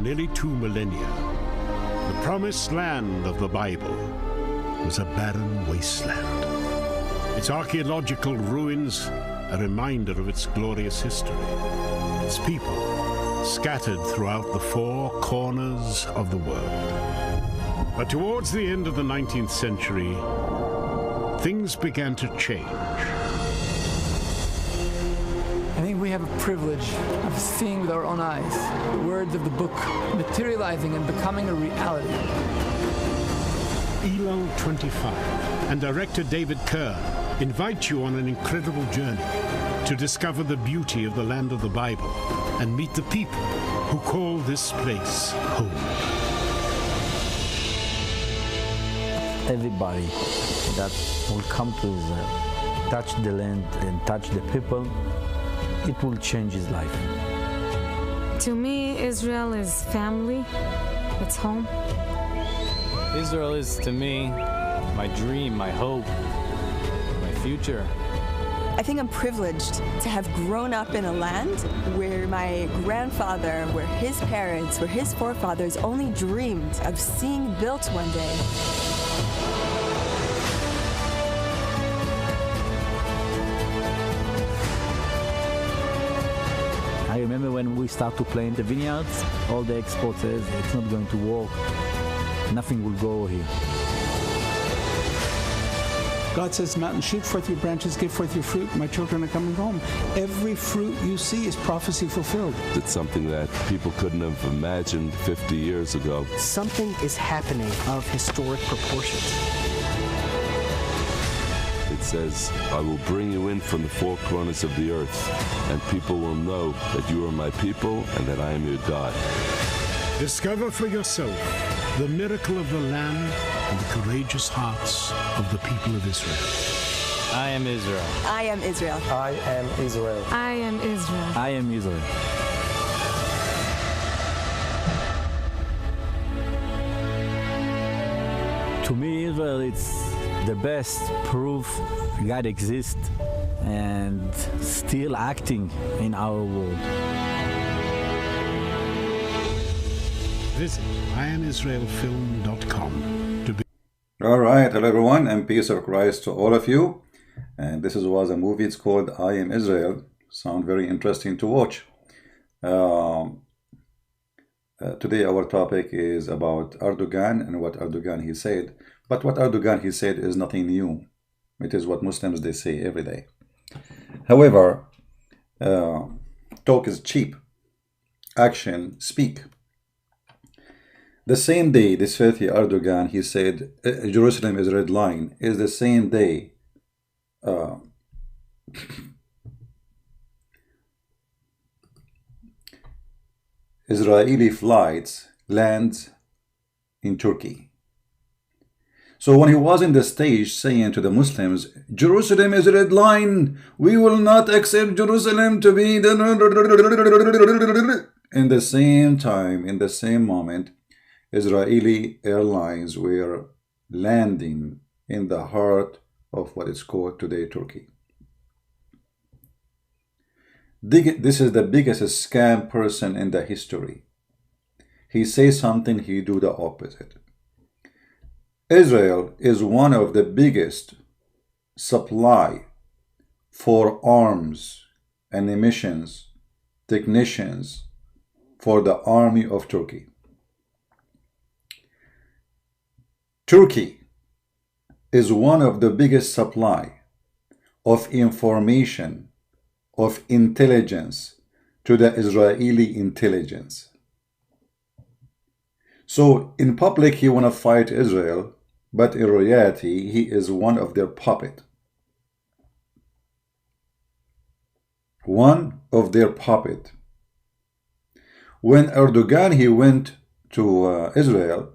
nearly 2 millennia, the promised land of the Bible was a barren wasteland. Its archaeological ruins a reminder of its glorious history. Its people scattered throughout the 4 corners of the world. But towards the end of the 19th century, things began to change. I think we have a privilege of seeing with our own eyes the words of the book materializing and becoming a reality. ELO 25 and director David Kerr invite you on an incredible journey to discover the beauty of the land of the Bible and meet the people who call this place home. Everybody that will come to Israel, touch the land and touch the people, it will change his life. To me, Israel is family. It's home. Israel is, to me, my dream, my hope, my future. I think I'm privileged to have grown up in a land where my grandfather, where his parents, where his forefathers only dreamed of seeing built one day. I remember when we start to play in the vineyards, all the experts says it's not going to work, nothing will go here. God says, mountain, shoot forth your branches, give forth your fruit, my children are coming home. Every fruit you see is prophecy fulfilled. It's something that people couldn't have imagined 50 years ago. Something is happening of historic proportions. It says, I will bring you in from the 4 corners of the earth, and people will know that you are my people and that I am your God. Discover for yourself the miracle of the land and the courageous hearts of the people of Israel. I am Israel. I am Israel. I am Israel. I am Israel. I am Israel. To me, Israel is the best proof God exists and still acting in our world. Visit IamIsraelFilm.com to be. All right, hello everyone, and peace of Christ to all of you. And this was a movie. It's called I Am Israel. Sound very interesting to watch. Today our topic is about Erdogan and what Erdogan he said. But what Erdogan he said is nothing new. It is what Muslims they say every day. However, talk is cheap. Action speak. The same day, this filthy Erdogan, he said, Jerusalem is red line, is the same day Israeli flights lands in Turkey. So when he was in the stage saying to the Muslims, Jerusalem is a red line, we will not accept Jerusalem to be the... In the same time, in the same moment, Israeli airlines were landing in the heart of what is called today Turkey. This is the biggest scam person in the history. He says something, he do the opposite. Israel is one of the biggest supply for arms and ammunitions, technicians for the army of Turkey. Turkey is one of the biggest supply of information, of intelligence to the Israeli intelligence. So in public he want to fight Israel, but in reality he is one of their puppet. One of their puppet. When Erdogan he went to Israel,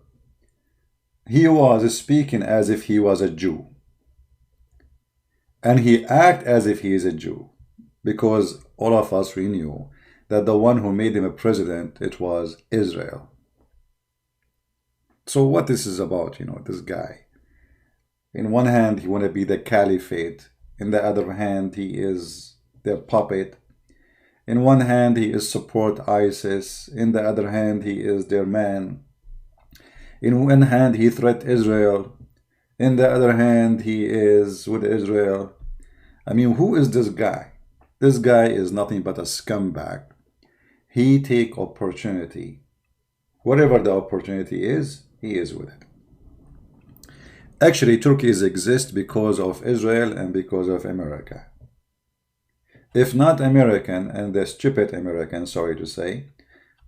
he was speaking as if he was a Jew. And he acted as if he is a Jew. Because all of us we knew that the one who made him a president, it was Israel. So what this is about, this guy. In one hand, he want to be the caliphate. In the other hand, he is their puppet. In one hand, he is support ISIS. In the other hand, he is their man. In one hand, he threat Israel. In the other hand, he is with Israel. I mean, who is this guy? This guy is nothing but a scumbag. He take opportunity. Whatever the opportunity is, he is with it. Actually, Turkey exists because of Israel and because of America. If not American, and the stupid American, sorry to say,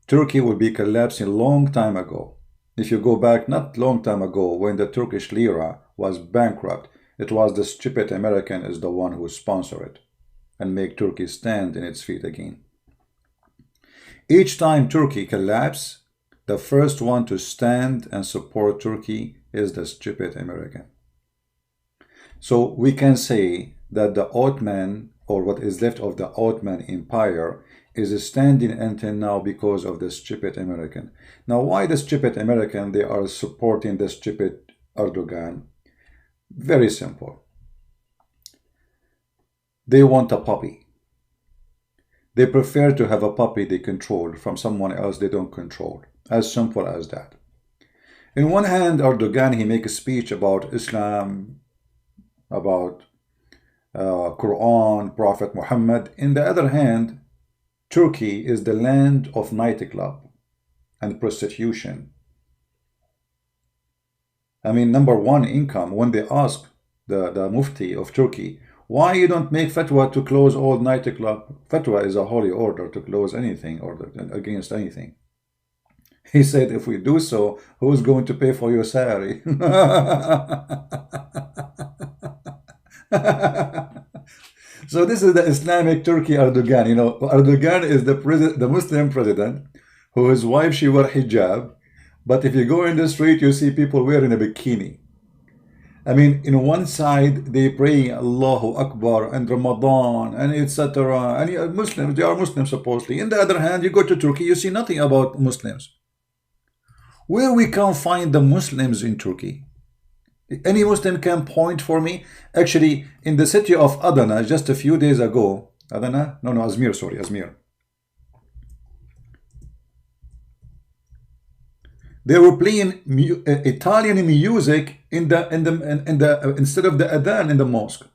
Turkey would be collapsing a long time ago. If you go back not long time ago, when the Turkish lira was bankrupt, it was the stupid American is the one who sponsored it and make Turkey stand in its feet again. Each time Turkey collapses, the first one to stand and support Turkey is the stupid American. So we can say that the Ottoman, or what is left of the Ottoman Empire, is standing until now because of the stupid American. Now, why the stupid American? They are supporting the stupid Erdogan. Very simple. They want a puppy. They prefer to have a puppy they control from someone else they don't control. As simple as that. In one hand, Erdogan, he makes a speech about Islam, about Quran, Prophet Muhammad. In the other hand, Turkey is the land of nightclub and prostitution. I mean, number one income. When they ask the Mufti of Turkey, why you don't make fatwa to close all nightclub? Fatwa is a holy order to close anything or against anything. He said, if we do so, who's going to pay for your salary? So this is the Islamic Turkey Erdogan. You know, Erdogan is the Muslim president who his wife, she wear hijab. But if you go in the street, you see people wearing a bikini. I mean, in one side, they pray Allahu Akbar and Ramadan and etc. And Muslims, they are Muslims supposedly. In the other hand, you go to Turkey, you see nothing about Muslims. Where we can find the Muslims in Turkey? Any Muslim can point for me? Actually, in the city of Adana, just a few days ago, Adana? No, Azmir, sorry, Azmir. They were playing Italian music instead of the adhan in the mosque.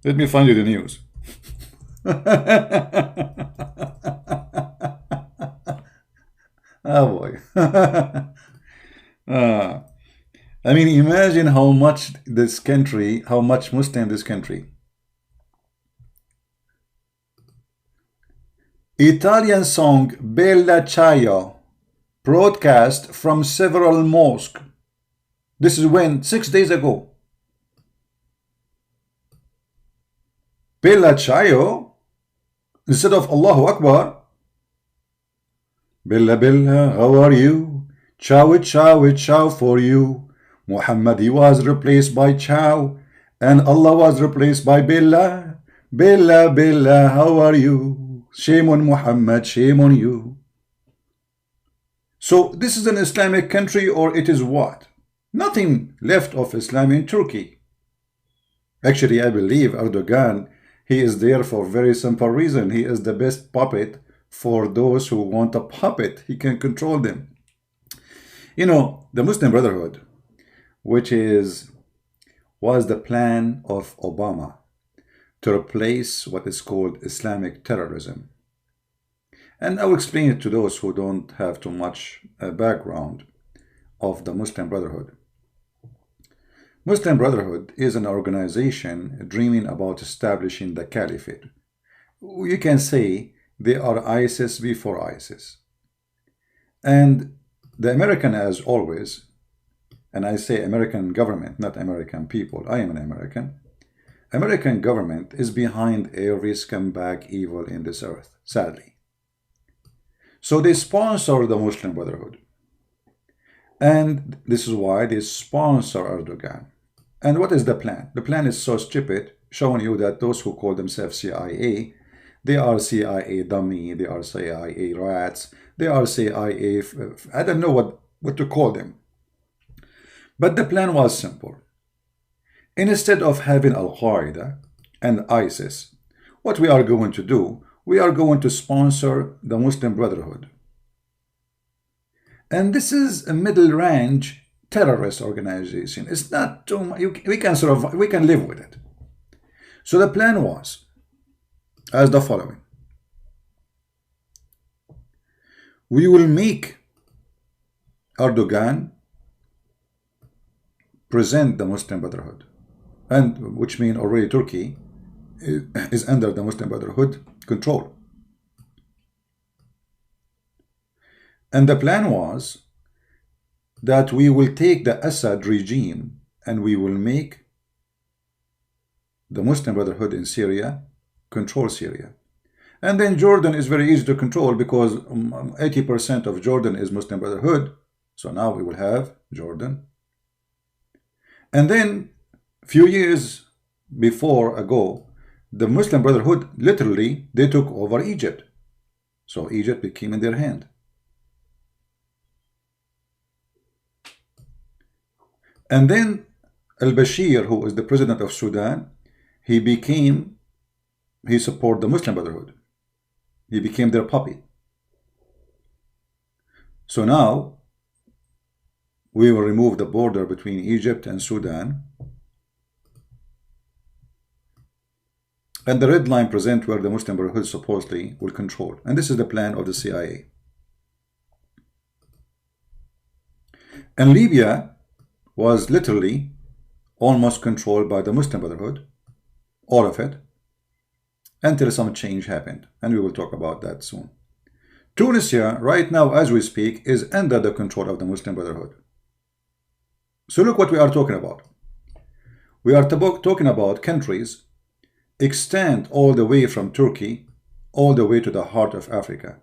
Let me find you the news. Oh boy. I mean, imagine how much this country, how much Muslim this country. Italian song Bella Ciao broadcast from several mosques. This is when? 6 days ago. Bella Ciao instead of Allahu Akbar. Bella Bella, how are you? Ciao, ciao, ciao for you. Muhammad, he was replaced by Ciao, and Allah was replaced by Bella. Bella, Bella, how are you? Shame on Muhammad, shame on you. So this is an Islamic country, or it is what? Nothing left of Islam in Turkey. Actually, I believe Erdogan, he is there for a very simple reason. He is the best puppet for those who want a puppet. He can control them. You know, the Muslim Brotherhood, which was the plan of Obama to replace what is called Islamic terrorism. And I'll explain it to those who don't have too much background of the Muslim Brotherhood. Muslim Brotherhood is an organization dreaming about establishing the caliphate. You can say they are ISIS before ISIS. And the American, as always, and I say American government, not American people, I am an American. American government is behind every scumbag evil in this earth, sadly. So they sponsor the Muslim Brotherhood. And this is why they sponsor Erdogan. And what is the plan? The plan is so stupid, showing you that those who call themselves CIA, they are CIA dummy, they are CIA rats, they are CIA, I don't know what to call them. But the plan was simple. Instead of having Al-Qaeda and ISIS. What we are going to do, we are going to sponsor the Muslim Brotherhood. And this is a middle range terrorist organization. It's not too much. We can live with it. So the plan was as the following. We will make Erdogan present the Muslim Brotherhood, and which means already Turkey is under the Muslim Brotherhood control. And the plan was that we will take the Assad regime and we will make the Muslim Brotherhood in Syria control Syria. And then Jordan is very easy to control because 80% of Jordan is Muslim Brotherhood. So now we will have Jordan. And then a few years ago, the Muslim Brotherhood, literally, they took over Egypt. So Egypt became in their hand. And then al-Bashir, who is the president of Sudan, he supported the Muslim Brotherhood. He became their puppet. So now we will remove the border between Egypt and Sudan. And the red line present where the Muslim Brotherhood supposedly will control. And this is the plan of the CIA. And Libya was literally almost controlled by the Muslim Brotherhood, all of it, until some change happened. And we will talk about that soon. Tunisia, right now as we speak, is under the control of the Muslim Brotherhood. So look what we are talking about. We are talking about countries extend all the way from Turkey all the way to the heart of Africa,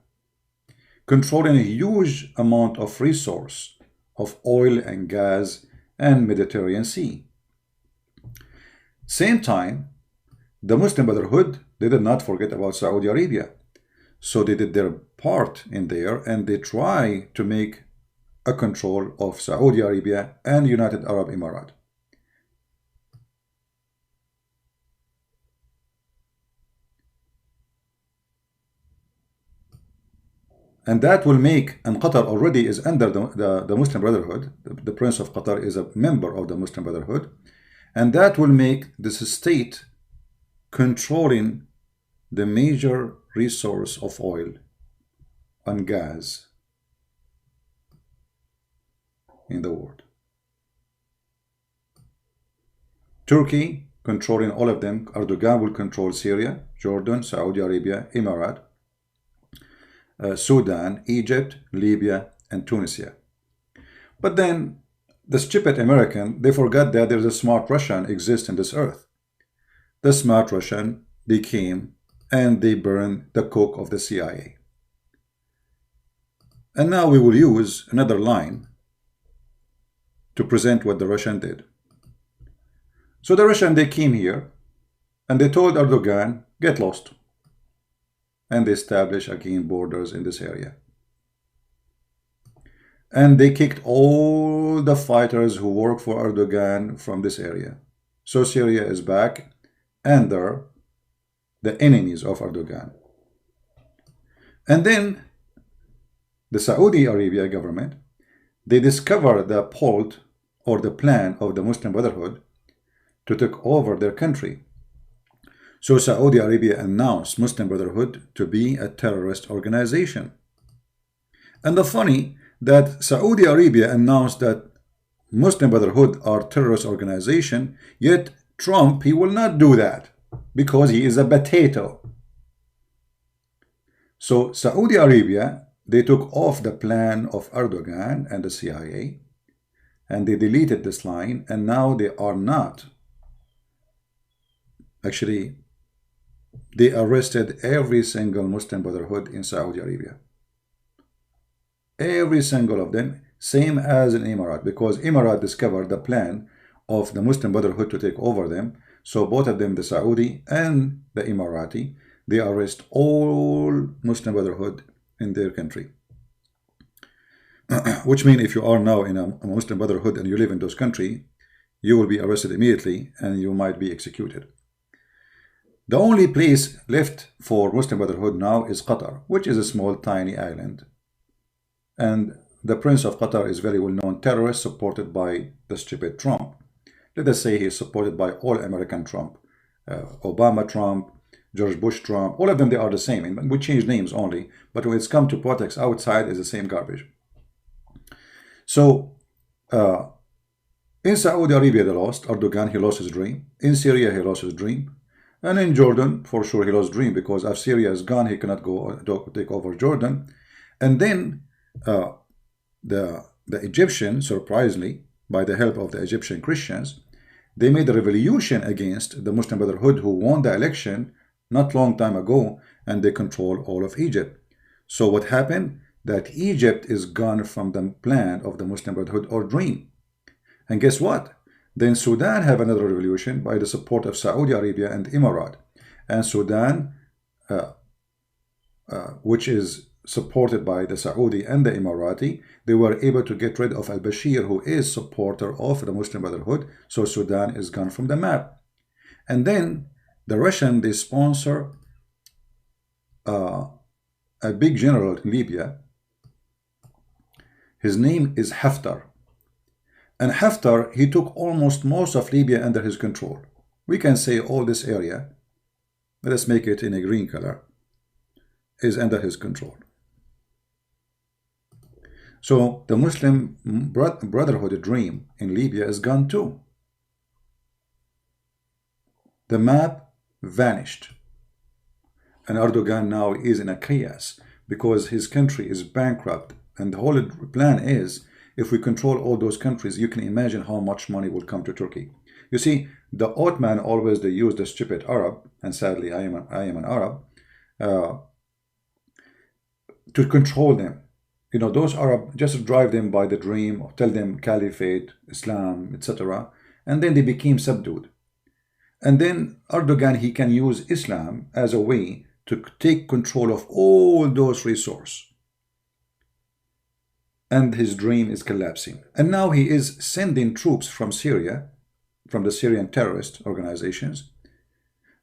controlling a huge amount of resource of oil and gas and Mediterranean Sea. Same time, the Muslim Brotherhood, they did not forget about Saudi Arabia. So they did their part in there and they try to make a control of Saudi Arabia and United Arab Emirates. And that will make, and Qatar already is under the Muslim Brotherhood. The Prince of Qatar is a member of the Muslim Brotherhood. And that will make this state controlling the major resource of oil and gas in the world. Turkey controlling all of them. Erdogan will control Syria, Jordan, Saudi Arabia, Emirates, Sudan, Egypt, Libya, and Tunisia. But then the stupid American, they forgot that there's a smart Russian exists in this earth. The smart Russian, they came and they burned the coke of the CIA. And now we will use another line to present what the Russian did. So the Russian, they came here and they told Erdogan, get lost. And they established again borders in this area. And they kicked all the fighters who work for Erdogan from this area. So Syria is back under the enemies of Erdogan. And then the Saudi Arabia government, they discovered the plot or the plan of the Muslim Brotherhood to take over their country. So Saudi Arabia announced Muslim Brotherhood to be a terrorist organization. And the funny that Saudi Arabia announced that Muslim Brotherhood are terrorist organization, yet Trump, he will not do that because he is a potato. So Saudi Arabia, they took off the plan of Erdogan and the CIA and they deleted this line, and now they are not. Actually, they arrested every single Muslim Brotherhood in Saudi Arabia. Every single of them, same as in Emirates, because Emirates discovered the plan of the Muslim Brotherhood to take over them. So both of them, the Saudi and the Emirati, they arrest all Muslim Brotherhood in their country. Which means if you are now in a Muslim Brotherhood and you live in those countries, you will be arrested immediately and you might be executed. The only place left for Muslim Brotherhood now is Qatar, which is a small, tiny island. And the Prince of Qatar is very well-known terrorist supported by the stupid Trump. Let us say he is supported by all American Trump. Obama Trump, George Bush Trump, all of them, they are the same. And we change names only. But when it's come to politics outside, it's the same garbage. So, in Saudi Arabia, they lost. Erdogan, he lost his dream. In Syria, he lost his dream. And in Jordan, for sure, he lost dream, because if Syria is gone, he cannot go take over Jordan. And then the Egyptians, surprisingly, by the help of the Egyptian Christians, they made a revolution against the Muslim Brotherhood, who won the election not long time ago, and they control all of Egypt. So what happened? That Egypt is gone from the plan of the Muslim Brotherhood or dream. And guess what? Then Sudan have another revolution by the support of Saudi Arabia and Emirat. And Sudan, which is supported by the Saudi and the Emirati, they were able to get rid of al-Bashir, who is supporter of the Muslim Brotherhood. So Sudan is gone from the map. And then the Russian, they sponsor a big general in Libya. His name is Haftar. And Haftar, he took almost most of Libya under his control. We can say all this area, let us make it in a green color, is under his control. So the Muslim Brotherhood dream in Libya is gone too. The map vanished. And Erdogan now is in a chaos because his country is bankrupt. And the whole plan is, if we control all those countries, you can imagine how much money will come to Turkey. You see, the Ottoman always, they used the stupid Arab, and sadly I am an Arab, to control them. You know, those Arab, just drive them by the dream, or tell them caliphate, Islam, etc. And then they became subdued. And then Erdogan, he can use Islam as a way to take control of all those resources. And his dream is collapsing. And now he is sending troops from Syria, from the Syrian terrorist organizations,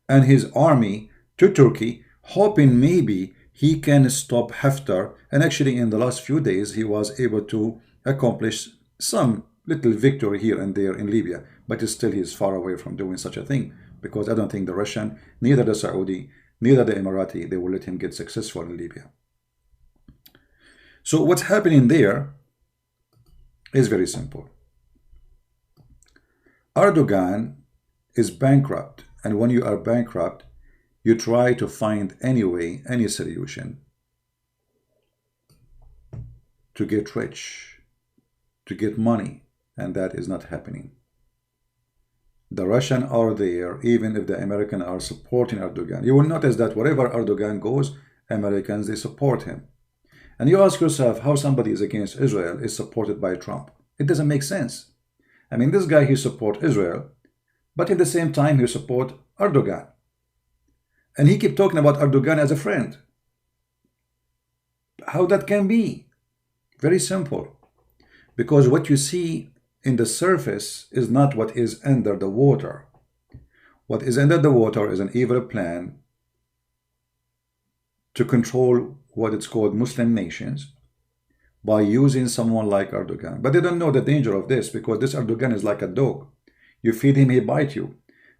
and his army to Turkey, hoping maybe he can stop Haftar. And actually in the last few days, he was able to accomplish some little victory here and there in Libya. But still he is far away from doing such a thing, because I don't think the Russian, neither the Saudi, neither the Emirati, they will let him get successful in Libya. So what's happening there is very simple. Erdogan is bankrupt, and when you are bankrupt, you try to find any way, any solution to get rich, to get money, and that is not happening. The Russians are there, even if the Americans are supporting Erdogan. You will notice that wherever Erdogan goes, Americans, they support him. And you ask yourself how somebody is against Israel is supported by Trump. It doesn't make sense. I mean, this guy, he supports Israel, but at the same time, he supports Erdogan. And he keeps talking about Erdogan as a friend. How that can be? Very simple. Because what you see in the surface is not what is under the water. What is under the water is an evil plan to control what it's called Muslim nations by using someone like Erdogan. But they don't know the danger of this, because this Erdogan is like a dog. You feed him, he bites you.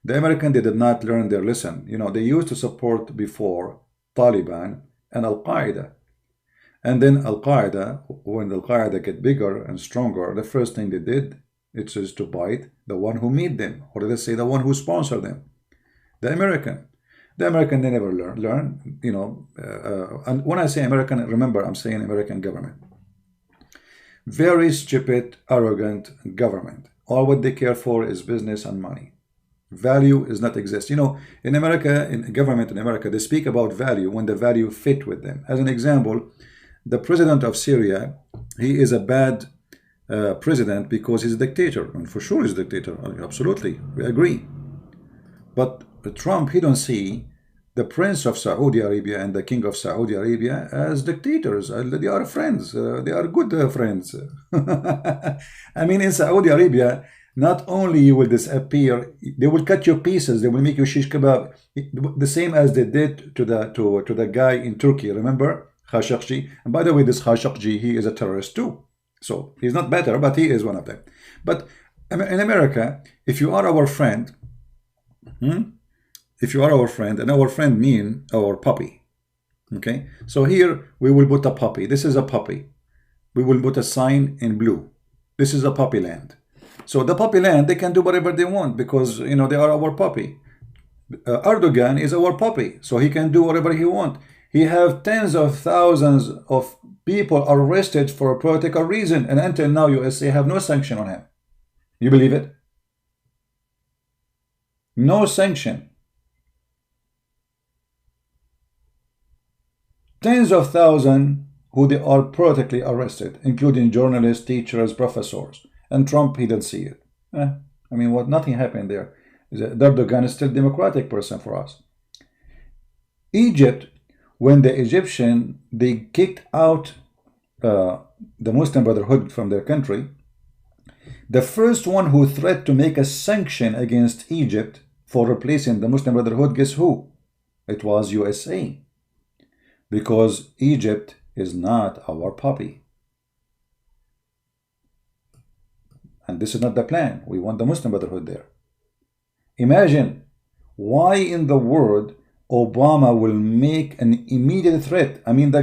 The Americans, they did not learn their lesson. You know, they used to support before Taliban and Al-Qaeda. And then Al-Qaeda, when Al-Qaeda get bigger and stronger, the first thing they did, it is to bite the one who made them, or let's say the one who sponsored them, the American. The American, they never learn, you know, and when I say American, remember, I'm saying American government. Very stupid, arrogant government. All what they care for is business and money. Value is not exist. You know, in America, in government in America, they speak about value when the value fit with them. As an example, the president of Syria, he is a bad president because he's a dictator. And for sure he's a dictator. Absolutely, we agree. But Trump, he don't see the Prince of Saudi Arabia and the King of Saudi Arabia as dictators. They are friends. They are good friends. I mean, in Saudi Arabia, not only you will disappear, they will cut you pieces. They will make you shish kebab, the same as they did to the guy in Turkey. Remember Khashoggi? And by the way, this Khashoggi, he is a terrorist too. So he's not better, but he is one of them. But in America, if you are our friend, if you are our friend, and our friend mean our puppy. Okay, so here we will put a puppy. This is a puppy. We will put a sign in blue. This is a puppy land. So the puppy land, they can do whatever they want because, you know, they are our puppy. Erdogan is our puppy, so he can do whatever he wants. He have tens of thousands of people arrested for a political reason, and until now USA have no sanction on him. You believe it? No sanction. Tens of thousands who they are politically arrested, including journalists, teachers, professors. And Trump, he didn't see it. I mean, what? Nothing happened there. Erdogan is still a democratic person for us. Egypt, when the Egyptian, they kicked out the Muslim Brotherhood from their country, the first one who threatened to make a sanction against Egypt for replacing the Muslim Brotherhood, guess who? It was USA. Because Egypt is not our puppy. And this is not the plan. We want the Muslim Brotherhood there. Imagine why in the world Obama will make an immediate threat. I mean, they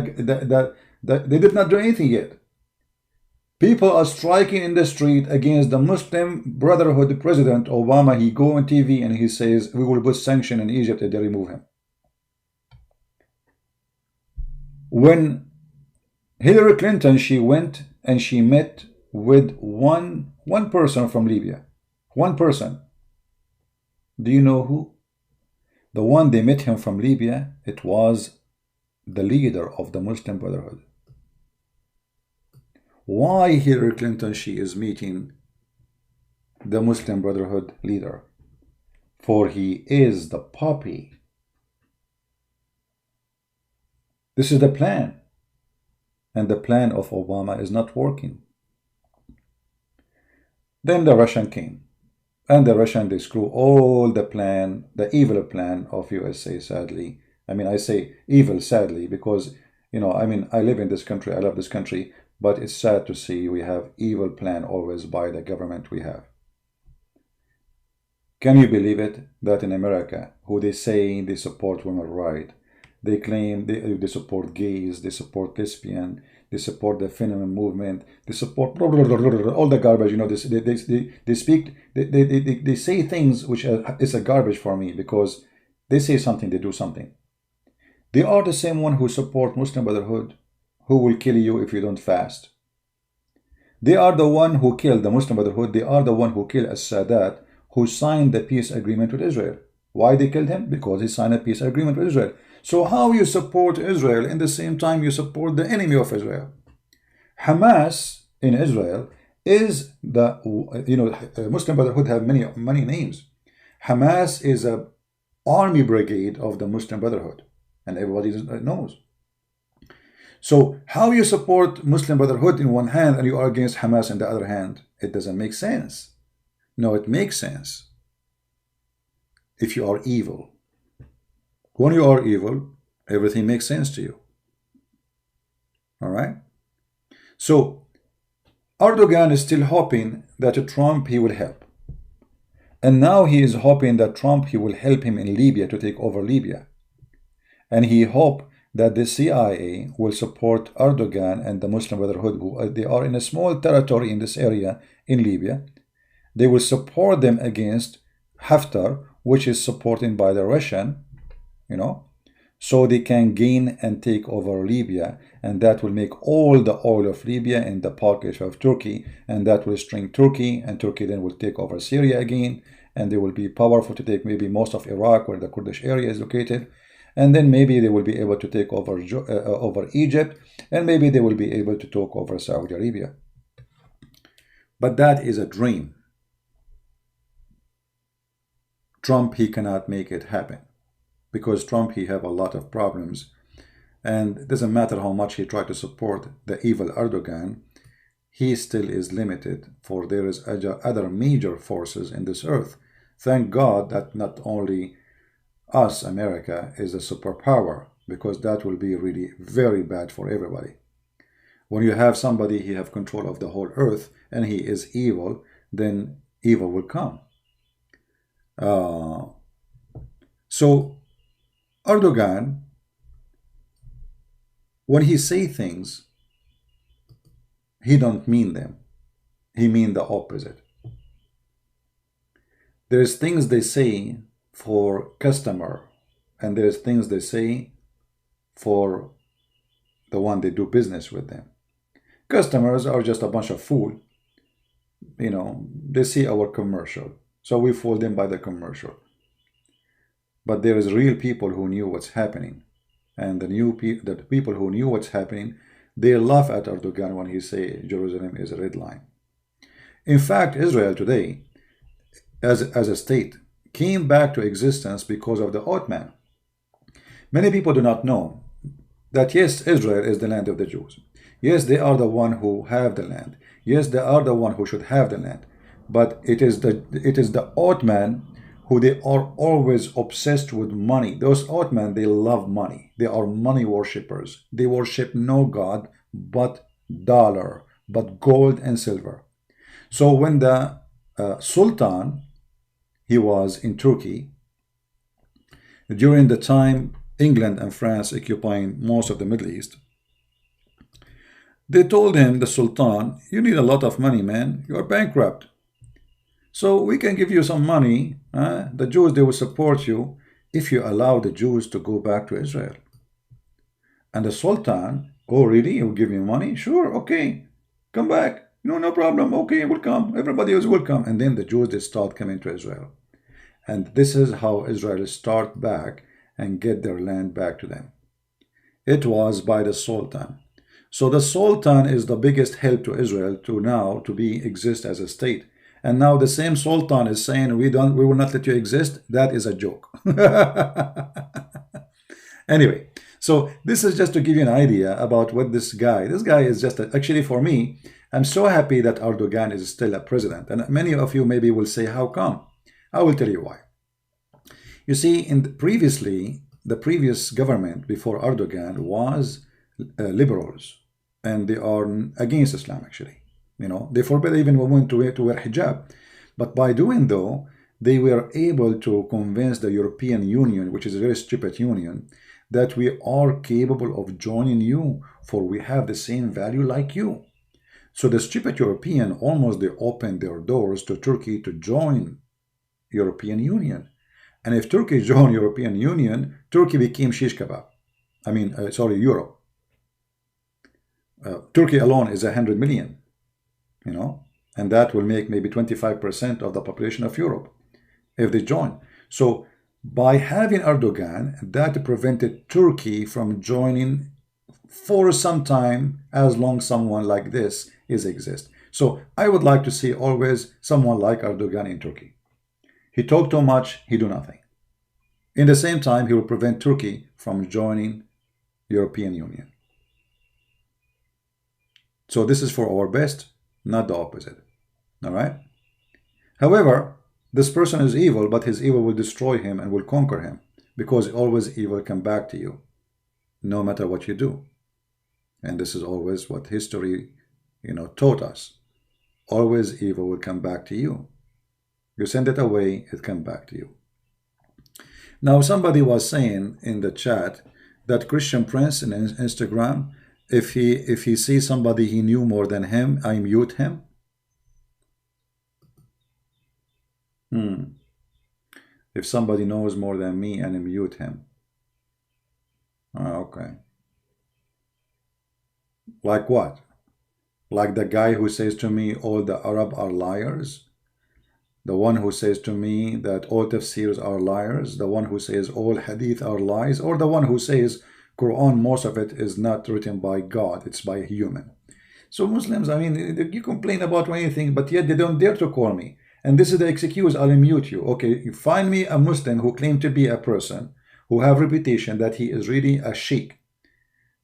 did not do anything yet. People are striking in the street against the Muslim Brotherhood president Obama. He go on TV and he says, we will put sanction in Egypt if they remove him. When Hillary Clinton, she went and she met with one person from Libya. One person. Do you know who? The one they met him from Libya, it was the leader of the Muslim Brotherhood. Why Hillary Clinton, she is meeting the Muslim Brotherhood leader? For he is the puppy. This is the plan. And the plan of Obama is not working. Then the Russian came. And the Russian, they screw all the plan, the evil plan of USA, sadly. I mean, I say evil, sadly, because, you know, I mean, I live in this country, I love this country, but it's sad to see we have evil plan always by the government we have. Can you believe it that in America, who they say they support women's rights, they claim they support gays, they support lesbian, they support the feminine movement, they support blah, blah, blah, blah, blah, all the garbage, you know, they say things which is a garbage for me because they say something, they do something. They are the same one who support Muslim Brotherhood, who will kill you if you don't fast. They are the one who killed the Muslim Brotherhood. They are the one who killed Sadat, who signed the peace agreement with Israel. Why they killed him? Because he signed a peace agreement with Israel. So how you support Israel in the same time you support the enemy of Israel? Hamas in Israel is the, you know, Muslim Brotherhood have many names. Hamas is a army brigade of the Muslim Brotherhood, and everybody knows. So how you support Muslim Brotherhood in one hand and you are against Hamas in the other hand? It doesn't make sense. No, it makes sense if you are evil. When you are evil, everything makes sense to you. All right? So Erdogan is still hoping that Trump, he will help. And now he is hoping that Trump, he will help him in Libya to take over Libya. And he hopes that the CIA will support Erdogan and the Muslim Brotherhood, who they are in a small territory in this area in Libya. They will support them against Haftar, which is supported by the Russian, you know, so they can gain and take over Libya, and that will make all the oil of Libya in the pocket of Turkey, and that will string Turkey, and Turkey then will take over Syria again, and they will be powerful to take maybe most of Iraq where the Kurdish area is located, and then maybe they will be able to take over Egypt, and maybe they will be able to take over Saudi Arabia. But that is a dream. Trump, he cannot make it happen. Because Trump, he have a lot of problems, and it doesn't matter how much he tried to support the evil Erdogan, he still is limited, for there is other major forces in this earth. Thank God that not only us, America, is a superpower, because that will be really very bad for everybody. When you have somebody, he have control of the whole earth, and he is evil, then evil will come. So Erdogan, when he say things, he don't mean them. He mean the opposite. There's things they say for customer, and there's things they say for the one they do business with them. Customers are just a bunch of fool. You know, they see our commercial, so we fool them by the commercial. But there is real people who knew what's happening, and the people who knew what's happening, they laugh at Erdogan when he say Jerusalem is a red line. In fact, Israel today, as a state, came back to existence because of the Ottoman. Many people do not know that yes, Israel is the land of the Jews. Yes, they are the one who have the land. Yes, they are the one who should have the land. But it is the Ottoman who they are always obsessed with money. Those Ottoman, they love money. They are money worshippers. They worship no God but dollar, but gold and silver. So when the Sultan, he was in Turkey, during the time England and France occupying most of the Middle East, they told him, the Sultan, you need a lot of money, man. You are bankrupt. So we can give you some money. The Jews, they will support you if you allow the Jews to go back to Israel. And the Sultan, oh really? He'll give you money? Sure, okay. Come back. No problem. Okay, we'll come. Everybody is welcome. And then the Jews, they start coming to Israel. And this is how Israel start back and get their land back to them. It was by the Sultan. So the Sultan is the biggest help to Israel to exist as a state. And now the same Sultan is saying, we will not let you exist. That is a joke. Anyway, so this is just to give you an idea about what this guy is just, actually for me, I'm so happy that Erdogan is still a president. And many of you maybe will say, how come? I will tell you why. You see, the previous government before Erdogan was liberals, and they are against Islam actually. You know, they forbid even women to wear hijab. But by doing though, they were able to convince the European Union, which is a very stupid union, that we are capable of joining you, for we have the same value like you. So the stupid European, almost they opened their doors to Turkey to join European Union. And if Turkey joined European Union, Turkey became shish kebab. Europe. Turkey alone is 100 million. You know, and that will make maybe 25% of the population of Europe if they join. So by having Erdogan, that prevented Turkey from joining for some time, as long as someone like this exists. So I would like to see always someone like Erdogan in Turkey. He talk too much, he do nothing. In the same time, he will prevent Turkey from joining European Union. So this is for our best, not the opposite. All right? However, this person is evil, but his evil will destroy him and will conquer him, because always evil come back to you, no matter what you do. And this is always what history, taught us. Always evil will come back to you. You send it away, it come back to you. Now, somebody was saying in the chat that Christian Prince in Instagram, if he sees somebody he knew more than him, I mute him. If somebody knows more than me, and I mute him. Okay. Like what? Like the guy who says to me, all the Arab are liars? The one who says to me that all tafsirs are liars? The one who says all hadith are lies? Or the one who says Quran, most of it is not written by God, it's by a human? So Muslims, you complain about anything, but yet they don't dare to call me. And this is the excuse, I'll mute you. Okay, you find me a Muslim who claims to be a person who have reputation that he is really a sheikh.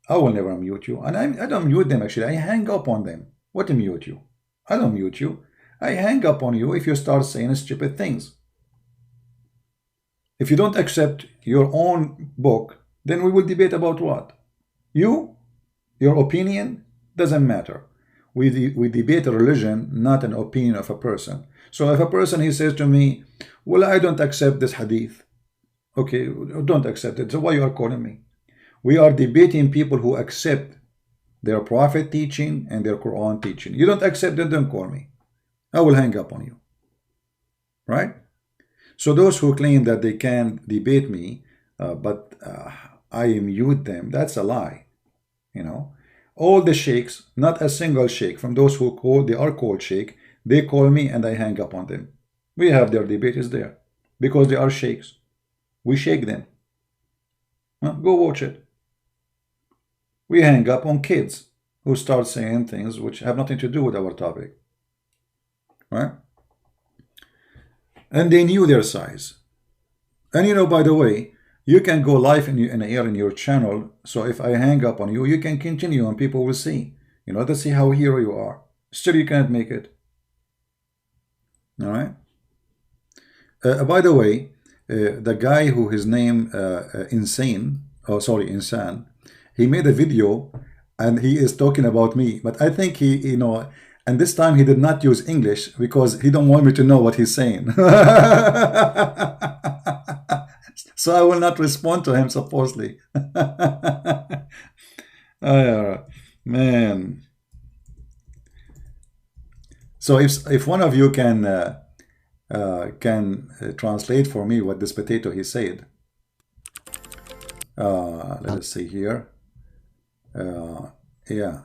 I will never mute you. And I don't mute them actually, I hang up on them. What mute you? I don't mute you. I hang up on you if you start saying stupid things. If you don't accept your own book, then we will debate about what? You? Your opinion? Doesn't matter. We debate a religion, not an opinion of a person. So if a person, he says to me, well, I don't accept this hadith. Okay, don't accept it. So why you are calling me? We are debating people who accept their prophet teaching and their Quran teaching. You don't accept it, don't call me. I will hang up on you. Right? So those who claim that they can debate me, but I mute them, that's a lie. You know, all the sheikhs, not a single sheikh from those who they are called sheikh, they call me and I hang up on them. We have their debate is there because they are sheikhs. We shake them. Go watch it. We hang up on kids who start saying things which have nothing to do with our topic. Right? And they knew their size. And you know, by the way, you can go live in air in your channel. So if I hang up on you, you can continue and people will see. You know, let's see how hero you are. Still, you can't make it. All right. By the way, the guy who his name Insan, he made a video and he is talking about me. But I think he, you know, and this time he did not use English because he don't want me to know what he's saying. So I will not respond to him, supposedly. Man. So if one of you can translate for me what this potato he said. Let us see here. Yeah.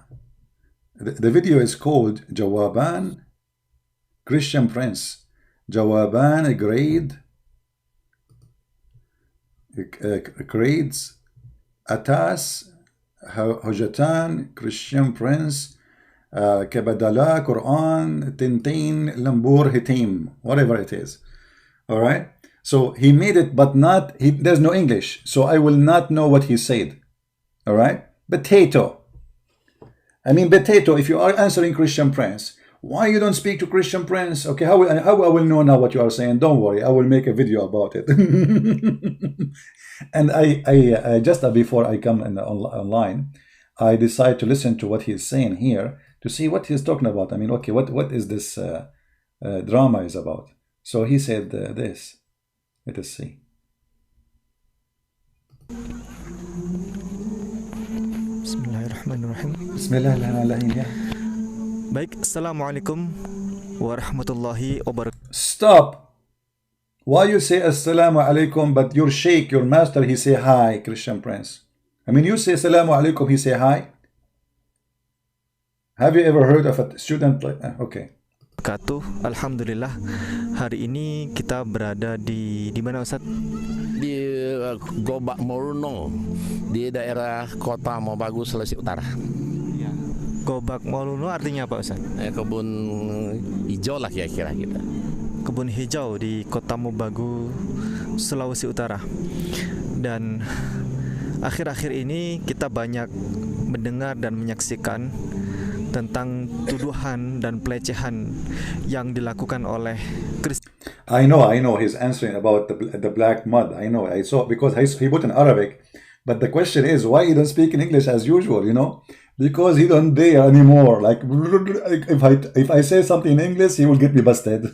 The video is called Jawaban Christian Prince. Jawaban grades Atas Hujatan Christian Prince Kabadala Quran Tintin Lambur Hitim, whatever it is. All right. So he made it, but not there's no English, so I will not know what he said. All right. Potato. I mean, potato. If you are answering Christian Prince, why you don't speak to Christian Prince? Okay, how I will know now what you are saying? Don't worry, I will make a video about it. And I just before I come online, I decide to listen to what he's saying here to see what he's talking about. I mean, okay, what is this drama is about? So he said this. Let us see. Bismillahirrahmanirrahim. Bismillahirrahmanirrahim. Baik, Assalamualaikum warahmatullahi wabarakatuh. Stop. Why you say Assalamu alaikum, but your sheikh, your master, he say hi, Christian Prince? I mean, you say Assalamu alaikum, he say hi. Have you ever heard of a student like okay. Alhamdulillah, hari ini kita berada di mana, Ustaz? Di Gobak Moruno, di daerah Kota Mobagu, Sulawesi Utara. Gobak Moruno artinya apa, Ustaz? Kebun hijau lah kira-kira kita. Kebun hijau di Kota Mobagu, Sulawesi Utara. Dan akhir-akhir ini kita banyak mendengar dan menyaksikan tentang tuduhan dan pelecehan yang dilakukan oleh Kristen. I know he's answering about the black mud. I know, I saw, because he put in Arabic, but the question is why he don't speak in English as usual, you know? Because he don't dare anymore. Like if I say something in English, he will get me busted.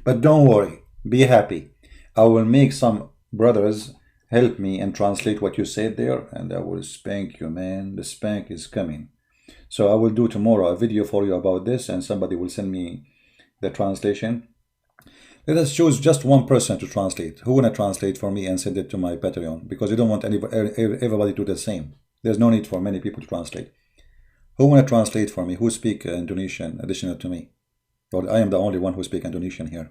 But don't worry, be happy. I will make some brothers help me and translate what you said there, and I will spank you, man. The spank is coming. So I will do tomorrow a video for you about this, and somebody will send me the translation. Let us choose just one person to translate. Who wanna translate for me and send it to my Patreon? Because you don't want everybody to do the same. There's no need for many people to translate. Who wanna translate for me? Who speak Indonesian additional to me? Or I am the only one who speak Indonesian here.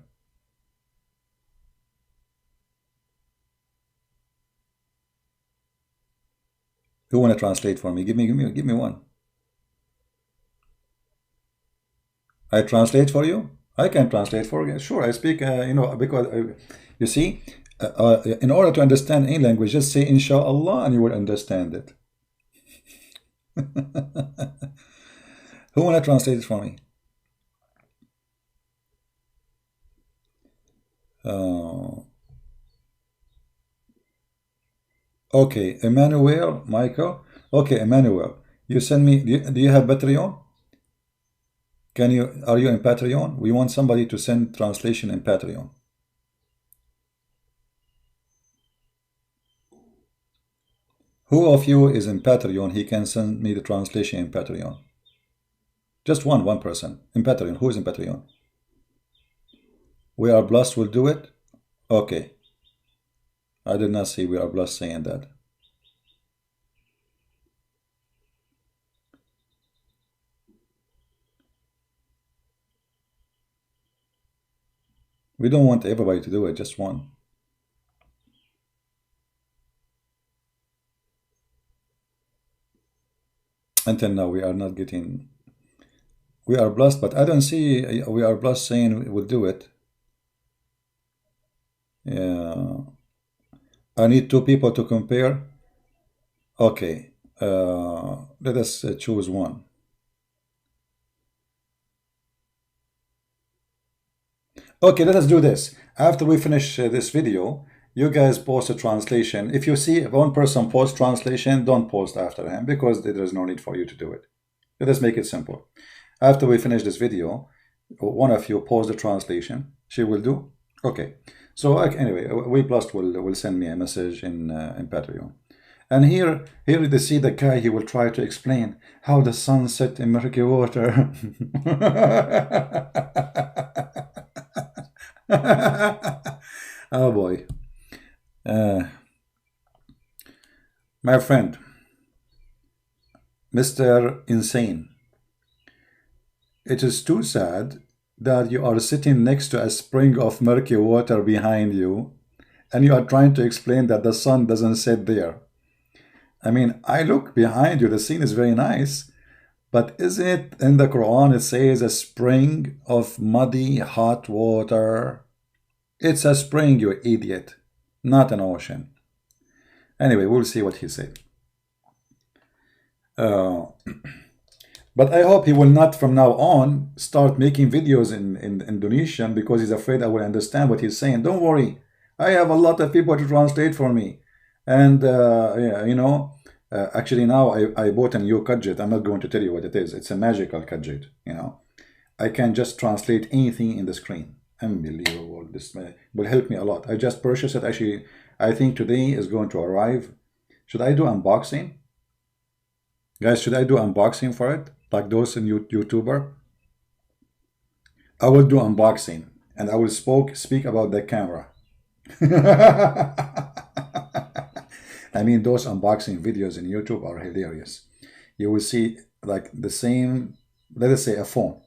Who wanna translate for me? Give me one. I translate for you. I can translate for you. Sure, I speak. You know, because you see, In order to understand any language, just say inshallah and you will understand it. Who want to translate it for me? Okay, Emmanuel, Michael. Okay, Emmanuel, you send me. Do you have Patreon? Are you in Patreon? We want somebody to send translation in Patreon. Who of you is in Patreon? He can send me the translation in Patreon. Just one person in Patreon. Who is in Patreon? We Are Blessed will do it? Okay. I did not see We Are Blessed saying that. We don't want everybody to do it, just one. Until now, we are not getting We Are Blessed, but I don't see We Are Blessed saying we'll do it. Yeah. I need two people to compare. Okay. Let us choose one. Okay, let us do this. After we finish this video, you guys post a translation. If you see one person post translation, don't post after him because there is no need for you to do it. Let us make it simple. After we finish this video, one of you post the translation. She will do. Okay. So anyway, We Blessed will send me a message in Patreon. And here you see the guy. He will try to explain how the sun set in murky water. Oh boy. My friend, Mr. Insane, it is too sad that you are sitting next to a spring of murky water behind you and you are trying to explain that the sun doesn't set there. I mean, I look behind you, the scene is very nice, but isn't it in the Quran it says a spring of muddy hot water? It's a spring, you idiot, not an ocean. Anyway, we'll see what he said. But I hope he will not from now on start making videos in Indonesian because he's afraid I will understand what he's saying. Don't worry, I have a lot of people to translate for me. And yeah, you know, actually now I bought a new gadget. I'm not going to tell you what it is. It's a magical gadget, you know. I can just translate anything in the screen. Unbelievable. This will help me a lot. I just purchased it. Actually, I think today is going to arrive. Should I do unboxing? Guys, should I do unboxing for it? Like those in YouTuber? I will do unboxing and I will speak about the camera. I mean, those unboxing videos in YouTube are hilarious. You will see like the same, let us say a phone.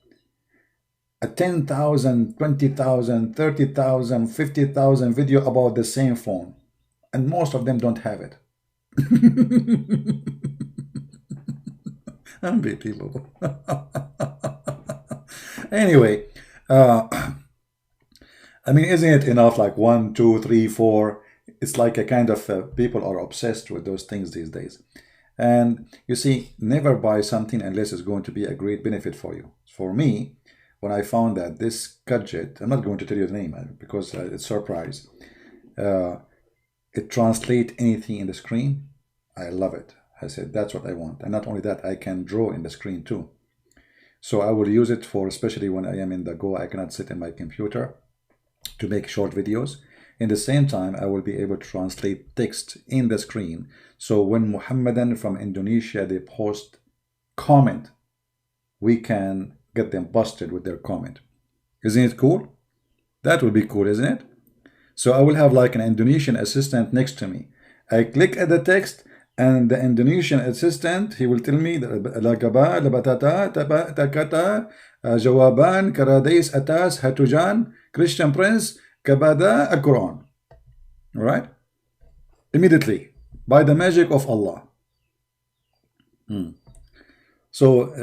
A 10,000, 20,000, 30,000, 50,000 video about the same phone. And most of them don't have it. Unbelievable. Anyway, I mean, isn't it enough? Like 1, 2, 3, 4. It's like a kind of people are obsessed with those things these days. And you see, never buy something unless it's going to be a great benefit for you. For me, when I found that this gadget, I'm not going to tell you the name because it's a surprise. It translates anything in the screen. I love it. I said, that's what I want. And not only that, I can draw in the screen too. So I will use it for, especially when I am in the go, I cannot sit in my computer to make short videos. In the same time, I will be able to translate text in the screen. So when Muhammadan from Indonesia, they post comment, we can get them busted with their comment. Isn't it cool? That would be cool, isn't it? So I will have like an Indonesian assistant next to me. I click at the text and the Indonesian assistant, he will tell me lagaba, labatata, takata, jawaban, karadais, atas, hatujan, Christian Prince, kabada, al-Quran. All right? Immediately, by the magic of Allah. So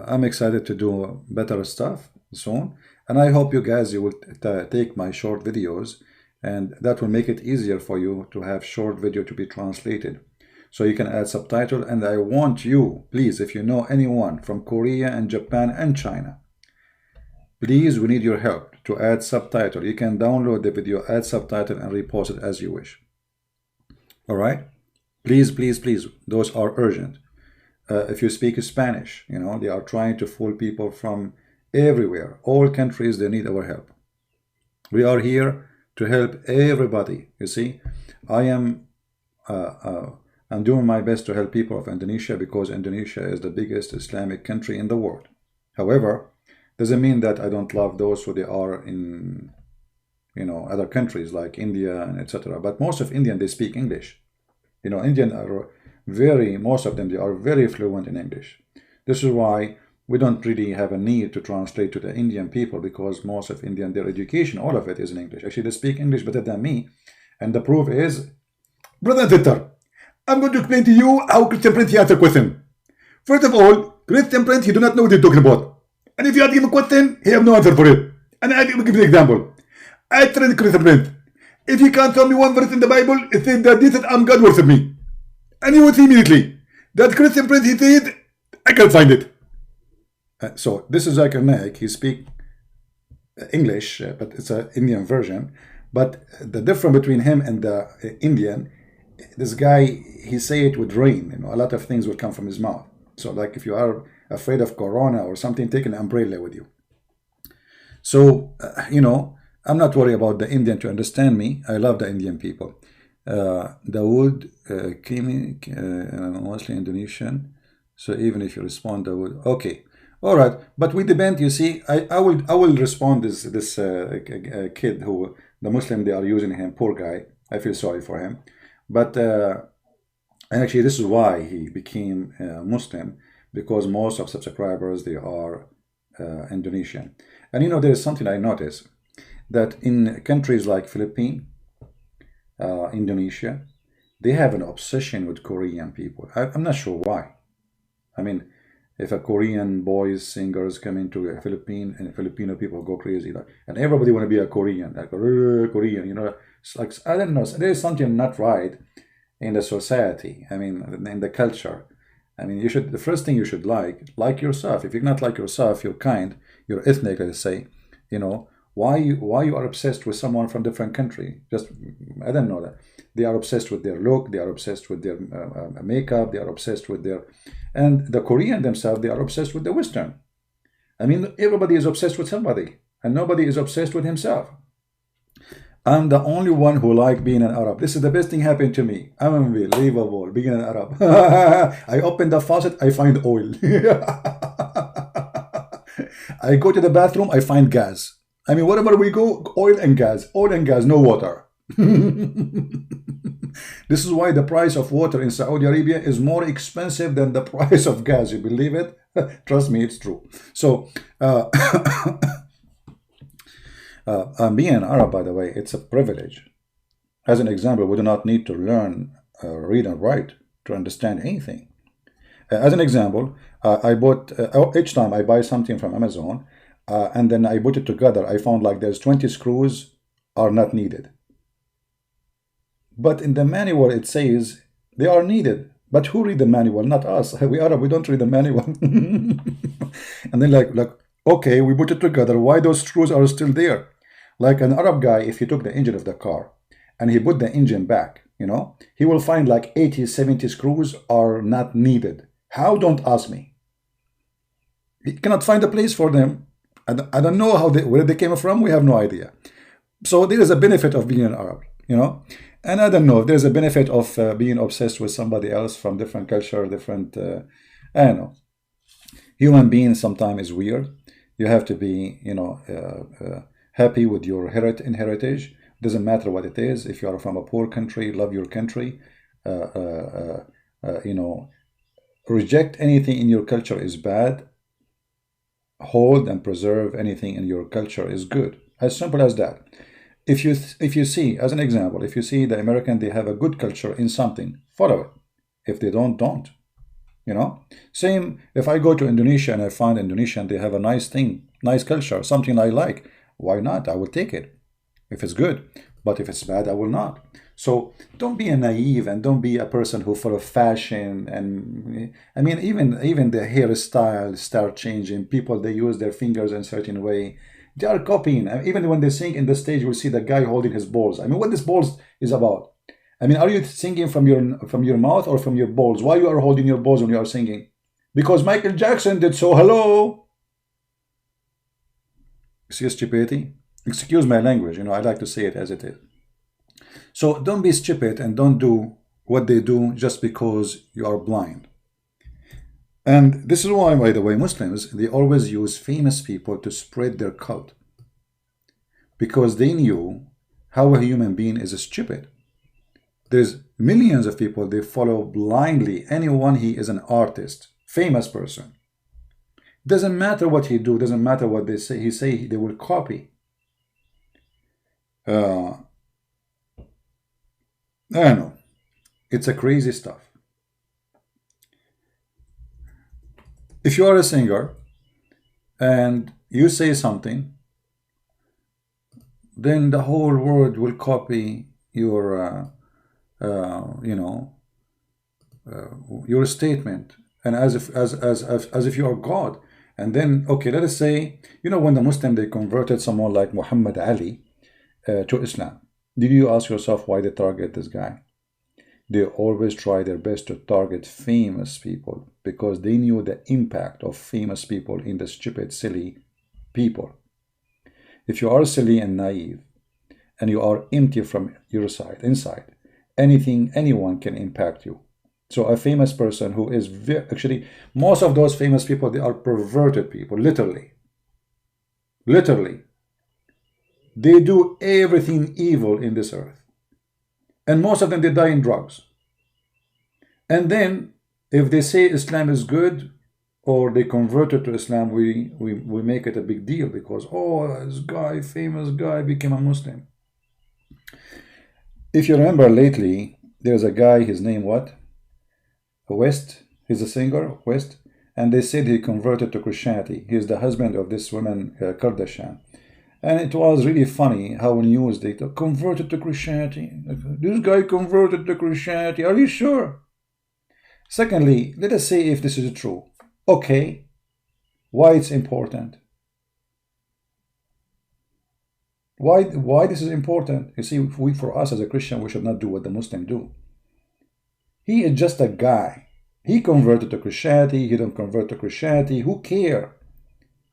I'm excited to do better stuff soon. And I hope you guys, you will take my short videos and that will make it easier for you to have short video to be translated. So you can add subtitle, and I want you, please, if you know anyone from Korea and Japan and China, please, we need your help to add subtitle. You can download the video, add subtitle, and repost it as you wish. All right? Please, please, please. Those are urgent. If you speak Spanish, you know, they are trying to fool people from everywhere. All countries, they need our help. We are here to help everybody. You see, I'm doing my best to help people of Indonesia, because Indonesia is the biggest Islamic country in the world. However, doesn't mean that I don't love those who they are in, you know, other countries like India and etc. But most of Indian, they speak English. You know, Indian are most of them, they are very fluent in English. This is why we don't really have a need to translate to the Indian people, because most of Indian, their education, all of it is in English. Actually, they speak English better than me. And the proof is, brother and sister, I'm going to explain to you how Christian Prince answer question. First of all, Christian Prince, he do not know what he's talking about. And if you ask him a question, he have no answer for it. And I will give you an example. I trained Christian Prince. If he can't tell me one verse in the Bible, it says that this is I'm God worship me. And he would see immediately that Christian Prince, he said, I can't find it. So this is Zakir Naik. He speak English, but it's an Indian version. But the difference between him and the Indian, this guy, he say it with rain. You know, a lot of things will come from his mouth. So like if you are afraid of corona or something, take an umbrella with you. So, you know, I'm not worried about the Indian to understand me. I love the Indian people. Dawood, mostly Indonesian. So even if you respond, Dawood, okay. All right, but we depend. You see, I will respond this kid who the Muslim, they are using him, poor guy. I feel sorry for him, but and actually this is why he became Muslim, because most of subscribers, they are Indonesian. And you know, there is something I noticed, that in countries like Philippines, Indonesia, they have an obsession with Korean people. I'm not sure why. I mean, if a Korean boys singers come into a Philippine, and Filipino people go crazy, like, and everybody want to be a Korean, like Korean, you know. It's like, I don't know, there's something not right in the society. I mean, in the culture. I mean, you should, the first thing you should like yourself. If you're not like yourself, you're kind, you're ethnic, let's say, you know, why you are obsessed with someone from different country? Just, I don't know that. They are obsessed with their look, they are obsessed with their makeup, they are obsessed with their, and the Korean themselves, they are obsessed with the Western. I mean, everybody is obsessed with somebody, and nobody is obsessed with himself. I'm the only one who like being an Arab. This is the best thing happened to me. I'm unbelievable being an Arab. I open the faucet, I find oil. I go to the bathroom, I find gas. I mean, wherever we go, oil and gas, no water. This is why the price of water in Saudi Arabia is more expensive than the price of gas. You believe it? Trust me, it's true. So, being an Arab, by the way, it's a privilege. As an example, we do not need to learn read and write to understand anything. As an example, I bought, each time I buy something from Amazon, and then I put it together, I found like there's 20 screws are not needed. But in the manual, it says they are needed. But who read the manual? Not us. We Arab, we don't read the manual. And then like, okay, we put it together. Why those screws are still there? Like an Arab guy, if he took the engine of the car and he put the engine back, you know, he will find like 80, 70 screws are not needed. How? Don't ask me. He cannot find a place for them. I don't know how where they came from. We have no idea. So there is a benefit of being an Arab, you know. And I don't know if there's a benefit of being obsessed with somebody else from different culture, different, I don't know. Human being sometimes is weird. You have to be, you know, happy with your heritage. Doesn't matter what it is. If you are from a poor country, love your country. You know, reject anything in your culture is bad. Hold and preserve anything in your culture is good. As simple as that. If you see, as an example, if you see the American, they have a good culture in something, follow it. If they don't. You know, same if I go to Indonesia and I find Indonesian, they have a nice thing, nice culture, something I like. Why not? I will take it if it's good. But if it's bad, I will not. So don't be a naive and don't be a person who full of fashion. And I mean, even the hairstyle start changing. People, they use their fingers in a certain way. They are copying. Even when they sing in the stage, we'll see the guy holding his balls. I mean, what this balls is about? I mean, are you singing from your mouth or from your balls? Why you are holding your balls when you are singing? Because Michael Jackson did so. Hello. See stupidity? Excuse my language. You know, I like to say it as it is. So don't be stupid and don't do what they do just because you are blind. And this is why, by the way, Muslims, they always use famous people to spread their cult. Because they knew how a human being is stupid. There's millions of people, they follow blindly anyone. He is an artist, famous person. Doesn't matter what he do, doesn't matter what they say, they will copy. I don't know. It's a crazy stuff. If you are a singer and you say something, then the whole world will copy your, your statement, and as if you are God. And then, okay, let us say, when the Muslim, they converted someone like Muhammad Ali to Islam. Did you ask yourself why they target this guy? They always try their best to target famous people because they knew the impact of famous people in the stupid, silly people. If you are silly and naive and you are empty from your side, inside, anyone can impact you. So a famous person who is actually, most of those famous people, they are perverted people, literally. Literally. They do everything evil in this earth. And most of them, they die in drugs. And then, if they say Islam is good, or they converted to Islam, we make it a big deal because, oh, this guy, famous guy, became a Muslim. If you remember lately, there's a guy, his name what? West. He's a singer, West. And they said he converted to Christianity. He's the husband of this woman, Kardashian. And it was really funny how news they converted to Christianity. This guy converted to Christianity. Are you sure? Secondly, let us say if this is true. Okay, why it's important? Why this is important? You see, for us as a Christian, we should not do what the Muslims do. He is just a guy. He converted to Christianity. He don't convert to Christianity. Who cares?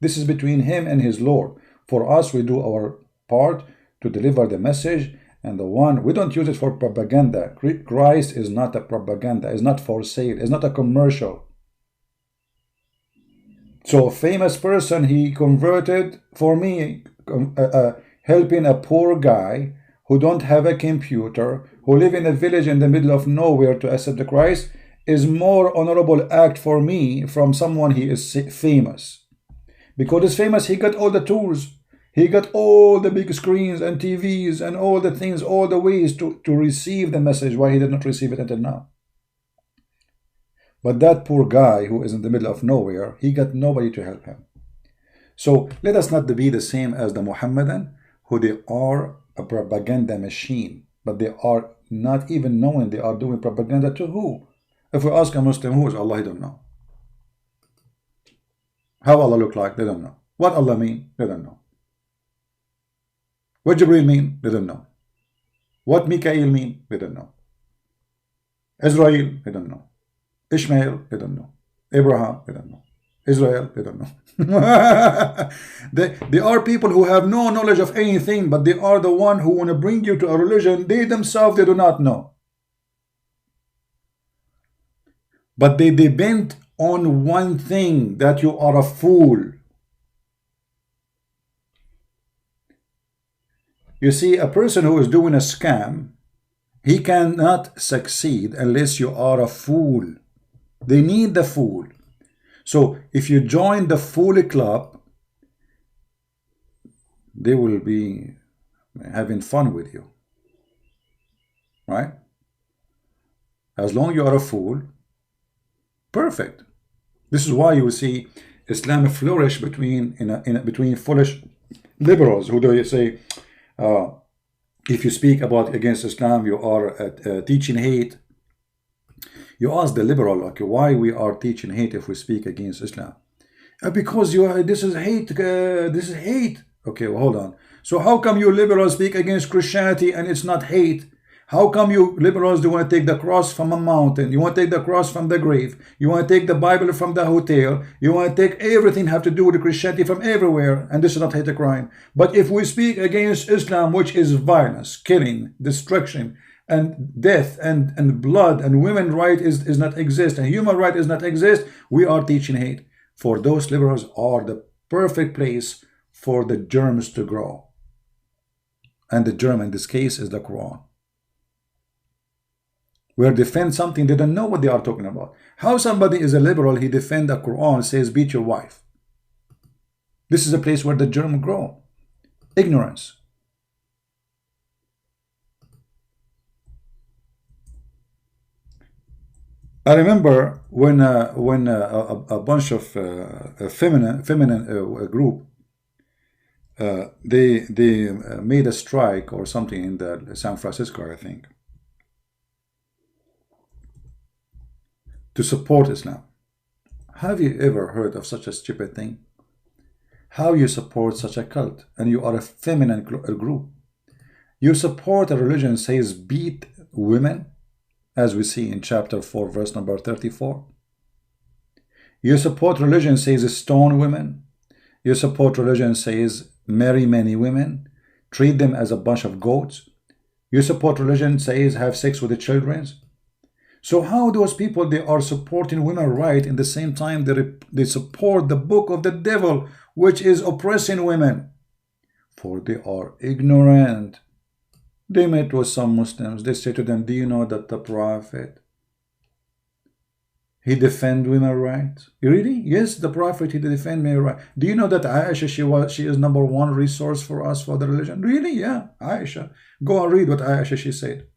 This is between him and his Lord. For us, we do our part to deliver the message, and we don't use it for propaganda. Christ is not a propaganda. It's not for sale. It's not a commercial. So a famous person, he converted, for me, helping a poor guy who don't have a computer, who live in a village in the middle of nowhere to accept the Christ, is more honorable act for me from someone he is famous. Because he's famous, he got all the tools. He got all the big screens and TVs and all the things, all the ways to receive the message. Why he did not receive it until now? But that poor guy who is in the middle of nowhere, he got nobody to help him. So let us not be the same as the Muhammadan, who they are a propaganda machine, but they are not even knowing they are doing propaganda to who? If we ask a Muslim, who is Allah? He don't know. How Allah look like? They don't know. What Allah mean? They don't know. What Jibreel mean? They don't know. What Mikael mean? They don't know. Israel? They don't know. Ishmael? They don't know. Abraham? They don't know. Israel? They don't know. They are people who have no knowledge of anything, but they are the one who want to bring you to a religion they themselves, they do not know. But they depend on one thing, that you are a fool. You see, a person who is doing a scam, he cannot succeed unless you are a fool. They need the fool. So if you join the fool club, they will be having fun with you. Right? As long as you are a fool, perfect. This is why you see Islam flourish between foolish liberals who do say if you speak about against Islam, you are teaching hate. You ask the liberal, okay, why we are teaching hate if we speak against Islam? Because you are, this is hate. This is hate. Okay, well, hold on. So how come you liberals speak against Christianity and it's not hate? How come you liberals do want to take the cross from a mountain? You want to take the cross from the grave. You want to take the Bible from the hotel. You want to take everything have to do with Christianity from everywhere. And this is not hate a crime. But if we speak against Islam, which is violence, killing, destruction, and death, and blood, and women's right is not exist, and human right is not exist, we are teaching hate. For those liberals are the perfect place for the germs to grow. And the germ in this case is the Quran. Where defend something they don't know what they are talking about. How somebody is a liberal, he defend the Quran, says beat your wife. This is a place where the germ grow. Ignorance. I remember when a bunch of feminine group they made a strike or something in the San Francisco, I think, to support Islam. Have you ever heard of such a stupid thing? How you support such a cult and you are a feminine group? You support a religion says beat women, as we see in chapter 4 verse number 34. You support religion says stone women. You support religion says marry many women, treat them as a bunch of goats. You support religion says have sex with the children. So how those people, they are supporting women's right in the same time they support the book of the devil, which is oppressing women? For they are ignorant. They met with some Muslims. They say to them, do you know that the Prophet, he defend women's rights? Really? Yes, the Prophet, he defend women's rights. Do you know that Aisha, she is number one resource for us for the religion? Really? Yeah, Aisha. Go and read what Aisha, she said.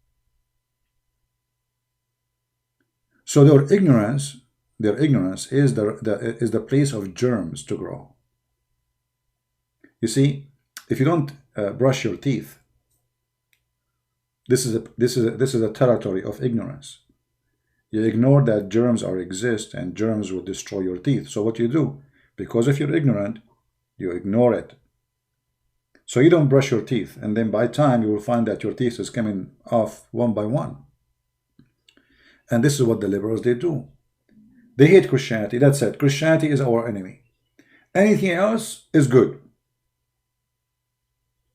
So their ignorance is the place of germs to grow. You see, if you don't brush your teeth, this is a territory of ignorance. You ignore that germs exist and germs will destroy your teeth. So what you do, because if you're ignorant, you ignore it. So you don't brush your teeth, and then by time you will find that your teeth is coming off one by one. And this is what the liberals, they do. They hate Christianity. That's it. Christianity is our enemy. Anything else is good.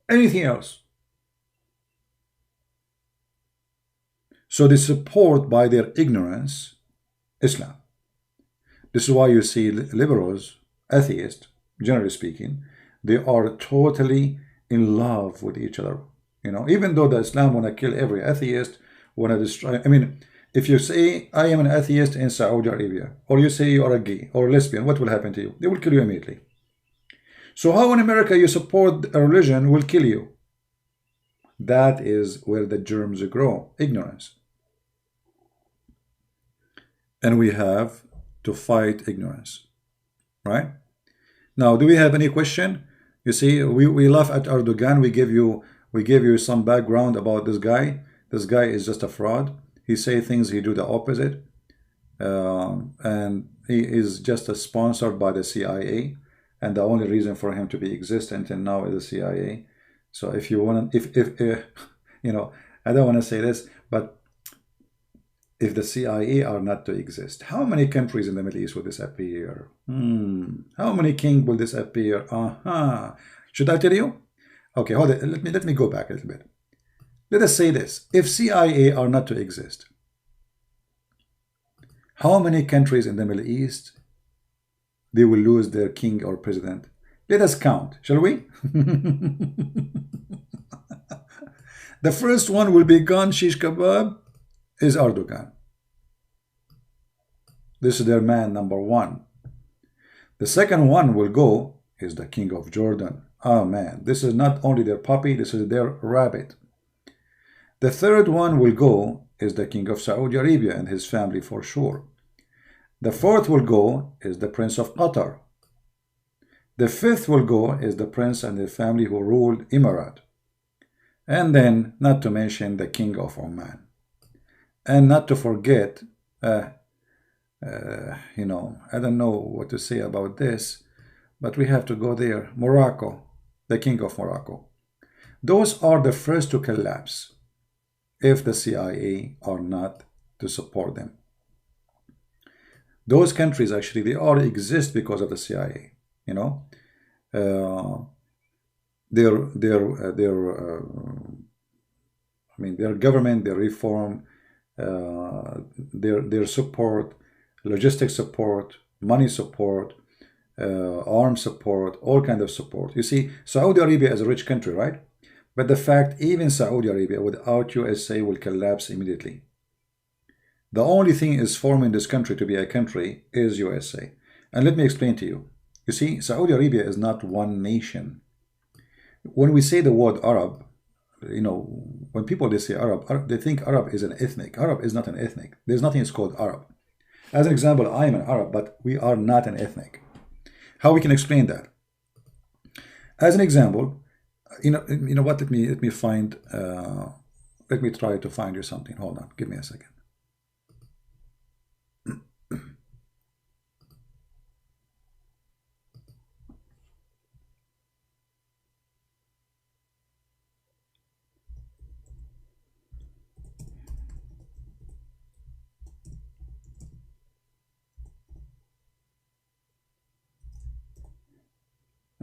Anything else. So they support by their ignorance Islam. This is why you see liberals, atheists, generally speaking, they are totally in love with each other. You know, even though the Islam want to kill every atheist, want to destroy. I mean, if you say, I am an atheist in Saudi Arabia, or you say you are a gay or a lesbian, what will happen to you? They will kill you immediately. So how in America you support a religion will kill you? That is where the germs grow, ignorance. And we have to fight ignorance, right? Now, do we have any question? You see, we laugh at Erdogan. We give you some background about this guy. This guy is just a fraud. He say things, he do the opposite, and he is just sponsored by the CIA, and the only reason for him to be existent and now is the CIA. So if you want to, if you know, I don't want to say this, but if the CIA are not to exist, how many countries in the Middle East will this appear? How many kings will this appear? Should I tell you? Okay, hold it. Let me go back a little bit. Let us say this. If CIA are not to exist, how many countries in the Middle East they will lose their king or president? Let us count, shall we? The first one will be gone, shish kebab, is Erdogan. This is their man number one. The second one will go is the king of Jordan. Oh man, this is not only their puppy, this is their rabbit. The third one will go is the king of Saudi Arabia and his family for sure. The fourth will go is the prince of Qatar. The fifth will go is the prince and the family who ruled Emirate. And then, not to mention the king of Oman. And not to forget, you know, I don't know what to say about this, but we have to go there. Morocco, the king of Morocco. Those are the first to collapse if the CIA are not to support them. Those countries, actually, they all exist because of the CIA, you know. Their government, their reform, their support, logistics support, money support, arms support, all kind of support. You see, Saudi Arabia is a rich country, right? But the fact, even Saudi Arabia without USA will collapse immediately. The only thing is forming this country to be a country is USA. And let me explain to you. You see, Saudi Arabia is not one nation. When we say the word Arab, you know, when people they say Arab, they think Arab is an ethnic. Arab is not an ethnic. There's nothing that's called Arab. As an example, I am an Arab, but we are not an ethnic. How we can explain that? As an example, you know what? Let me find. Let me try to find you something. Hold on, give me a second.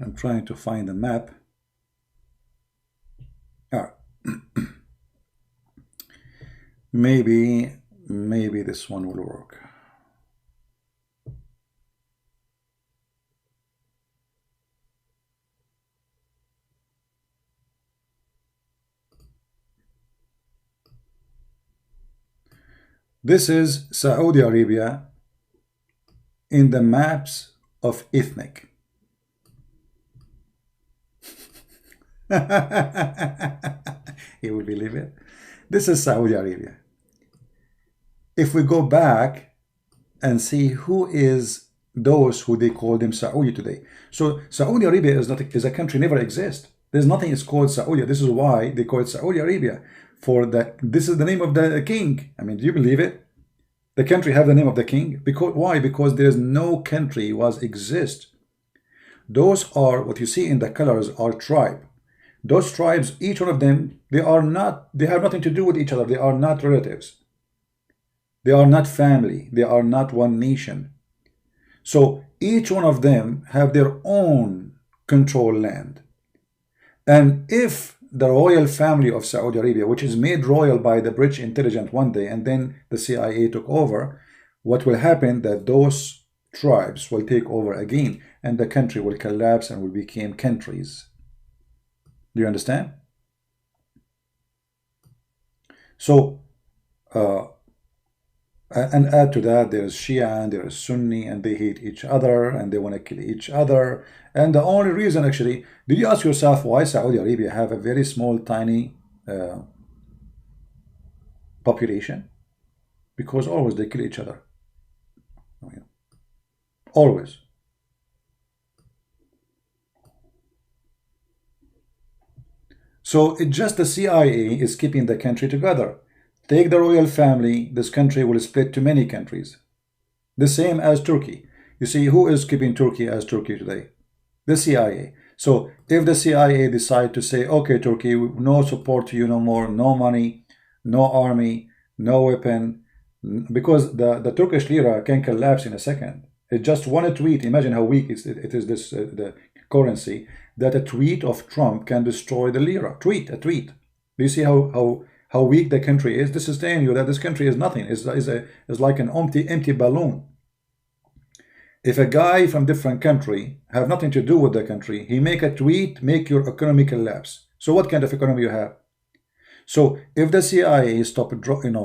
I'm trying to find a map. Maybe this one will work. This is Saudi Arabia in the maps of ethnic. You will believe it. This is Saudi Arabia. If we go back and see who is those who they call them Saudi today. So Saudi Arabia is a country never exists. There's nothing is called Saudi. This is why they call it Saudi Arabia. This is the name of the king. I mean, do you believe it? The country have the name of the king. Why? Because there is no country exist. Those are what you see in the colors are tribe. Those tribes, each one of them, they have nothing to do with each other. They are not relatives. They are not family. They are not one nation. So each one of them have their own control land. And if the royal family of Saudi Arabia, which is made royal by the British intelligence one day, and then the CIA took over, what will happen that those tribes will take over again, and the country will collapse and will become countries. Do you understand? So, and add to that, there's Shia and there's Sunni, and they hate each other and they want to kill each other. And the only reason, actually, did you ask yourself why Saudi Arabia have a very small, tiny population? Because always they kill each other. Always. So it's just the CIA is keeping the country together. Take the royal family, this country will split to many countries. The same as Turkey. You see, who is keeping Turkey as Turkey today? The CIA. So if the CIA decide to say, okay, Turkey, no support to you no more, no money, no army, no weapon, because the Turkish lira can collapse in a second. It's just one tweet. Imagine how weak it is this the currency, that a tweet of Trump can destroy the lira. A tweet. Do you see how weak the country is? This is telling you that this country is nothing. It's like an empty balloon. If a guy from different country have nothing to do with the country, he make a tweet, make your economy collapse. So what kind of economy you have? So if the CIA stop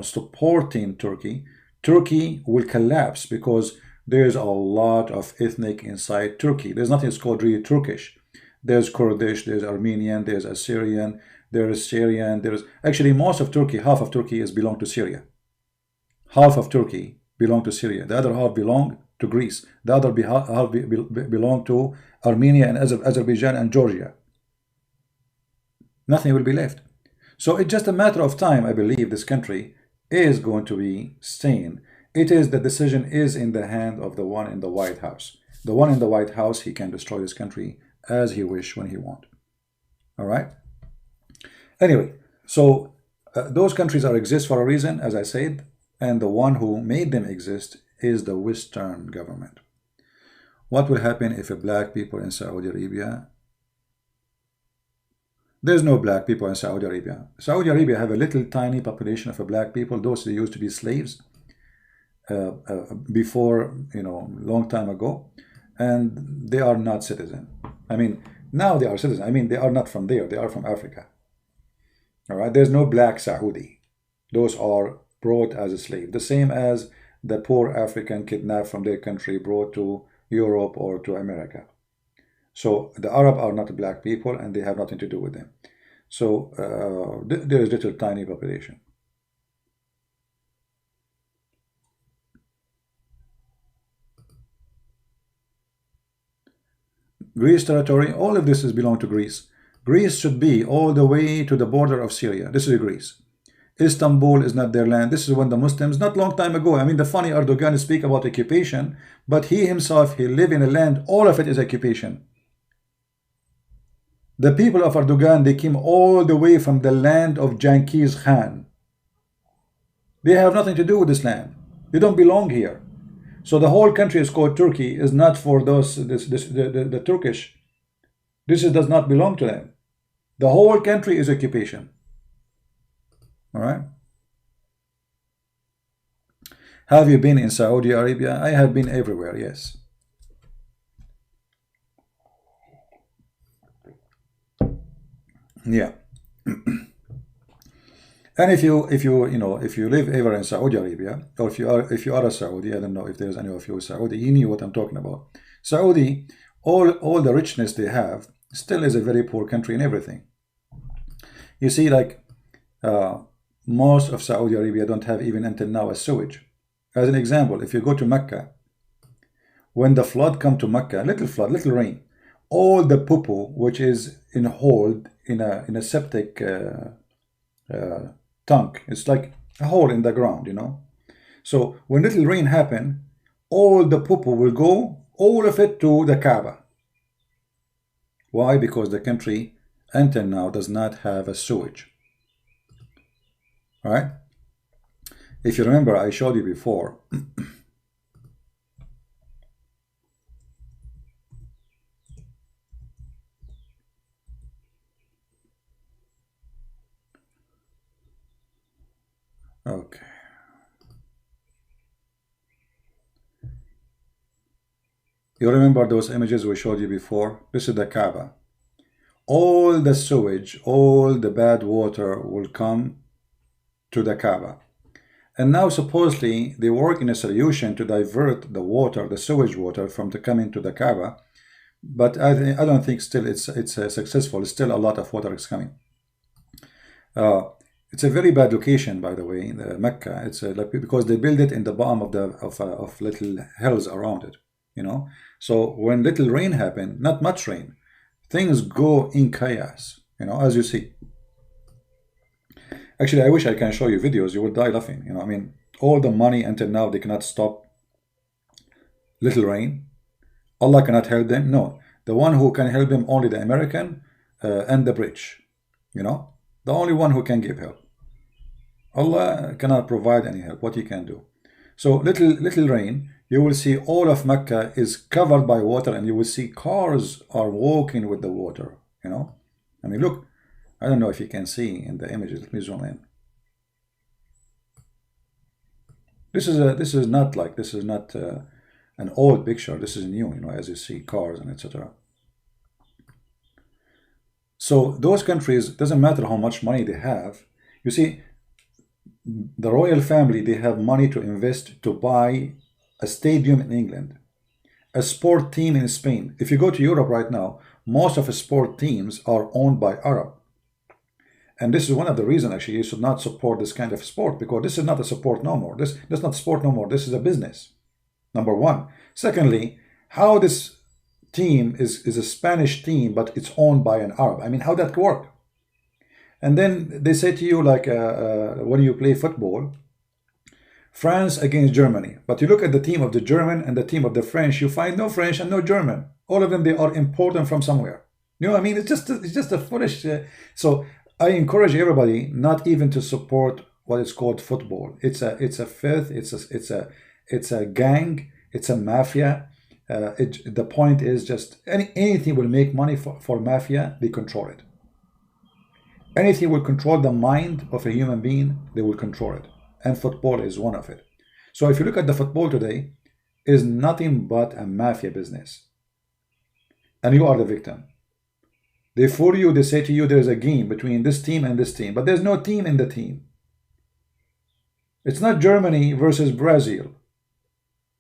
supporting Turkey, Turkey will collapse because there's a lot of ethnic inside Turkey. There's nothing that's called really Turkish. There's Kurdish, there's Armenian, there's Assyrian, there's Syrian, there's actually most of Turkey, half of Turkey belong to Syria. Half of Turkey belong to Syria. The other half belong to Greece. The other half belong to Armenia and Azerbaijan and Georgia. Nothing will be left. So it's just a matter of time, I believe this country is going to be sane. It is, the decision is in the hand of the one in the White House. The one in the White House, he can destroy this country as he wish, when he want. All right? Anyway, so those countries exist for a reason, as I said, and the one who made them exist is the Western government. What will happen if black people in Saudi Arabia? There's no black people in Saudi Arabia. Saudi Arabia have a little tiny population of black people. Those they used to be slaves before, long time ago, and they are not citizen. I mean, now they are citizen. I mean, they are not from there. They are from Africa. All right. There's no black Saudi. Those are brought as a slave. The same as the poor African kidnapped from their country, brought to Europe or to America. So the Arab are not black people, and they have nothing to do with them. So there is little tiny population. Greece territory, all of this is belong to Greece. Greece should be all the way to the border of Syria. This is Greece. Istanbul is not their land. This is when the Muslims, not long time ago, I mean, the funny Erdogan speak about occupation, but he himself, he live in a land, all of it is occupation. The people of Erdogan, they came all the way from the land of Genghis Khan. They have nothing to do with this land. They don't belong here. So the whole country is called Turkey, is not for those, the Turkish. This does not belong to them. The whole country is occupation. All right. Have you been in Saudi Arabia? I have been everywhere, yes. Yeah. And if you live ever in Saudi Arabia, or if you are a Saudi, I don't know if there's any of you Saudi, you knew what I'm talking about. Saudi, all the richness they have, still is a very poor country in everything. You see, like most of Saudi Arabia don't have even until now a sewage. As an example, if you go to Mecca, when the flood come to Mecca, little flood, little rain, all the poo-poo which is hold in a septic tank, it's like a hole in the ground, So when little rain happen, all the poo-poo will go, all of it, to the Kaaba. Why? Because the country until now does not have a sewage. All right? If you remember, I showed you before. Okay. You remember those images we showed you before? This is the Kaaba. All the sewage, all the bad water will come to the Kaaba. And now supposedly they work in a solution to divert the water, the sewage water, from coming to the Kaaba. But I don't think still it's successful. Still a lot of water is coming. It's a very bad location, by the way, in Mecca. It's because they build it in the bottom of little hills around it, So when little rain happen, not much rain, things go in chaos, as you see. Actually, I wish I can show you videos. You will die laughing. I mean, all the money until now, they cannot stop little rain. Allah cannot help them. No, the one who can help them, only the American and the British. The only one who can give help. Allah cannot provide any help. What he can do? So little rain, you will see all of Mecca is covered by water, and you will see cars are walking with the water. I mean, look. I don't know if you can see in the images. Let me zoom in. This is not an old picture. This is new. As you see, cars and etc. So those countries, doesn't matter how much money they have. You see, the royal family, they have money to invest to buy a stadium in England, a sport team in Spain. If you go to Europe right now, most of the sport teams are owned by Arab. And this is one of the reasons, actually, you should not support this kind of sport, because this is not a sport no more. That's not sport no more. This is a business, number one. Secondly, how this team is a Spanish team, but it's owned by an Arab. I mean, how that work? And then they say to you, like when you play football, France against Germany, but you look at the team of the German and the team of the French, you find no French and no German. All of them, they are important from somewhere. You know what I mean? It's just a foolish. So I encourage everybody not even to support what is called football. It's a filth. It's a gang. It's a mafia. The point is just anything will make money for mafia. They control it. Anything will control the mind of a human being. They will control it, and football is one of it. So if you look at the football today, is nothing but a mafia business, and you are the victim. They fool you. They say to you, there's a game between this team and this team, but there's no team in the team. It's not Germany versus Brazil,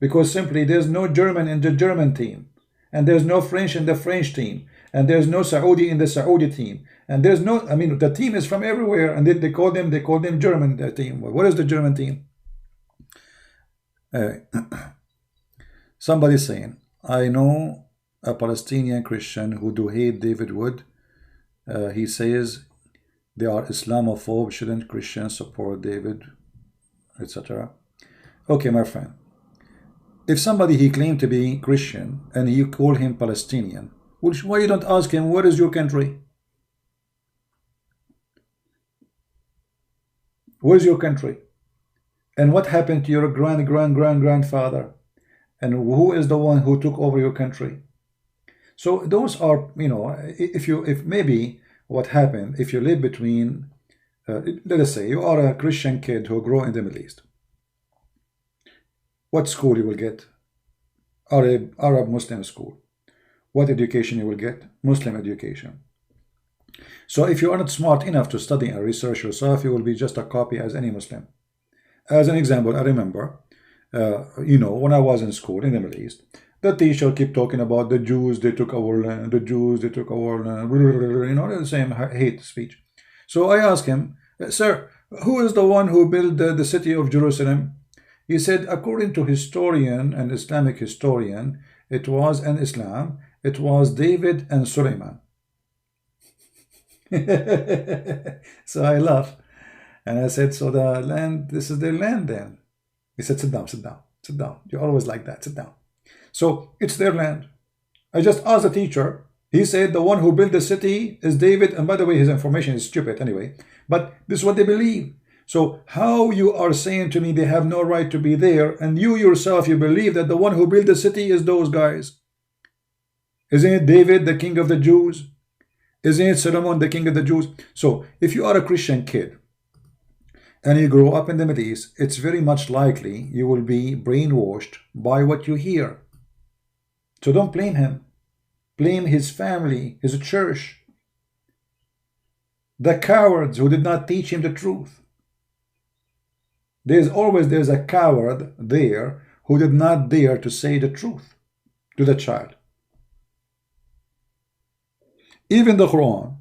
because simply there's no German in the German team, and there's no French in the French team, and there's no Saudi in the Saudi team, and there's no, I mean, the team is from everywhere, and they call them German team. What is the German team? Somebody's saying, I know a Palestinian Christian who do hate David Wood. He says they are Islamophobe. Shouldn't Christians support David, etc.? Okay, my friend. If somebody he claimed to be Christian and you call him Palestinian, why you don't ask him, what is your country? Where's your country? And what happened to your grandfather? And who is the one who took over your country? So those are, you know, if maybe what happened, if you live between, let us say you are a Christian kid who grew in the Middle East. What school you will get? Arab Muslim school. What education you will get? Muslim education. So if you are not smart enough to study and research yourself, you will be just a copy as any Muslim. As an example, I remember, you know, when I was in school in the Middle East, the teacher kept talking about the Jews, they took our land, the Jews, they took our land, you know, the same hate speech. So I asked him, sir, who is the one who built the city of Jerusalem? He said, according to historian, an Islamic historian, it was an Islam, it was David and Suleiman. So I laughed. And I said, so the land, this is their land then? He said, sit down, sit down, sit down. You're always like that, sit down. So it's their land. I just asked the teacher. He said the one who built the city is David. And by the way, his information is stupid anyway. But this is what they believe. So how you are saying to me they have no right to be there, and you yourself, you believe that the one who built the city is those guys? Isn't it David, the king of the Jews? Isn't it Solomon, the king of the Jews? So if you are a Christian kid and you grow up in the Middle East, it's very much likely you will be brainwashed by what you hear. So don't blame him. Blame his family, his church, the cowards who did not teach him the truth. There's a coward there who did not dare to say the truth to the child. Even the Quran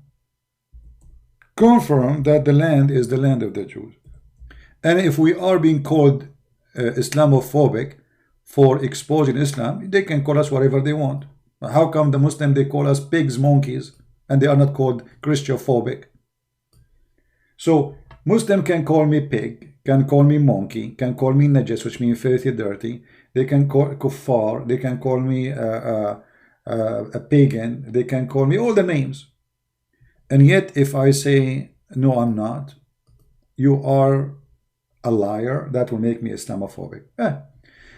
confirmed that the land is the land of the Jews. And if we are being called Islamophobic for exposing Islam, they can call us whatever they want. How come the Muslim, they call us pigs, monkeys, and they are not called Christophobic? So Muslim can call me pig, can call me monkey, can call me najas, which means filthy, dirty. They can call kuffar, they can call me a pagan, they can call me all the names. And yet if I say, no, I'm not, you are a liar, that will make me Islamophobic.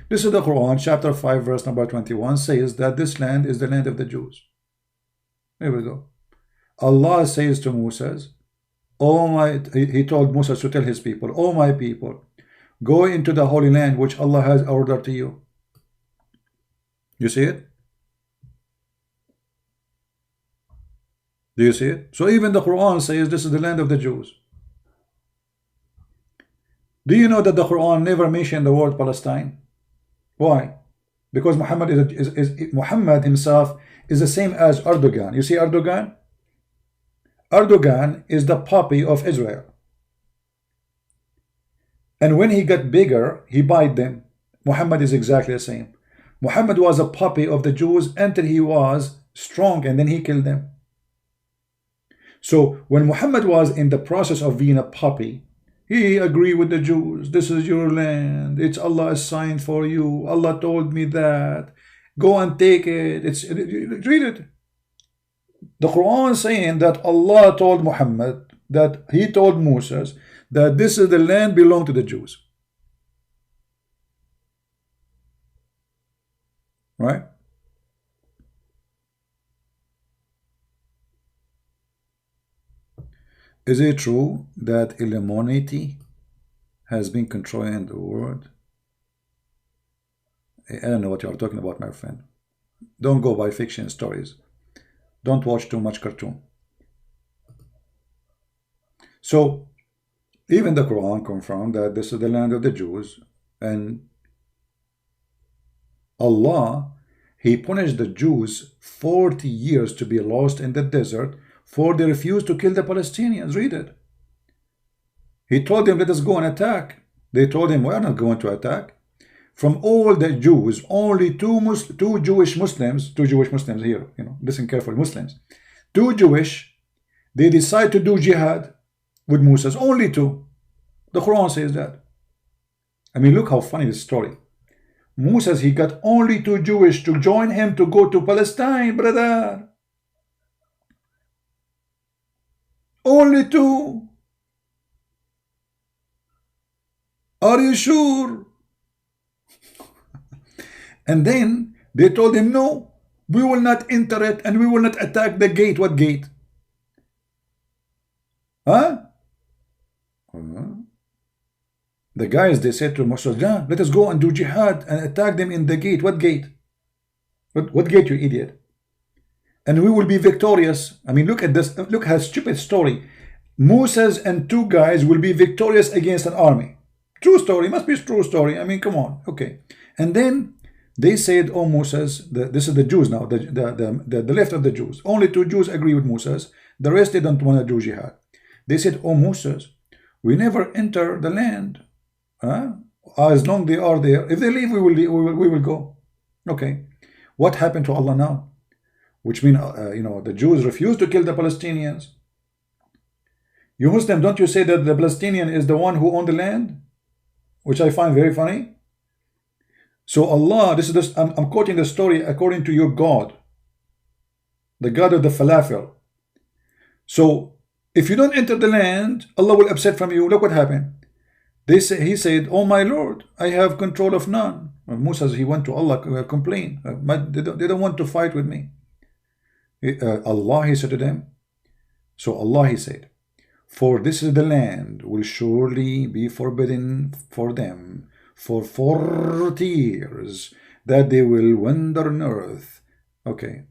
This is the Quran, chapter 5, verse number 21, says that this land is the land of the Jews. Here we go. Allah says to Moses, he told Moses to tell his people, oh my people, go into the holy land which Allah has ordered to you. You see it? Do you see it? So even the Quran says this is the land of the Jews. Do you know that the Quran never mentioned the word Palestine? Why? Because Muhammad Muhammad himself is the same as Erdogan. You see Erdogan? Erdogan is the puppy of Israel. And when he got bigger, he bite them. Muhammad is exactly the same. Muhammad was a puppy of the Jews until he was strong, and then he killed them. So when Muhammad was in the process of being a puppy, he agreed with the Jews. This is your land. It's Allah's sign for you. Allah told me that. Go and take it. Read it. The Quran saying that Allah told Muhammad, that he told Moses that this is the land belong to the Jews. Right? Is it true that Illuminati has been controlling the world? I don't know what you are talking about, my friend. Don't go by fiction stories. Don't watch too much cartoon. So, even the Quran confirmed that this is the land of the Jews, and Allah, He punished the Jews 40 years to be lost in the desert for they refused to kill the Palestinians. Read it. He told them, let us go and attack. They told him, we are not going to attack. From all the Jews, only two Jewish Muslims here, listen carefully, Muslims, two Jewish, they decide to do jihad with Moses, only two. The Quran says that. I mean, look how funny this story. Moses, he got only two Jewish to join him to go to Palestine, brother. Only two. Are you sure? And then they told him, no, we will not enter it and we will not attack the gate. What gate? Huh? The guys, they said to Moses, let us go and do jihad and attack them in the gate. What gate? What gate, you idiot? And we will be victorious. I mean, look at this. Look how stupid story. Moses and two guys will be victorious against an army. True story. Must be a true story. I mean, come on. Okay. And then they said, oh, Moses, this is the Jews now, the left of the Jews. Only two Jews agree with Moses. The rest, they don't want to do jihad. They said, oh, Moses, we never enter the land. As long they are there. If they leave, we will go. Okay. What happened to Allah now? Which means, the Jews refuse to kill the Palestinians. You Muslim, don't you say that the Palestinian is the one who owned the land? Which I find very funny. So Allah, I'm quoting the story according to your God, the God of the falafel. So if you don't enter the land, Allah will upset from you. Look what happened. He said, oh my Lord, I have control of none. Moses, he went to Allah, complain. They don't want to fight with me. Allah, he said to them. So Allah, he said, for this is the land will surely be forbidden for them for 40 years, that they will wander on earth. Okay.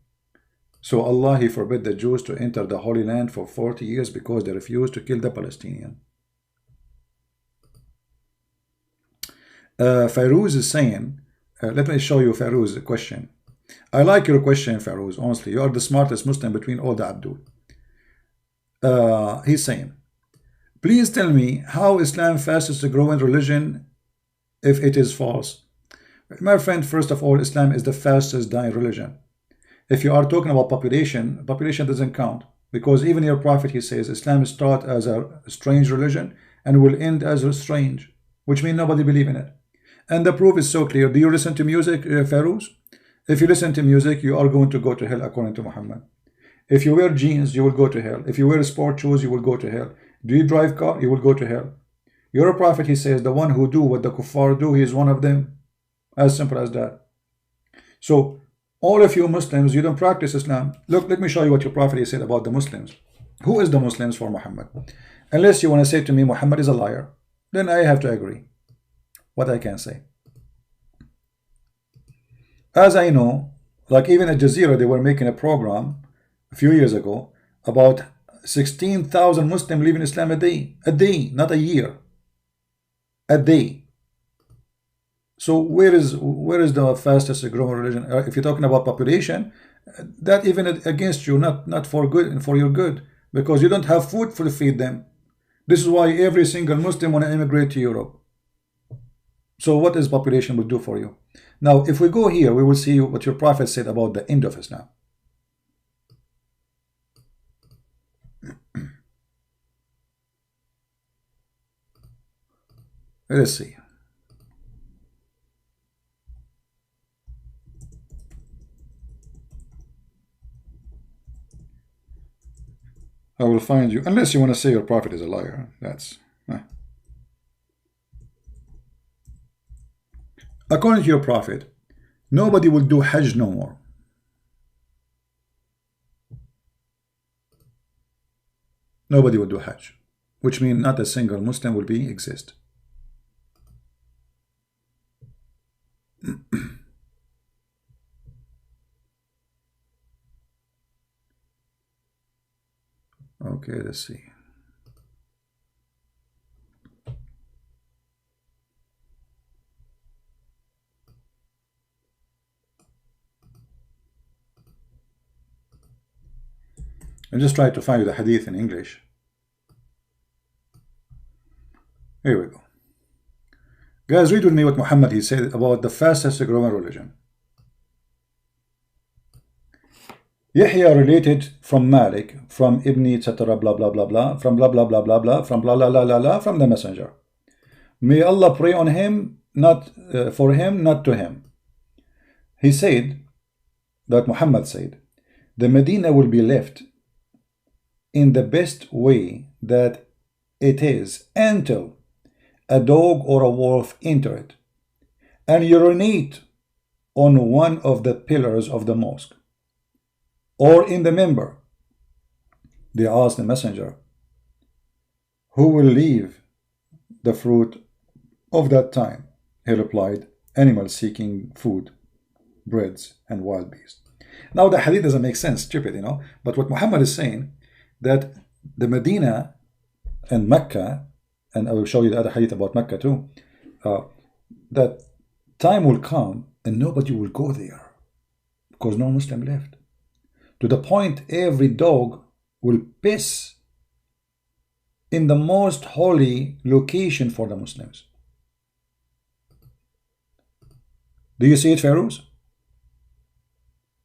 So Allah, he forbid the Jews to enter the Holy Land for 40 years because they refused to kill the Palestinian. Fairuz is saying, let me show you Fairuz's question. I like your question, Fairuz, honestly. You are the smartest Muslim between all the Abdul. He's saying, please tell me how Islam fastest to grow in religion if it is false. My friend, first of all, Islam is the fastest dying religion. If you are talking about population, population doesn't count, because even your prophet, he says Islam is taught as a strange religion and will end as a strange, which means nobody believes in it. And the proof is so clear. Do you listen to music, Fairuz? If you listen to music, you are going to go to hell according to Muhammad. If you wear jeans, you will go to hell. If you wear sport shoes, you will go to hell. Do you drive car? You will go to hell. Your prophet, he says, the one who do what the kuffar do, he is one of them. As simple as that. So, all of you Muslims, you don't practice Islam. Look, let me show you what your prophet, he said about the Muslims. Who is the Muslims for Muhammad? Unless you want to say to me, Muhammad is a liar, then I have to agree. What I can say. As I know, like even at Jazeera, they were making a program a few years ago about 16,000 Muslims leaving Islam a day, not a year, a day. So where is the fastest growing religion? If you're talking about population, that even against you, not for good and for your good, because you don't have food to feed them. This is why every single Muslim want to immigrate to Europe. So what is population will do for you? Now, if we go here, we will see what your prophet said about the end of Islam. Let's see. I will find you, unless you want to say your prophet is a liar. That's according to your prophet, nobody will do Hajj no more. Nobody will do Hajj, which means not a single Muslim will exist. Okay, let's see. I just tried to find the hadith in English. Here we go. Guys, read with me what Muhammad he said about the fastest growing religion. Yahya related from Malik, from Ibn etc. blah blah blah blah, from blah blah blah blah blah, from blah blah blah blah blah, from the messenger. May Allah pray on him, not for him, not to him. He said that Muhammad said, the Medina will be left in the best way that it is until a dog or a wolf enter it and urinate on one of the pillars of the mosque or in the member. They asked the messenger, who will leave the fruit of that time? He replied, animals seeking food, birds and wild beasts. Now the hadith doesn't make sense, stupid, you know, but what Muhammad is saying, that the Medina and Mecca, and I will show you the other hadith about Mecca too, that time will come and nobody will go there because no Muslim left. To the point every dog will piss in the most holy location for the Muslims. Do you see it, Pharaohs?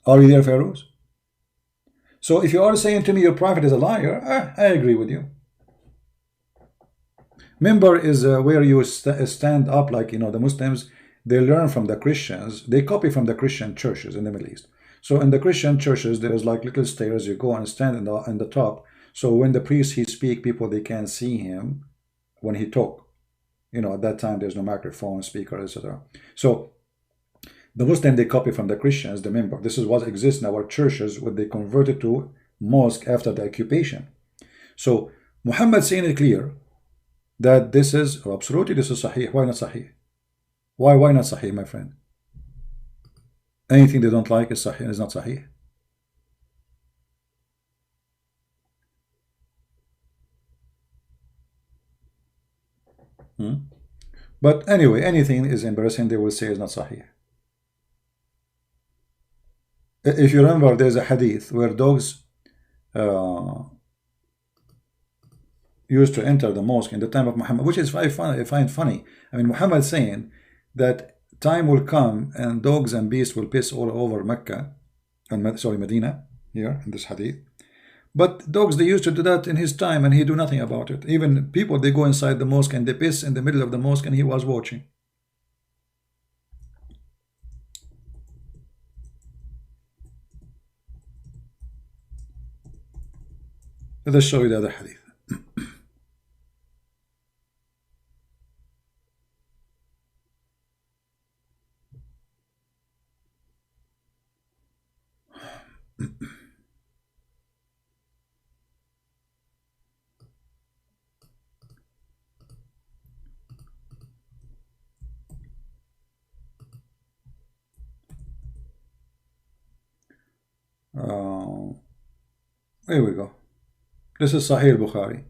Are you there, Pharaohs? So if you are saying to me your prophet is a liar, I agree with you. Member is where you stand up, like, you know, the Muslims, they learn from the Christians, they copy from the Christian churches in the Middle East. So in the Christian churches, there is like little stairs, you go and stand in the top. So when the priest he speak, people they can see him when he talk. You know, at that time there's no microphone, speaker, etc. So the Muslim they copy from the Christians, the member. This is what exists in our churches, what they converted to mosque after the occupation. So Muhammad saying it clear that this is absolutely this is sahih. Why not sahih? Why not sahih, my friend? Anything they don't like is sahih, is not sahih. But anyway, anything is embarrassing, they will say is not sahih. If you remember, there's a hadith where dogs used to enter the mosque in the time of Muhammad, which is I find funny. I mean, Muhammad saying that time will come and dogs and beasts will piss all over Mecca, and sorry, Medina, here in this hadith. But dogs, they used to do that in his time and he do nothing about it. Even people, they go inside the mosque and they piss in the middle of the mosque and he was watching. Let us show you the other hadith. Here we go. This is Sahih Bukhari.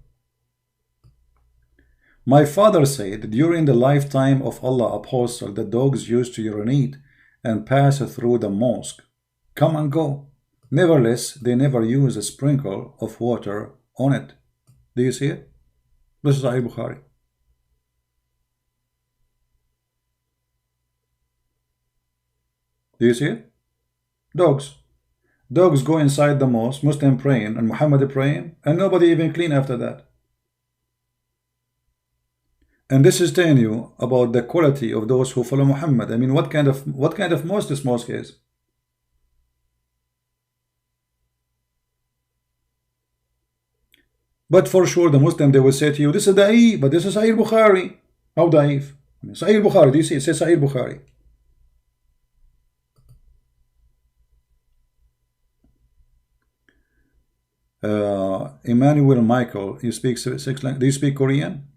My father said, during the lifetime of Allah Apostle, the dogs used to urinate and pass through the mosque, come and go. Nevertheless, they never use a sprinkle of water on it. Do you see it? This is Sahih Bukhari. Do you see it? Dogs. Dogs go inside the mosque, Muslim praying and Muhammad praying, and nobody even clean after that. And this is telling you about the quality of those who follow Muhammad. I mean, what kind of mosque this mosque is? But for sure, the Muslim, they will say to you, this is da'if, but this is Sahih Bukhari. How da'if? Sahih Bukhari, do you see? It says Sahih Bukhari. Emmanuel Michael, you speak 6 languages. Do you speak Korean?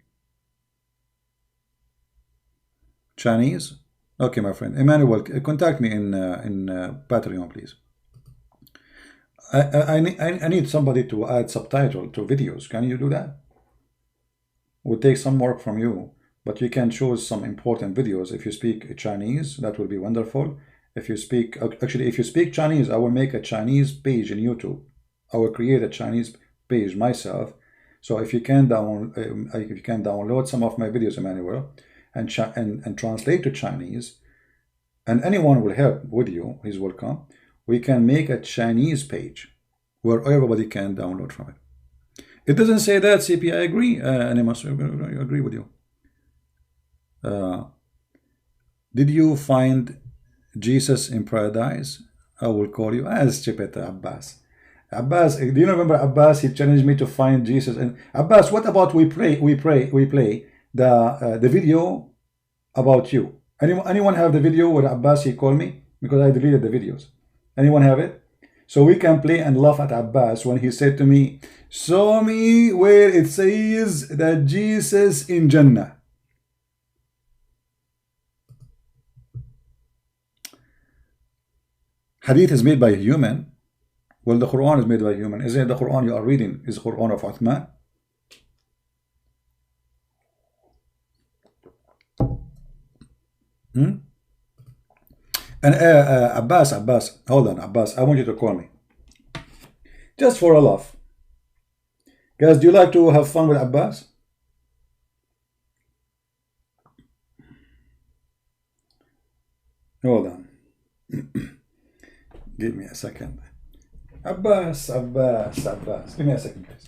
Chinese? Okay, my friend. Emmanuel, contact me in Patreon, please. I need somebody to add subtitle to videos. Can you do that? It would take some work from you, but you can choose some important videos. If you speak Chinese, that would be wonderful. If you speak, actually, if you speak Chinese, I will make a Chinese page in YouTube. I will create a Chinese page myself. So if you can download some of my videos, Emmanuel, and translate to Chinese, and anyone will help with you, he's welcome. We can make a Chinese page where everybody can download from it. It doesn't say that, CP. I agree, Animus. I agree with you. Did you find Jesus in paradise? I will call you as Chipeta Abbas. Abbas, do you remember Abbas? He challenged me to find Jesus. And Abbas, what about we play the video about you? Anyone have the video where Abbas he called me? Because I deleted the videos. Anyone have it? So we can play and laugh at Abbas when he said to me, show me where it says that Jesus in Jannah. Hadith is made by a human. Well, the Quran is made by a human. Isn't it the Quran you are reading? Is the Quran of Uthman? And Abbas, hold on, Abbas, I want you to call me. Just for a laugh. Guys, do you like to have fun with Abbas? Hold on. Give me a second. Abbas. Give me a second, guys.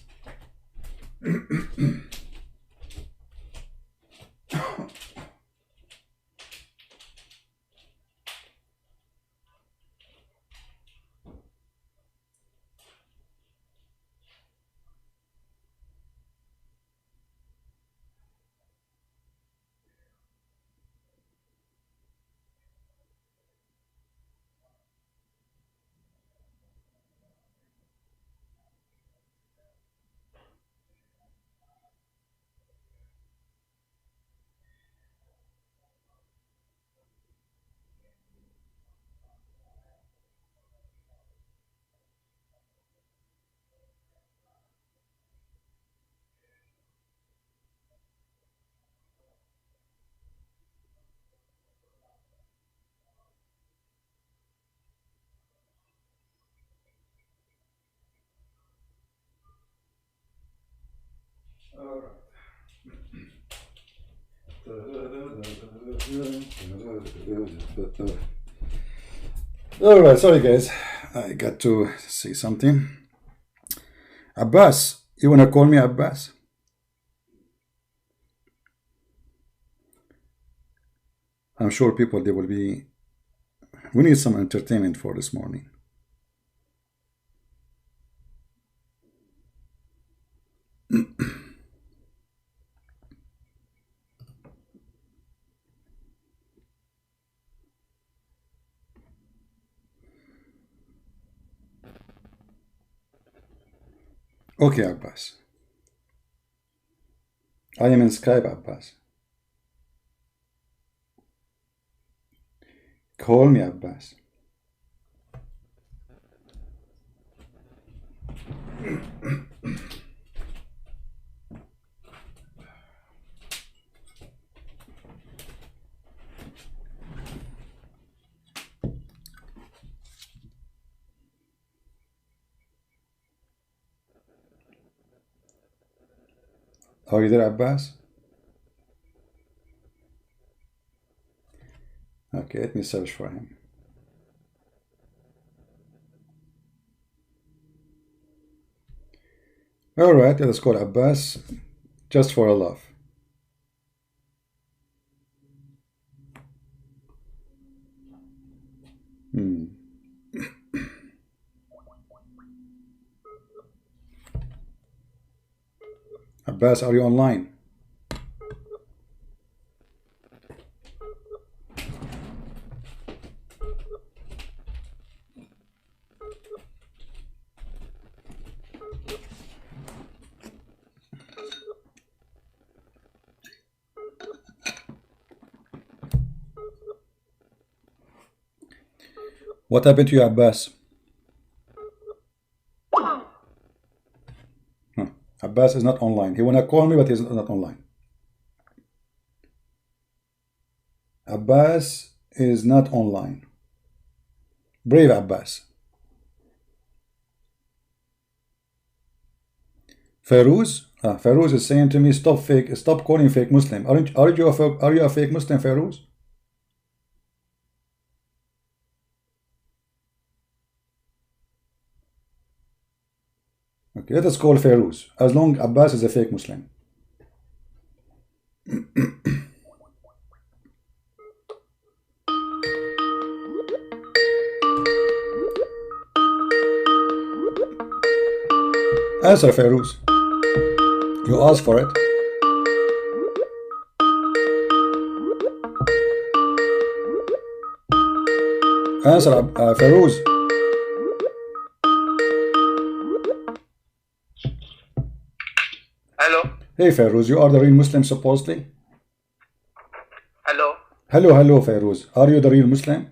All right, sorry guys, I got to see something. Abbas, you wanna call me Abbas? I'm sure people, they will be, we need some entertainment for this morning. Okay, Abbas. I am in Skype, Abbas. Call me, Abbas. Are you there, Abbas? Okay, let me search for him. All right, let's call Abbas just for a laugh. Abbas, are you online? What happened to you, Abbas? Abbas is not online. He wanna call me, but he's not online. Abbas is not online. Brave Abbas. Feroz? Feroz is saying to me, stop calling fake Muslim. Are you a fake Muslim, Feroz? Okay, let us call Feroz, as long Abbas is a fake Muslim. Answer, Feroz. You asked for it. Answer, Feroz. Hello. Hey, Feroz, you are the real Muslim, supposedly? Hello. Hello, Feroz. Are you the real Muslim?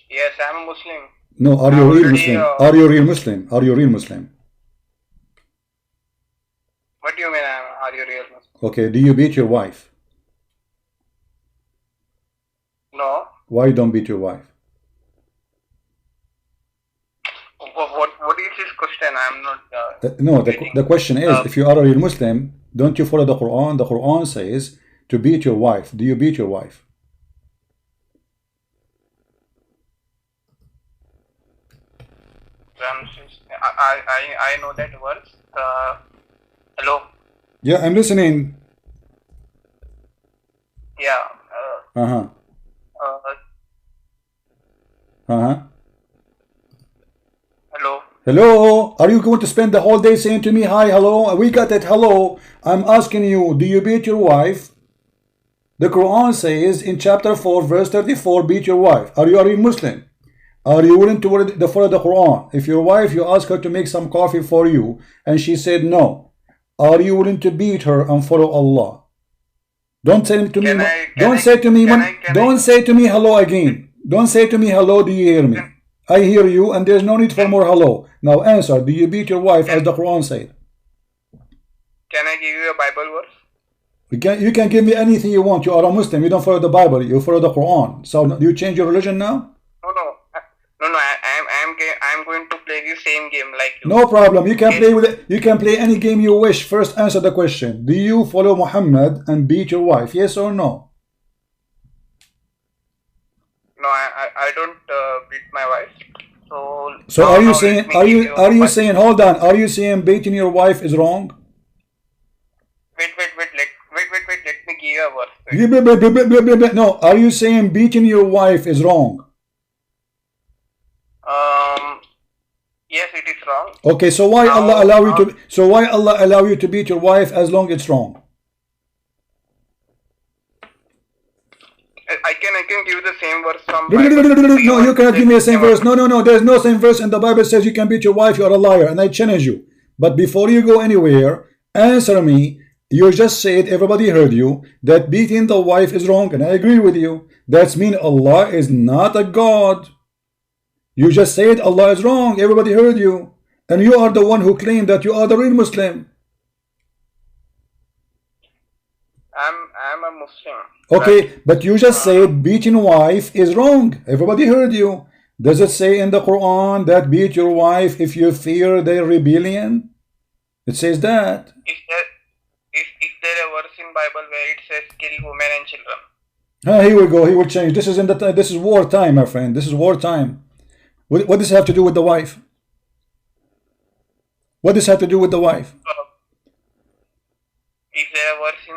Yes, I'm a Muslim. No, are you real Muslim? Are you real Muslim? Are you real Muslim? What do you mean, are you real Muslim? Okay, do you beat your wife? No. Why you don't beat your wife? What is this question? I'm not... No, the question is, if you are a real Muslim, don't you follow the Quran? The Quran says to beat your wife. Do you beat your wife? I know that verse. Hello. Yeah, I'm listening. Yeah. Hello. Hello. Are you going to spend the whole day saying to me, hi, hello? We got it, hello. I'm asking you, do you beat your wife? The Quran says in chapter 4, verse 34, beat your wife. Are you a real Muslim? Are you willing to follow the Quran? If your wife, you ask her to make some coffee for you, and she said no, are you willing to beat her and follow Allah? Don't say to me. Don't say to me. Don't say to me hello again. Don't say to me hello. Do you hear me? I hear you, and there's no need for more hello. Now answer. Do you beat your wife as the Quran said? Can I give you a Bible verse? You can give me anything you want. You are a Muslim. You don't follow the Bible. You follow the Quran. So do you change your religion now? No. I'm going to play the same game like you. No problem. You can play with it. You can play any game you wish. First, answer the question. Do you follow Muhammad and beat your wife? Yes or no? No, I don't beat my wife. So are you saying? Are you saying? Hold on. Are you saying beating your wife is wrong? Wait. Let me give you a verse. No. Are you saying beating your wife is wrong? Yes, it is wrong. Okay, so why Allah allow you to? So why Allah allow you to beat your wife as long it's wrong? I can give the same verse from. No, you cannot give me the same verse. No. There's no same verse, and the Bible says you can beat your wife. You are a liar, and I challenge you. But before you go anywhere, answer me. You just said, everybody heard you, that beating the wife is wrong, and I agree with you. That means Allah is not a God. You just said Allah is wrong. Everybody heard you. And you are the one who claimed that you are the real Muslim. I'm a Muslim. Okay, but you just said beating wife is wrong. Everybody heard you. Does it say in the Quran that beat your wife if you fear their rebellion? It says that. Is there a verse in Bible where it says kill women and children? Here we go. He will change. This is this is war time, my friend. This is war time. What does this have to do with the wife? What does this have to do with the wife? Is there a verse in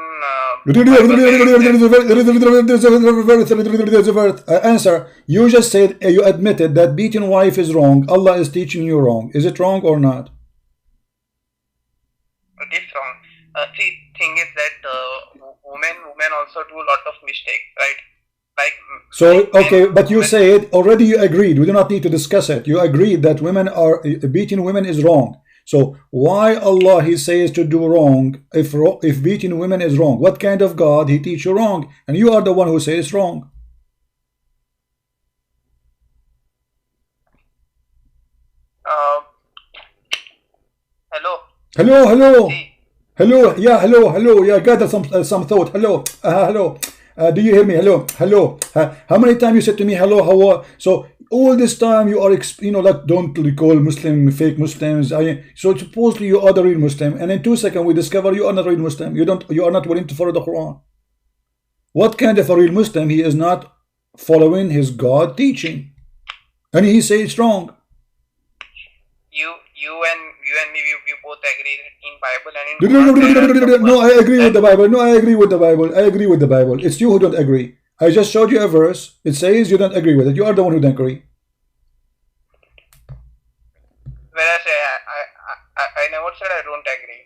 answer. You just said, you admitted that beating wife is wrong. Allah is teaching you wrong. Is it wrong or not? also do a lot of mistakes, right? Like so okay, but you said already you agreed. We do not need to discuss it. You agreed that women are beating women is wrong. So why Allah He says to do wrong if beating women is wrong? What kind of God He teach you wrong? And you are the one who says it's wrong. Hello. Yeah, hello. Yeah, gather some thought. Hello. Do you hear me? Hello. How many times you said to me hello? How are? So all this time you are, like don't call Muslim fake Muslims. So supposedly you are the real Muslim, and in 2 seconds we discover you are not a real Muslim. You are not willing to follow the Quran. What kind of a real Muslim? He is not following his God teaching, and he says it's wrong. You and me, we both agree in Bible and in No, I agree with the Bible. I agree with the Bible. It's you who don't agree. I just showed you a verse. It says you don't agree with it. You are the one who don't agree. Whereas I never said I don't agree.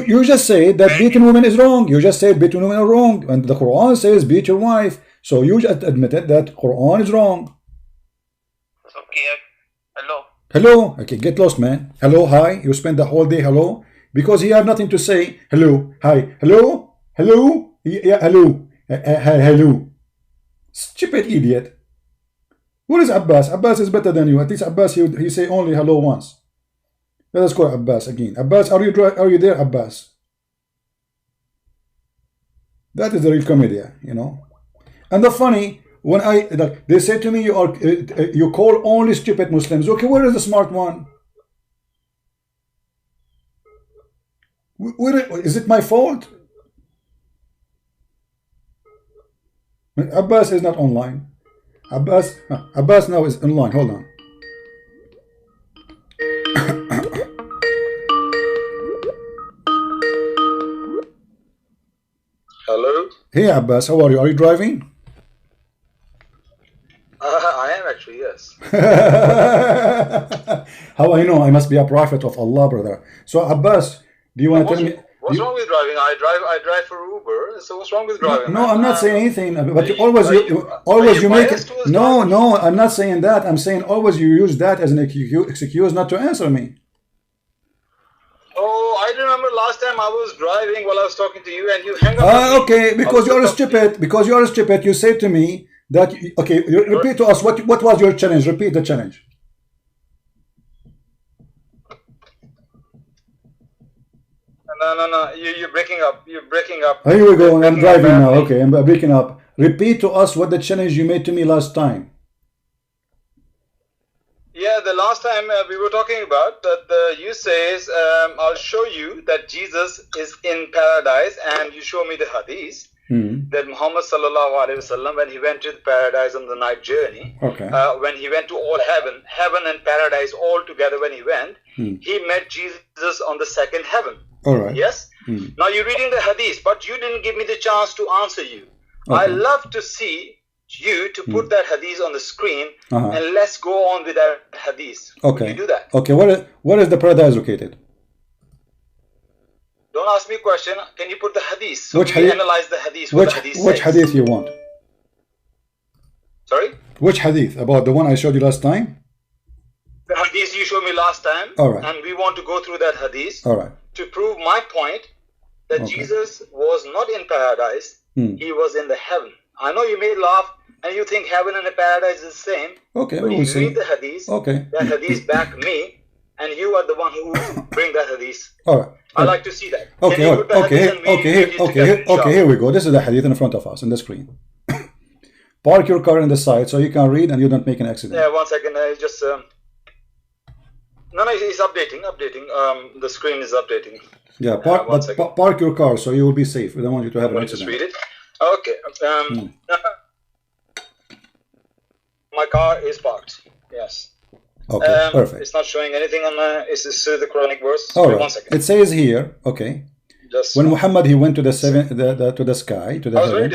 You just said that beating women is wrong. You just said beating women are wrong, and the Quran says beat your wife. So you just admitted that Quran is wrong. Okay. Hello. Okay, get lost, man. Hello, hi. You spend the whole day hello because he have nothing to say. Hello, hi, hello. Yeah, hello. Hello. Stupid idiot. Where is Abbas? Abbas is better than you. At least Abbas he say only hello once. Let us call Abbas again. Abbas, are you there, Abbas? That is the real comedy, And the funny. When they say to me, you call only stupid Muslims. Okay, where is the smart one? Is it my fault? Abbas is not online. Abbas now is online. Hold on. Hello. Hey Abbas, how are you? Are you driving? I am actually, yes. How I know? I must be a prophet of Allah, brother. So Abbas, do you want to tell me? What's wrong with driving? I drive for Uber. So what's wrong with driving? No, I'm not saying anything. But you make it. No, I'm not saying that. I'm saying always you use that as an excuse not to answer me. Oh, I remember last time I was driving while I was talking to you, and you hang up. Okay, because you are stupid. Because you are stupid. You say to me. Okay, repeat to us what was your challenge. Repeat the challenge. No. You're breaking up. Here we go. I'm driving now. Okay, I'm breaking up. Repeat to us what the challenge you made to me last time. Yeah, the last time we were talking about that you says I'll show you that Jesus is in paradise, and you show me the hadith. That Muhammad sallallahu alaihi wasallam, when he went to the paradise on the night journey, when he went to all heaven and paradise all together, when he went, he met Jesus on the second heaven. All right. Yes. Now you're reading the hadith, but you didn't give me the chance to answer you. I love to see you to put that hadith on the screen, and let's go on with that hadith. Okay. Will you do that? Okay. Where is the paradise located? Don't ask me a question. Can you put the hadith? So which hadith? Analyze the hadith. Which hadith you want? Sorry? Which hadith? About the one I showed you last time? The hadith you showed me last time. All right. And we want to go through that hadith. All right. To prove my point that Jesus was not in paradise. He was in the heaven. I know you may laugh and you think heaven and the paradise is the same. Okay. But if you read the hadith, that hadith back me, and you are the one who bring that hadith. All right. I like to see that. Okay, here we go. This is the hadith in front of us on the screen. Park your car on the side so you can read and you don't make an accident. Yeah, 1 second. I just no, it's updating. The screen is updating. Yeah, park your car so you will be safe. We don't want you to have an accident. Just read it. Okay. My car is parked. Yes. Okay, perfect. It's not showing anything on my. Is this the Quranic verse? All right. 1 second. It says here. Okay. Just when Muhammad he went to the sky to the I was heaven. very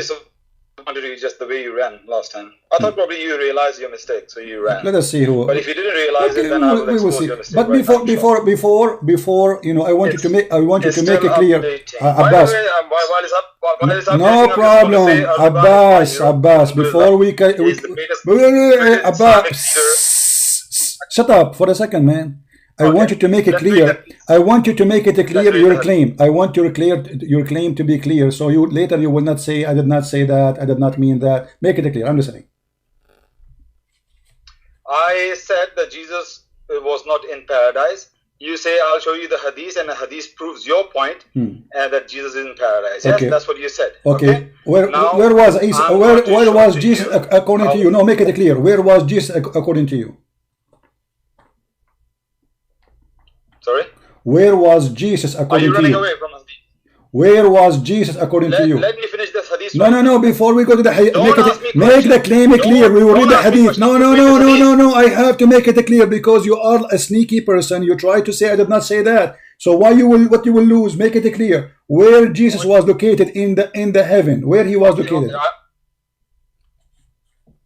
wanted you just the way you ran last time. I thought probably you realized your mistake, so you ran. Let us see who. But if you didn't realize it, then I will expose your mistake. But before, you know, I want you to make it clear, Abbas. No problem, Abbas. Before we can, Abbas, shut up for a second, man. I want you to make it clear. I want you to make it clear your claim. I want your claim to be clear. So you later you will not say I did not say that. I did not mean that. Make it clear. I'm listening. I said that Jesus was not in paradise. You say I'll show you the hadith, and the hadith proves your point, and that Jesus is in paradise. Yes, Okay. that's what you said. Okay. Where was Isa? Where was Jesus according to you? No, make it clear. Where was Jesus according to you? Sorry? Where was Jesus according to you? Are you running away from us? Where was Jesus according to you? Let me finish this hadith. No. Before we go to the hadith, make the claim clear. We will read the hadith. No. I have to make it clear because you are a sneaky person. You try to say I did not say that. So what you will lose? Make it clear. Where Jesus was located in the heaven. Where he was located.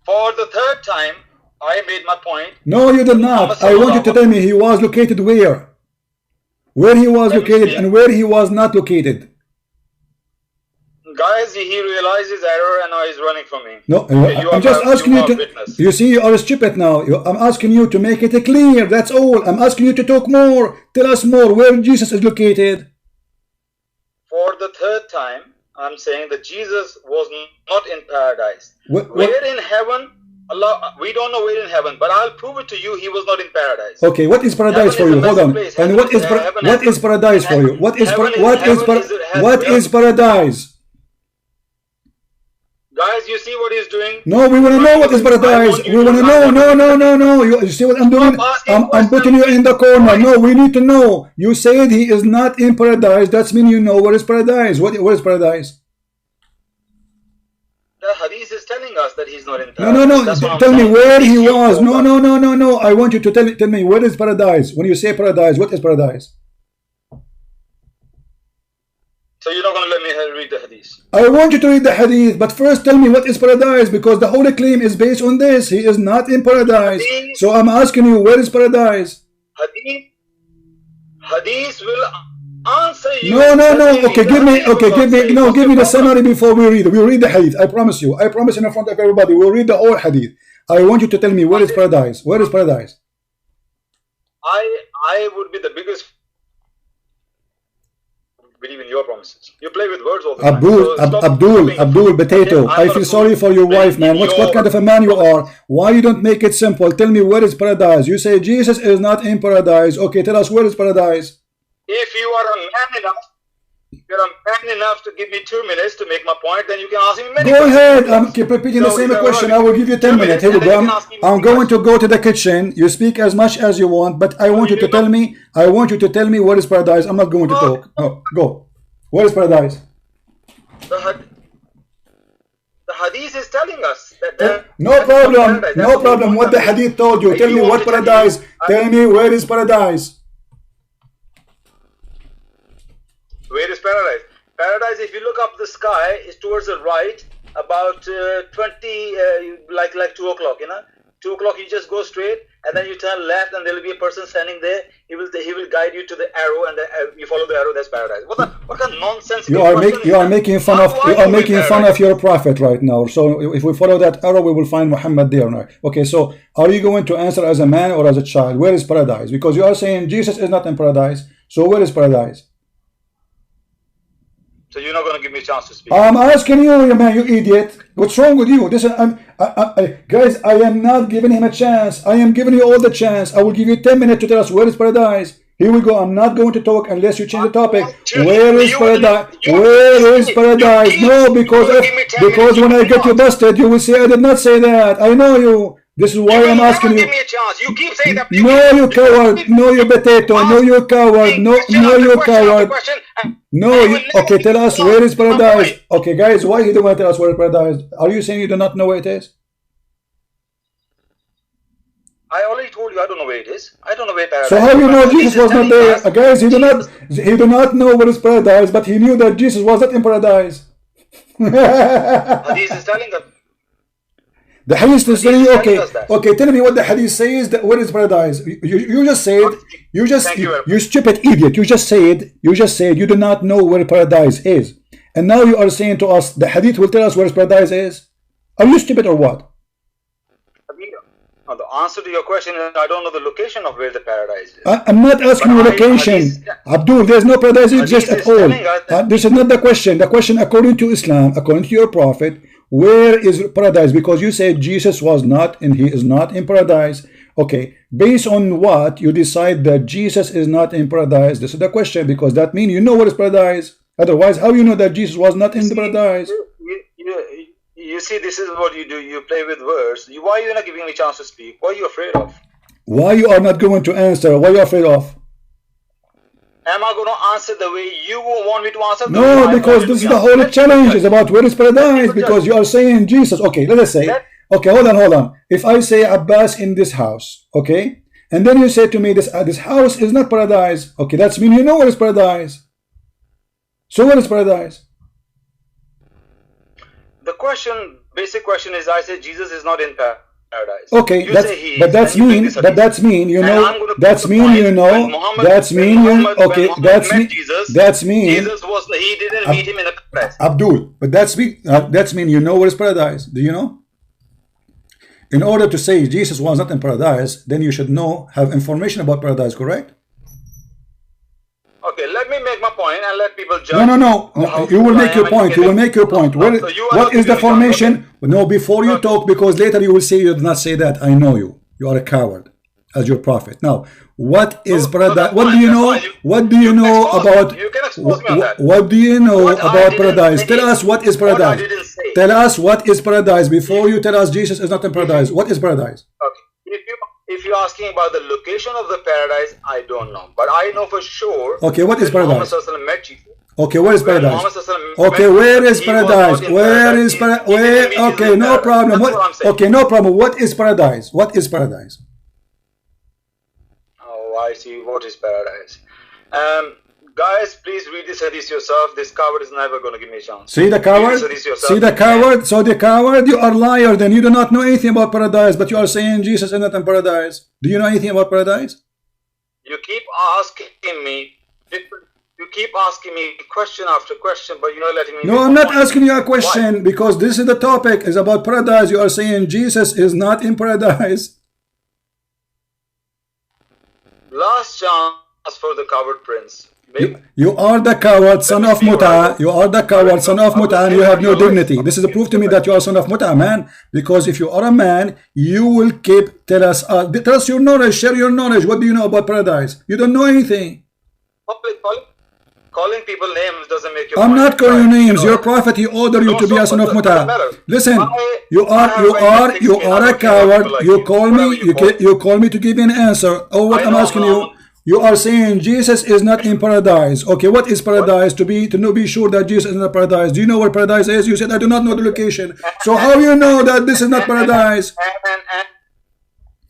For the third time, I made my point. No, you did not. I want you to tell me he was located where. Where he was located and where he was not located. Guys, he realized his error and now he's running from me. No, I'm just asking you to. You see, you are stupid now. I'm asking you to make it clear. That's all. I'm asking you to talk more. Tell us more. Where Jesus is located. For the third time, I'm saying that Jesus was not in paradise. Where in heaven? Allah, we don't know where in heaven, but I'll prove it to you. He was not in paradise. Okay, what is paradise for you? Hold on. And what is paradise for you? What is paradise? Guys, you see what he's doing? No, we want to know what is paradise. We want to know. No. You see what I'm doing? I'm putting you in the corner. No, we need to know. You said he is not in paradise. That means you know where is paradise. Where is paradise? The hadith is telling us that he's not in paradise. No. Tell me where he was. No. I want you to tell me where is paradise. When you say paradise, what is paradise? So you're not going to let me read the hadith? I want you to read the hadith, but first tell me what is paradise, because the whole claim is based on this. He is not in paradise. So I'm asking you, where is paradise? Hadith will answer you. No. Okay, give me the summary before we read it. We'll read the hadith. I promise you. I promise in front of everybody. We'll read the whole hadith. I want you to tell me where is paradise. Where is paradise? I would be the biggest. Believe in your promises. You play with words all the time. Abdul, potato. I feel sorry for your wife, man. What kind of a man you are? Why you don't make it simple? Tell me where is paradise. You say Jesus is not in paradise. Okay, tell us where is paradise. If you are a man enough to give me 2 minutes to make my point, then you can ask me many questions. Go ahead. Keep repeating the same question. I will give you 10 minutes. Here we go. I'm going to go to the kitchen. You speak as much as you want, but I want you to tell me. I want you to tell me where is paradise. I'm not going to talk. No, go. Where is paradise? The hadith is telling us that. No problem. What the hadith told you. Tell me what paradise. Tell me where is paradise. Where is paradise? Paradise, if you look up the sky, is towards the right, about 20, like 2 o'clock, 2 o'clock, you just go straight, and then you turn left, and there will be a person standing there. He will guide you to the arrow, and you follow the arrow. That's paradise. What kind of nonsense? You are making fun of your prophet right now. So if we follow that arrow, we will find Muhammad there. Now. Okay, so are you going to answer as a man or as a child? Where is paradise? Because you are saying Jesus is not in paradise. So where is paradise? So you're not going to give me a chance to speak. I'm asking you, man, you idiot. What's wrong with you? Guys, I am not giving him a chance. I am giving you all the chance. I will give you 10 minutes to tell us where is paradise. Here we go. I'm not going to talk unless you change the topic. Where is paradise? Where is paradise? No, because when I get you busted, you will say I did not say that. I know you. This is why I'm asking you. Give me a chance. You keep saying that. No, you coward. No, you potato. No, you coward. No, you coward. No, okay, tell us where is paradise. Okay, guys, why you don't want to tell us where is paradise? Are you saying you do not know where it is? I already told you I don't know where it is. I don't know where paradise is. So how you know Jesus was not there? Guys, he do not know where is paradise, but he knew that Jesus was not in paradise. Hadith is telling us. The hadith is telling you, okay, tell me what the hadith says, that where is paradise? You just said, you stupid idiot, you just said you do not know where paradise is. And now you are saying to us, the hadith will tell us where paradise is? Are you stupid or what? The answer to your question is, I don't know the location of where the paradise is. I'm not asking you location. Abdul, there's no paradise exist at all. This is not the question. The question, according to Islam, according to your prophet, where is paradise? Because you said Jesus was not and he is not in paradise. Okay, based on what you decide that Jesus is not in paradise? This is the question, because that means you know what is paradise. Otherwise, how you know that Jesus was not in the paradise? You see, this is what you do. You play with words. Why are you not giving me a chance to speak? What are you afraid of? Why you are not going to answer? What are you afraid of? Am I going to answer the way you want me to answer? No, because this is the whole challenge is about where is paradise, because you are saying Jesus. Okay, let us say, okay, hold on. If I say Abbas in this house, okay, and then you say to me this house is not paradise, okay, that's mean you know what is paradise. So what is paradise? The question, basic question is, I say Jesus is not in paradise. Okay, that's mean you know. That's mean you know. That's mean you. Okay, that's mean. That's mean. Jesus was. He didn't meet him in the paradise. Abdul, but that's mean you know what is paradise. Do you know? In order to say Jesus was not in paradise, then you should have information about paradise, correct? Okay, let me make my point and let people judge. No. You will make your point. You will make your point. What is the formation? No, before you talk, because later you will say you did not say that. I know you. You are a coward, as your prophet. Now, what is paradise? What do you know? What do you know about? You can expose me on that. What do you know about paradise? Tell us what is paradise. Tell us what is paradise before you tell us Jesus is not in paradise. What is paradise? Okay. If you're asking about the location of the paradise, I don't know. But I know for sure. Okay, what is paradise? Met Jesus. Okay, where is paradise? Okay, where is paradise? Where is paradise? Where? Okay, no problem. Okay, no problem. What is paradise? What is paradise? Oh, I see. What is paradise? Guys, please read this hadith yourself. This coward is never going to give me a chance. See the coward? See the coward? So the coward, you are liar. Then you do not know anything about paradise, but you are saying Jesus is not in paradise. Do you know anything about paradise? You keep asking me. You keep asking me question after question, but you're not letting me. No, I'm not asking you a question because this is the topic. Is about paradise. You are saying Jesus is not in paradise. Last chance for the coward prince. You are the coward son of Muta. You are the coward son of Muta, and you have no dignity. This is a proof to me that you are son of Muta, man. Because if you are a man, you will tell us your knowledge, share your knowledge. What do you know about paradise? You don't know anything. Calling people names doesn't make you. I'm not calling you names. Your prophet, he ordered you to be a son of Muta. Listen, you are a coward. You call me to give you an answer. Oh, what I'm asking you. You are saying Jesus is not in paradise. Okay, what is paradise? To be sure that Jesus is in the paradise. Do you know where paradise is? You said I do not know the location. So how you know that this is not paradise?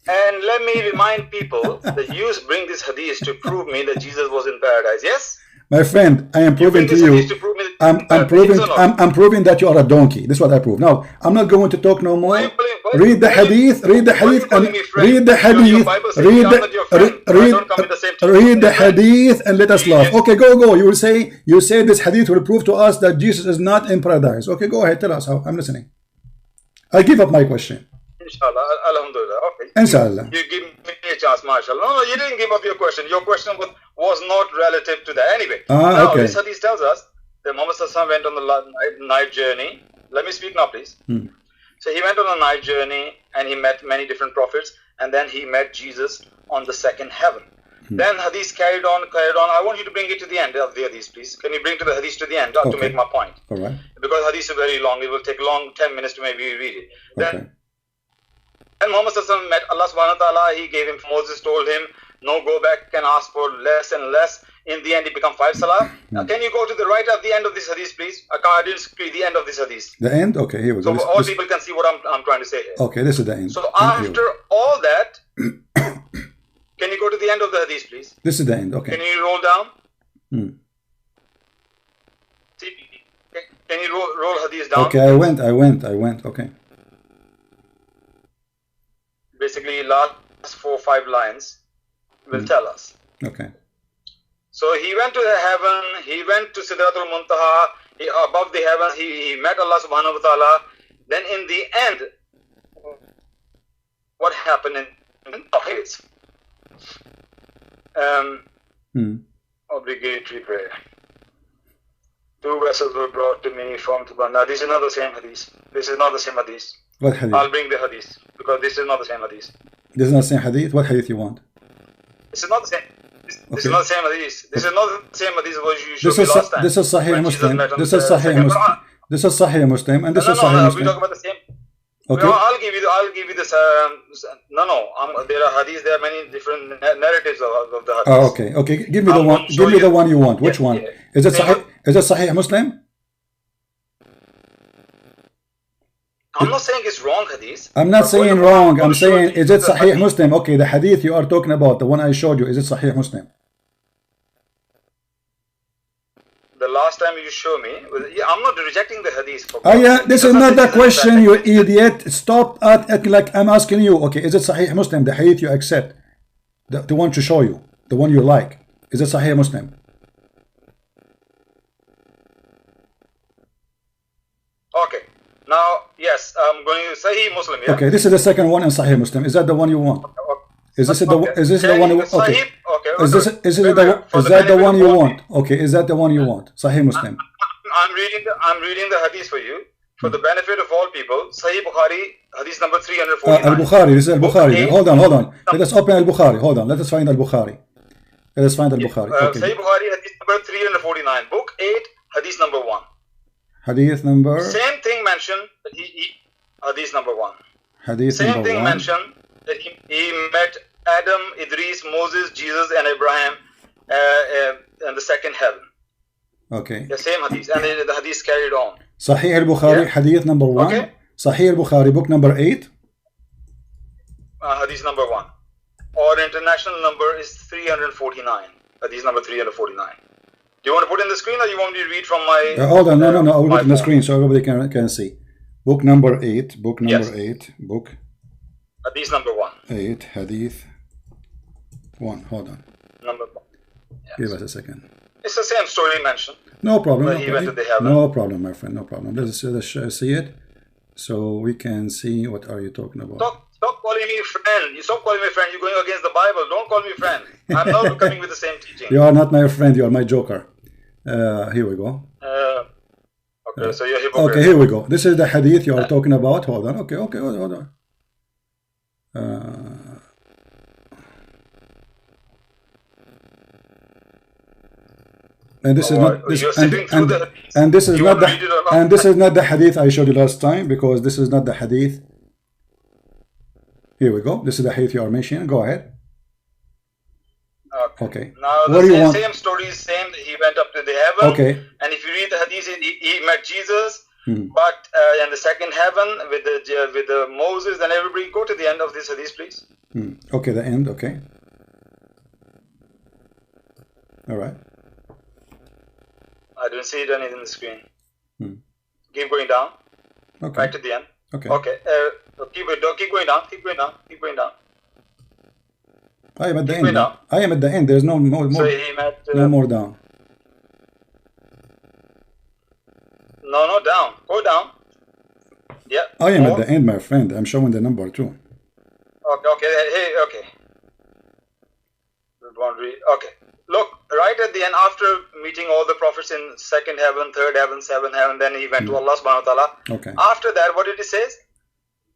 And let me remind people that you bring this hadith to prove me that Jesus was in paradise. Yes? My friend, I am proving to you. I'm proving that you are a donkey. This is what I prove. Now, I'm not going to talk no more. Read the hadith, and read the hadith, and let us laugh. Okay, go. You say this hadith will prove to us that Jesus is not in paradise. Okay, go ahead, tell us how. I'm listening. I give up my question. Inshallah, alhamdulillah. Okay. Inshallah. You give me a chance, mashallah. No, you didn't give up your question. Your question was not relative to that. Anyway, now this hadith tells us that Muhammad went on the night journey. Let me speak now, please. So he went on a night journey and he met many different prophets, and then he met Jesus on the second heaven. Then hadith carried on. I want you to bring it to the end of the hadith, please. Can you bring to the hadith to the end to make my point? All right. Because hadith is very long. It will take 10 minutes to maybe read it. Then Muhammad met Allah subhanahu wa ta'ala. He gave him, Moses told him, no, go back and ask for less and less. In the end, it became 5 salah. Now, can you go to the right at the end of this hadith, please? I didn't speak the end of this hadith. The end? Okay, here we go. So all people can see what I'm trying to say here. Okay, this is the end. So after all that, can you go to the end of the hadith, please? This is the end, okay. Can you roll down? See, can you roll hadith down? Okay, I went. Okay. Basically, last 4 or 5 lines will tell us. Okay. So he went to the heaven. He went to Sidratul Muntaha. Above the heaven, he met Allah Subhanahu wa Taala. Then in the end, what happened in Tawheed? Obligatory prayer. 2 vessels were brought to me from Tuban. Now, this is not the same hadith. This is not the same hadith. What hadith? I'll bring the hadith because this is not the same hadith. This is not the same hadith? What hadith you want? This is not the same. This is not the same hadith. This is not the same hadith what you showed me last time. This is Sahih Muslim. This is Sahih Muslim. This is Sahih Muslim, and this is Sahih Muslim. We talk about the same. Okay. No, I'll give you this. There are hadiths. There are many different narratives of the hadith. Oh, okay. Okay. Give me the one. Give me the one you want. Which one? Is it Sahih? Is it Sahih Muslim? I'm not saying it's wrong hadith. I'm not saying wrong. I'm saying, is it Sahih Muslim? Okay, the hadith you are talking about, the one I showed you, is it Sahih Muslim? The last time you show me, I'm not rejecting the hadith. Oh yeah, this is not the question, you idiot. Stop acting like I'm asking you. Okay, is it Sahih Muslim, the hadith you accept? The one to show you, the one you like. Is it Sahih Muslim? Okay. Now, yes, I'm going to Sahih Muslim. Yeah? Okay, this is the second one in Sahih Muslim. Is that the one you want? Is this the one? Okay. Is that the one you want? Okay, is that the one you want? Sahih Muslim. I'm reading the hadith for you for the benefit of all people. Sahih Bukhari, hadith number 349. Al-Bukhari. This is Al-Bukhari. Hold on. Let us open Al-Bukhari. Hold on. Let us find Al-Bukhari. Let us find Al-Bukhari. Okay. Sahih Bukhari, hadith number 349. Book 8, hadith number 1. Hadith number. Same thing mentioned that hadith number 1. Hadith Same number thing 1. mentioned that he met Adam, Idris, Moses, Jesus, and Abraham in the second heaven. Okay. The same hadith, and the hadith carried on. Sahih al-Bukhari, hadith number 1. Okay. Sahih al-Bukhari, book number 8. Hadith number 1. Or international number is 349. Hadith number 349. Do you want to put in the screen, or you want me to read from my... hold on, no, I will put in the screen so everybody can see. Book number 8, book number 8, book... Hadith number 1. 8, hadith 1, hold on. Number 1. Yes. Give us a second. It's the same story mentioned. No problem. He went to the heaven. No problem, my friend, no problem. Let's see it so we can see what are you talking about. Stop calling me friend. You stop calling me friend. You're going against the Bible. Don't call me friend. I'm not coming with the same teaching. You are not my friend. You are my joker. Here we go. Okay, so you're a hypocrite. Okay, here we go. This is the hadith you are talking about. Hold on. Okay, hold on. And this is not this and this is not the hadith I showed you last time, because this is not the hadith. Here we go. This is the hadith you are mentioning. Go ahead. Okay. Now the same story is same. He went up to the heaven. Okay. And if you read the hadith, he met Jesus. But in the second heaven with the Moses and everybody. Go to the end of this hadith, please. Okay, the end. Okay. All right. I don't see it on the screen. Keep going down. Okay. Right to the end. Okay. Okay. Keep going down. Keep going down. I am at the end. I am at the end. There's no more. So he met, no more down. No, down. Go down. Yeah. I am at the end, my friend. I'm showing the number too. Okay. Hey, okay. Okay. Look, right at the end, after meeting all the prophets in second heaven, third heaven, seventh heaven, then he went to Allah subhanahu wa ta'ala. Okay. After that, what did he say?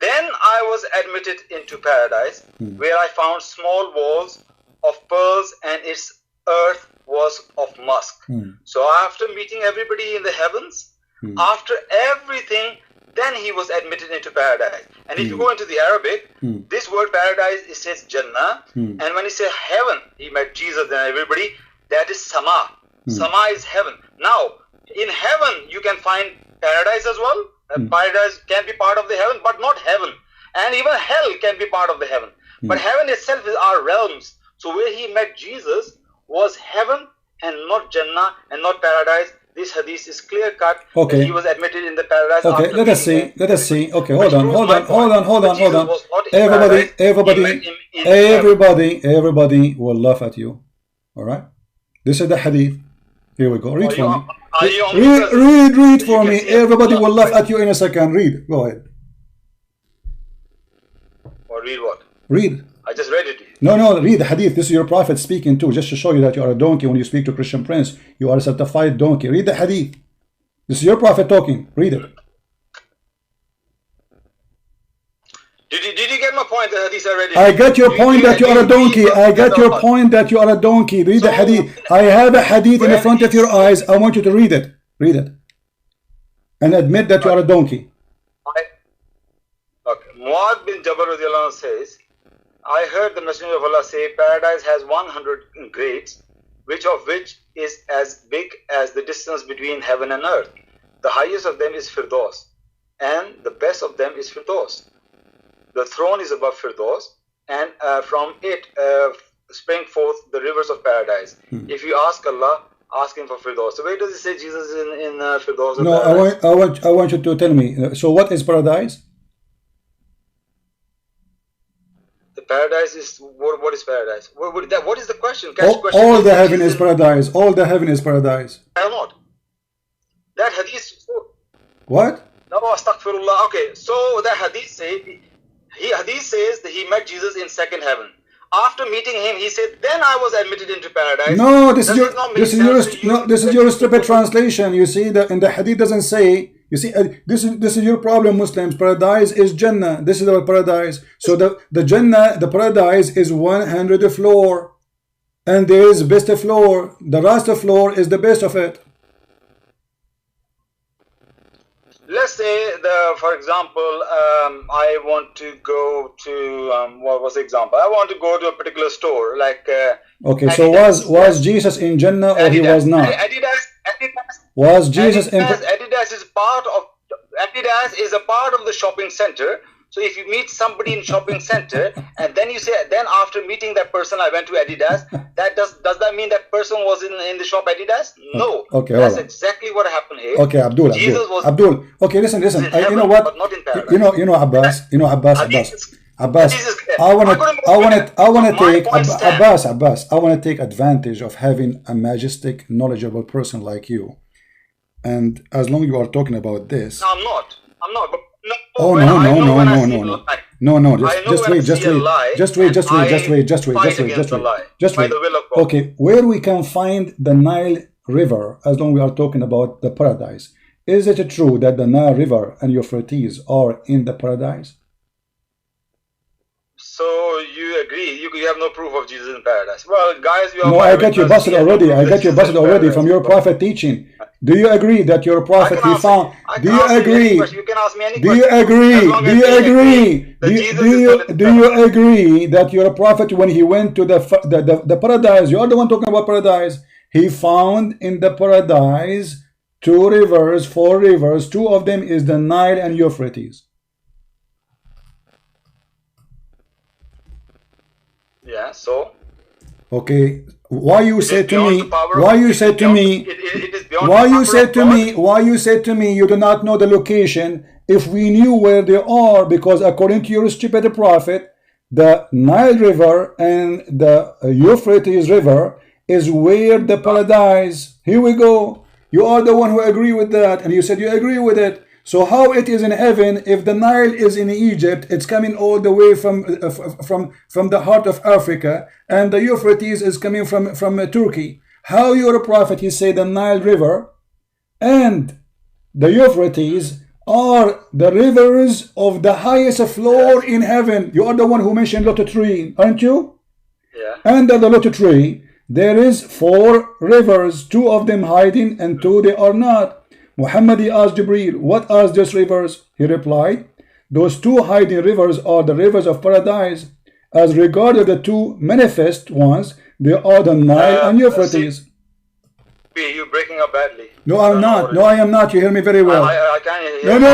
Then I was admitted into paradise, where I found small walls of pearls, and its earth was of musk. So after meeting everybody in the heavens, after everything, then he was admitted into paradise. And if you go into the Arabic, this word paradise, it says Jannah. And when he says heaven, he met Jesus and everybody, that is Sama. Sama is heaven. Now, in heaven, you can find paradise as well. Paradise can be part of the heaven, but not heaven. And even hell can be part of the heaven. But heaven itself is our realms. So where he met Jesus was heaven and not Jannah and not paradise. this hadith is clear cut. Okay. That he was admitted in the paradise. Okay, after let us see. meeting him. Let us see. Okay, Which hold on, proves hold my on, hold point. on, hold on, Jesus hold on. was not in Everybody, paradise. He everybody, met him in heaven. everybody will laugh at you. All right. This is the hadith. Here we go. Read for me. Read for me. Everybody will laugh at you in a second. Read. Go ahead. Or read what? Read. I just read it to you. No, read the hadith. This is your prophet speaking too, just to show you that you are a donkey when you speak to Christian Prince. You are a certified donkey. Read the hadith. This is your prophet talking. Read it. Did you get my point? The hadith I read it. I got your point that you are a donkey. I got your point that you are a donkey. Read the hadith. I have a hadith in the front of your eyes. I want you to read it. Read it. And admit that you are a donkey. Okay. Muad bin Jabal radiallahu anhu says, I heard the Messenger of Allah say, paradise has 100 grades, which is as big as the distance between heaven and earth. The highest of them is Firdaus, and the best of them is Firdaus. The throne is above Firdaus, and from it spring forth the rivers of paradise. If you ask Allah, ask Him for Firdaus. So where does it say Jesus is in Firdaus? No, I want you to tell me. So what is paradise? The paradise is what is paradise? What is the question? All the heaven is paradise. All the heaven is paradise. I am not. That hadith. What? No, astaghfirullah. Okay, so the hadith says that he met Jesus in second heaven. After meeting him, he said, "Then I was admitted into paradise." No, this is your stupid translation. You see that in the hadith doesn't say. You see, this is your problem, Muslims. Paradise is Jannah. This is our paradise. So the Jannah, the paradise is 100 floor, and there is best floor. The last floor is the best of it. Let's say, for example, I want to go to what was the example? I want to go to a particular store, like. Okay, Adidas. so was Jesus in Jannah or he was not? Adidas. Was Jesus in? Adidas is a part of the shopping center. So if you meet somebody in shopping center and then you say, then after meeting that person, I went to Adidas. That does that mean that person was in the shop Adidas? No. Okay, that's exactly what happened here. Okay, Abdul. Okay, listen. You know what? You know, Abbas. Abbas. I want to take advantage of having a majestic, knowledgeable person like you. And as long as you are talking about this. No, I'm not. But Oh no! Just wait. Okay, where we can find the Nile River, as long as we are talking about the paradise, is it true that the Nile River and Euphrates are in the paradise? So you agree? You have no proof of Jesus in paradise. Well, guys, I got you busted already. From your prophet teaching. Do you agree that your prophet he found? Do you agree? You can ask me any Do you agree? Do you agree that your prophet, when he went to the paradise, you are the one talking about paradise, he found in the paradise 4 rivers. 2 of them is the Nile and Euphrates. Yeah, so okay, why you said to me you do not know the location if we knew where they are, because according to your stupid prophet, the Nile River and the Euphrates River is where the paradise. Here we go. You are the one who agree with that, and you said you agree with it. So how it is in heaven if the Nile is in Egypt, it's coming all the way from the heart of Africa, and the Euphrates is coming from Turkey. How your prophet, he said the Nile River and the Euphrates are the rivers of the highest floor in heaven. You are the one who mentioned Lot tree, aren't you? Yeah. Under the Lot tree, there is 4 rivers, 2 of them hiding and 2 they are not. Muhammad asked Jibreel, what are these rivers? He replied, those 2 hiding rivers are the rivers of paradise. As regarded the 2 manifest ones, they are the Nile and Euphrates. You're breaking up badly. No, I'm not. No, I am not. You hear me very well. I can't hear you. No,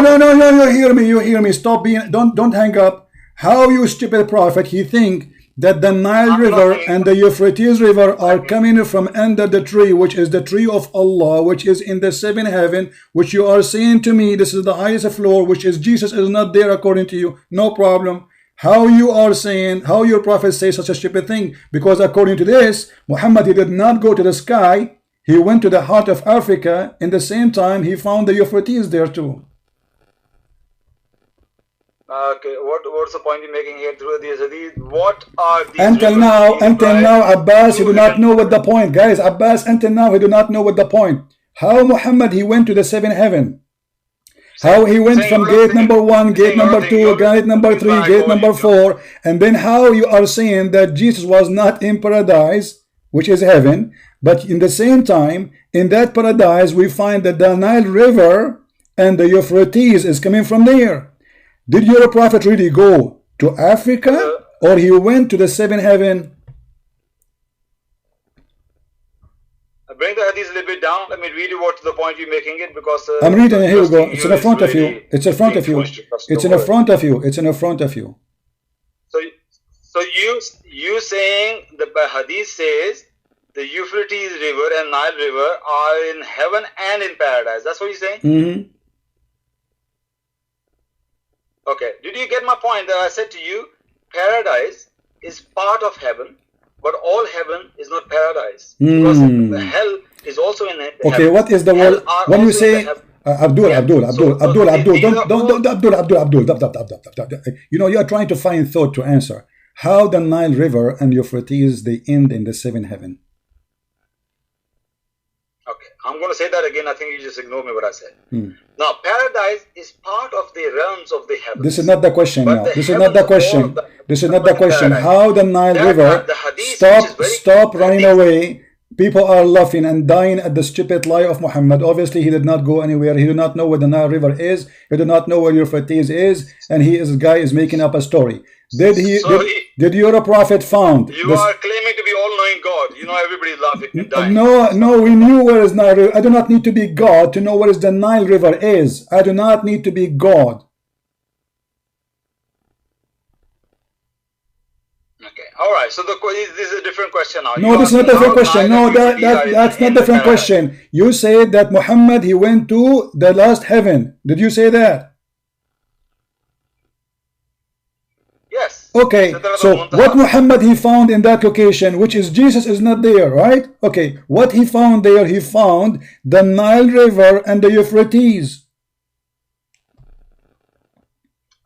you hear me. Don't hang up. How you stupid prophet, he think that the Nile River and the Euphrates River are coming from under the tree, which is the tree of Allah, which is in the seventh heaven, which you are saying to me, this is the highest floor, which is Jesus is not there according to you. No problem. How you are saying, how your prophet says such a stupid thing? Because according to this, Muhammad, he did not go to the sky. He went to the heart of Africa. In the same time, he found the Euphrates there too. Okay, what's the point you're making here through these hadith? What are these? Until now, Abbas, you do not know what the point, guys. Abbas, until now, he do not know what the point. How Muhammad he went to the seventh heaven? How he went from gate number 1, gate number 2, gate number 3, gate number 4, and then how you are saying that Jesus was not in paradise, which is heaven, but in the same time, in that paradise, we find that the Nile River and the Euphrates is coming from there. Did your prophet really go to Africa, or he went to the seventh heaven? Bring the hadith a little bit down. Let me read you what the point you're making it, because I'm reading it. Here we go. It's in front of you. It's in front of you. It's in front of you. It's in front of you. So you saying the hadith says the Euphrates River and Nile River are in heaven and in paradise. That's what you're saying? Mm-hmm. Okay. Did you get my point that I said to you? Paradise is part of heaven, but all heaven is not paradise. Because the hell is also in heaven. Okay, what is the word? When you say Abdul, you know, you are trying to find thought to answer. How the Nile River and Euphrates, they end in the seventh heaven? Okay, I'm going to say that again. I think you just ignore me what I said. Now, paradise is part of the realms of the heavens. This is not the question now. This is not the question. This is not the question. How the Nile River stop running away. People are laughing and dying at the stupid lie of Muhammad. Obviously, he did not go anywhere. He did not know where the Nile River is. He did not know where Euphrates is. And this guy is making up a story. Did your prophet found? You are claiming to be all-knowing God. You know everybody's laughing and dying. No, we knew where is Nile River. I do not need to be God to know where is the Nile River is. I do not need to be God. Okay, all right. So this is a different question now. No, this is not a different question. No, that's not a different question. You said that Muhammad, he went to the last heaven. Did you say that? Yes. Okay, so what Muhammad he found in that location, which is Jesus is not there, right? Okay, what he found there, he found the Nile River and the Euphrates.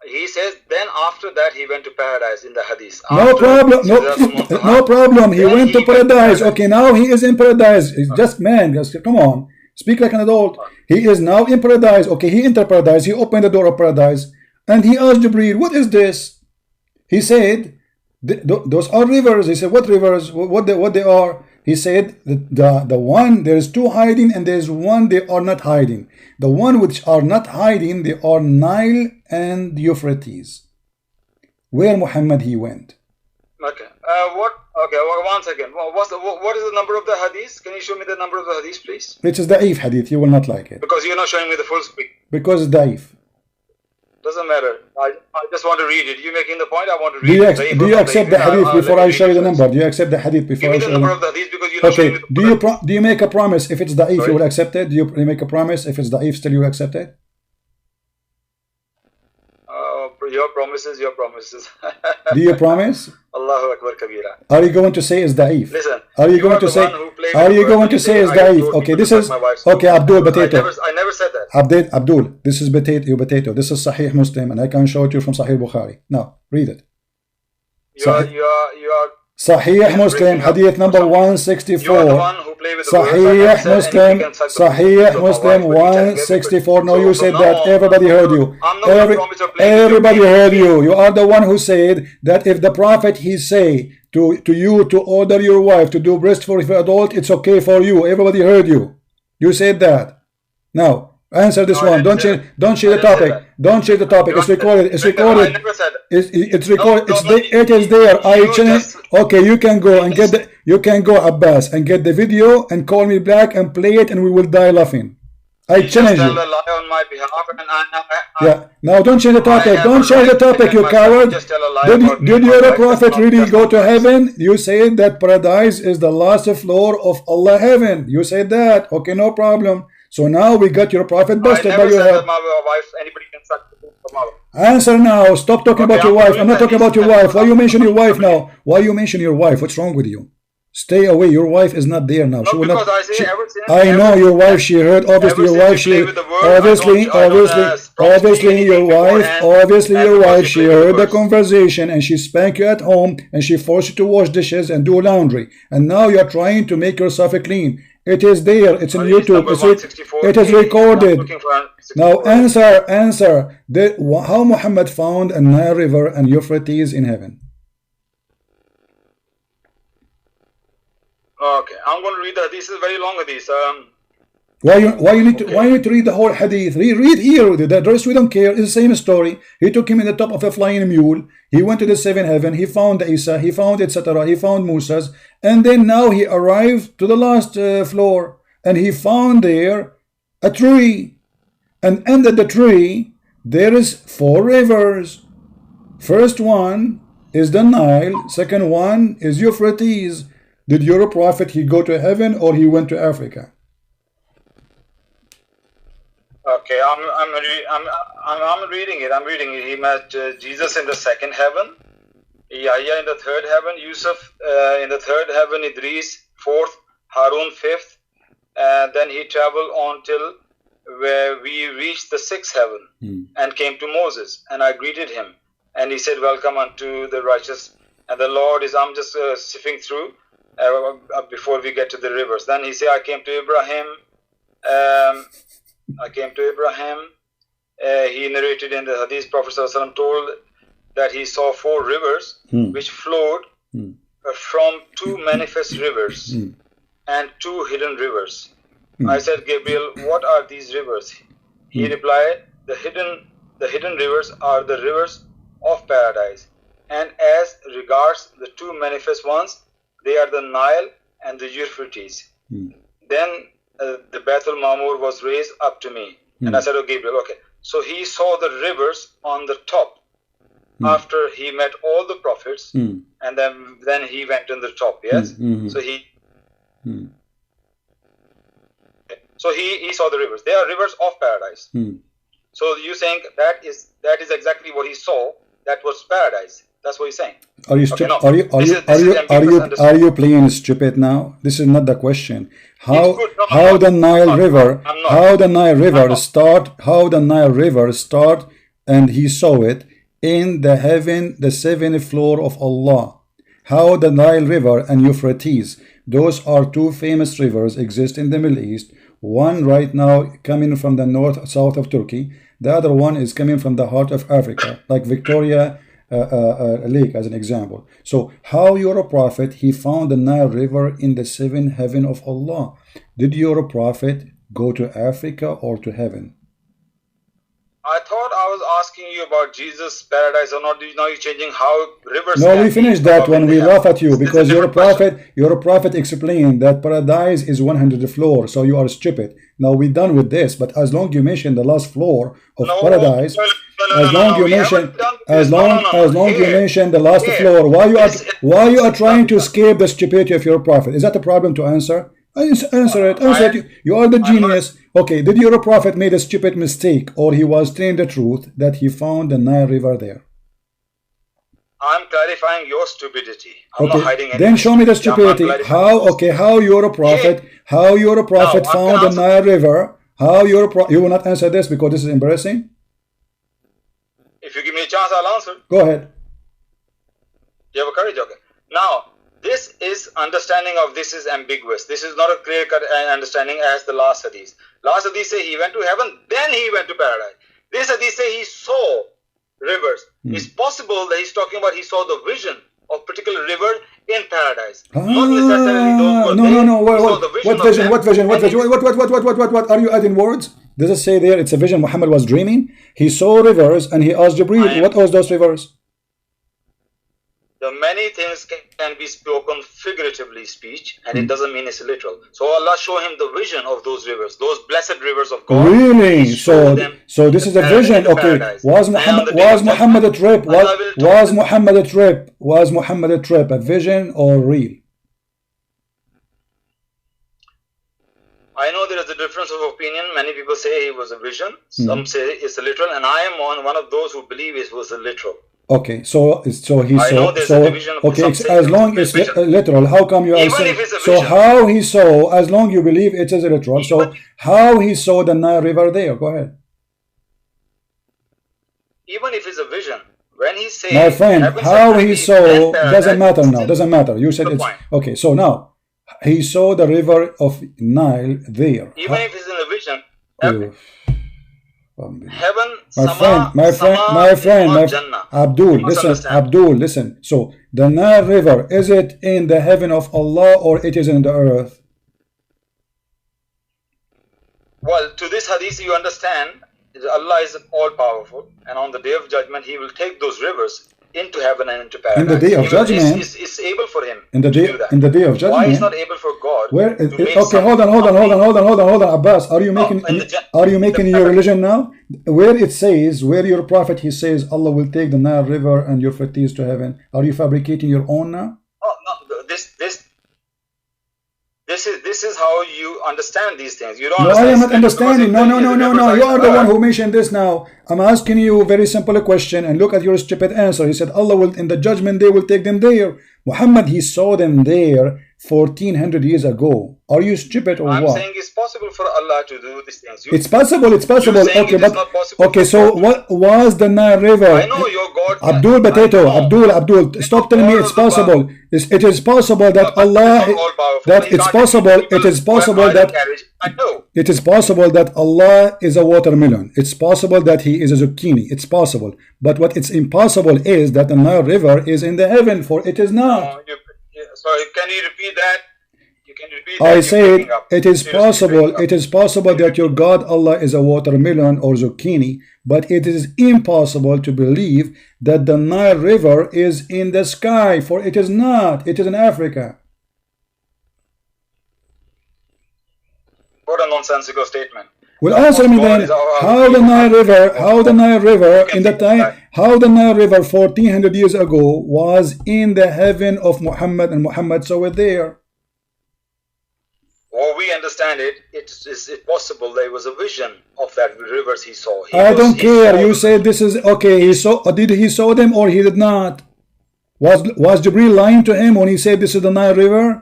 He says then after that he went to paradise in the hadith. No problem, no problem. He went to paradise. Okay, now he is in paradise. It's just, man, just come on. Speak like an adult. He is now in paradise. Okay, he entered paradise. He opened the door of paradise. And he asked Jibreel, what is this? He said, those are rivers. He said, what rivers? What they are? He said, the one, there is two hiding and there is one they are not hiding. The one which are not hiding, they are Nile and Euphrates. Where Muhammad he went. Okay. Okay, one second. What is the number of the hadith? Can you show me the number of the hadith, please? It is da'if hadith. You will not like it. Because you're not showing me the full screen. Because it's da'if. Doesn't matter. I just want to read it. You making the point? I want to read it. Do you accept the hadith before I show you the number? Do you accept the hadith before I show you the number of the hadith? Because you're not showing me the do you make a promise if it's da'if you will accept it? Do you make a promise if it's da'if still you will accept it? Your promises, your promises. Do you promise? Allahu Akbar Kabira. Are you going to say it's da'if? Listen. Are you going to say? Are you going to say it's da'if? Okay, this is okay. Abdul Potato. I never said that. Abdul, this is potato. This is Sahih Muslim, and I can show it to you from Sahih Bukhari. Now read it. You are Sahih Muslim, hadith number 164. Sahih Muslim 164. No, you said that. Everybody heard you. Everybody heard you. You are the one who said that if the Prophet he say to you to order your wife to do breastfeeding for adult, it's okay for you. Everybody heard you. You said that. Now answer this one. Don't change the topic. Don't change the topic. It's recorded. It's recorded. It's recorded. It is there. I changed. Okay, you can go and get the. You can go Abbas and get the video and call me back and play it, and we will die laughing. I challenge you. Tell a lie on my behalf, and yeah. Now don't change the topic. Don't change the topic, you coward. Did your prophet really go to heaven? You said that paradise is the last floor of Allah heaven. You said that. Okay, no problem. So now we got your prophet busted by your head. Anybody can suck the tomorrow. Answer now. Stop talking about your wife. I'm not talking about your wife. Why you mention your wife now? Why you mention your wife? What's wrong with you? Stay away. Your wife is not there now. She will not. I know your wife. She heard. Obviously, your wife. She obviously your wife. She heard the conversation and she spanked you at home and she forced you to wash dishes and do laundry. And now you are trying to make yourself clean. It is there. It's on YouTube. It is recorded. Now answer. How Muhammad found a Nile River and Euphrates in heaven? Okay, I'm going to read the hadith. This is very long hadith. Why you need to read the whole hadith? Read here. The rest we don't care. It's the same story. He took him in the top of a flying mule. He went to the seventh heaven. He found Isa. He found etc. He found Moses. And then now he arrived to the last floor. And he found there a tree. And under the tree there is 4 rivers. First one is the Nile. Second one is Euphrates. Did your prophet he go to heaven or he went to Africa? Okay, I'm reading it. I'm reading it. He met Jesus in the 2nd heaven, Yahya in the 3rd heaven, Yusuf in the 3rd heaven, Idris 4th, Harun 5th, and then he traveled on till where we reached the 6th heaven and came to Moses, and I greeted him, and he said, "Welcome unto the righteous." And the Lord is, I'm just sifting through before we get to the rivers. Then he said, I came to Abraham. He narrated in the hadith, Prophet ﷺ told that he saw 4 rivers which flowed from 2 manifest rivers and 2 hidden rivers. I said, Gabriel, what are these rivers? He replied, the hidden rivers are the rivers of paradise, and as regards the 2 manifest ones, they are the Nile and the Euphrates. Then the Baitul Mamur was raised up to me. And I said, oh, Gabriel, okay. So he saw the rivers on the top after he met all the prophets. And then he went on the top, yes? So he saw the rivers. They are rivers of paradise. So you saying that is exactly what he saw. That was paradise. That's what he's saying. Are you playing stupid now? This is not the question. How the Nile River start and he saw it in the heaven, the 7th floor of Allah. How the Nile River and Euphrates, those are 2 famous rivers exist in the Middle East. One right now coming from the south of Turkey. The other one is coming from the heart of Africa, like Victoria Lake as an example. So how your prophet he found the Nile River in the 7th heaven of Allah? Did your prophet go to Africa or to heaven? I thought I was asking you about Jesus' paradise or not. Now you're changing how rivers. No, we finished that when we laugh at you because your prophet explained that paradise is 100 floor, so you are stupid. Now we're done with this, but as long you mention the last floor of paradise, as long you mention the last floor, why you are trying to escape the stupidity of your prophet? Is that a problem to answer? Answer it. You are the genius. Okay, did your prophet made a stupid mistake or he was telling the truth that he found the Nile River there? I'm clarifying your stupidity. I'm not hiding anything. Then show me the stupidity. How your prophet found the Nile River? You will not answer this because this is embarrassing? If you give me a chance, I'll answer. Go ahead. You have a courage, okay. Now, this is understanding of this is ambiguous. This is not a clear-cut understanding as the last hadith. Last hadith say he went to heaven, then he went to paradise. This hadith say he saw rivers. It's possible that he's talking about he saw the vision of particular river in paradise. Not necessarily those What vision? What are you adding words? Does it say there it's a vision Muhammad was dreaming? He saw rivers and he asked Jibreel, what was those rivers? the many things can be spoken figuratively speech, and it doesn't mean it's literal. So Allah show him the vision of those rivers, those blessed rivers of God. Really? So this is a vision. Okay. Was Muhammad a trip? Was Muhammad a trip a vision or real? I know there is a difference of opinion. Many people say it was a vision. Some say it's a literal, and I am one of those who believe it was a literal. Okay, so he saw. Okay, as long as it's literal, how come you are saying? So how he saw? As long you believe it is literal. So how he saw the Nile River there? Go ahead. Even if it's a vision, when he says, my friend, how he saw doesn't matter now. Doesn't matter. You said it's okay. So now he saw the river of Nile there. Even if it's in a vision, heaven, my friend, Abdul, listen. So the Nile River, is it in the heaven of Allah or it is in the earth? Well, to this hadith you understand Allah is all powerful, and on the day of judgment He will take those rivers into heaven and into paradise. In the day of judgment, it's able for Him in the day, to do that. In the day of judgment, why is not able for God? Okay, hold on, Abbas. Are you making your religion now? Where it says, where your prophet he says Allah will take the Nile River and your fatties to heaven. Are you fabricating your own now? Oh no, this is how you understand these things. You don't. No, I am not understanding. No. You are the one who mentioned this now. I'm asking you a very simple question and look at your stupid answer. He said Allah will in the judgment day will take them there. Muhammad he saw them there 1400 years ago. Are you stupid or what? I'm saying it's possible for Allah to do these things. It's possible. Okay, but okay. So what was the Nile River? I know your God. Abdul, stop telling me it's possible. It is possible that Allah. That it's possible. It is possible that. It is possible that Allah is a watermelon. It's possible that He is a zucchini. It's possible. But what it's impossible is that the Nile River is in the heaven, for it is not. Sorry, can you repeat that? I said it is possible. It is possible that your God Allah is a watermelon or zucchini, but it is impossible to believe that the Nile River is in the sky, for it is not. It is in Africa. What a nonsensical statement. Well, answer me then. How the Nile River in the time, how the Nile River 1400 years ago was in the heaven of Muhammad, and Muhammad saw it there. Well, we understand it. It's possible there was a vision of that rivers he saw. I don't care. You said this is okay. He saw. Did he saw them or he did not? Was Jibril lying to him when he said this is the Nile River?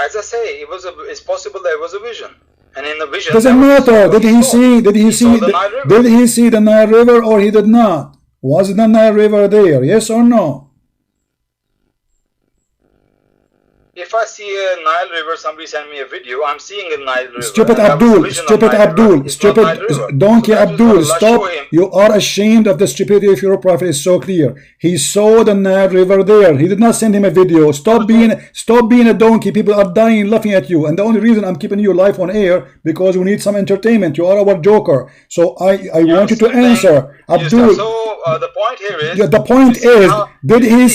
As I say, it's possible there was a vision, and in the vision doesn't matter. Did he see the Nile River or he did not? Was the Nile River there? Yes or no? If I see a Nile River, somebody send me a video, I'm seeing a Nile River. Stupid donkey Abdul, stop. You are ashamed of the stupidity of your prophet. It's so clear. He saw the Nile River there. He did not send him a video. Stop being a donkey. People are dying laughing at you. And the only reason I'm keeping you live on air because we need some entertainment. You are our joker. So I want you to answer. Abdul. So the point here is. Yeah, the point is, did he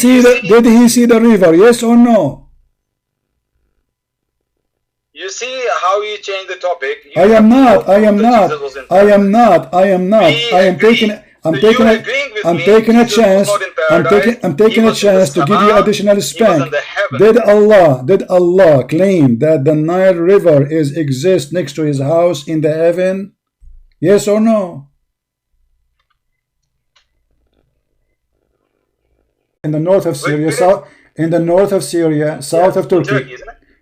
see the river? Yes or no? You see how you change the topic. I am not. I am taking a chance. I'm taking a chance to give you additional spank. Did Allah claim that the Nile River exists next to his house in the heaven? Yes or no? In the north of Syria, south of Turkey.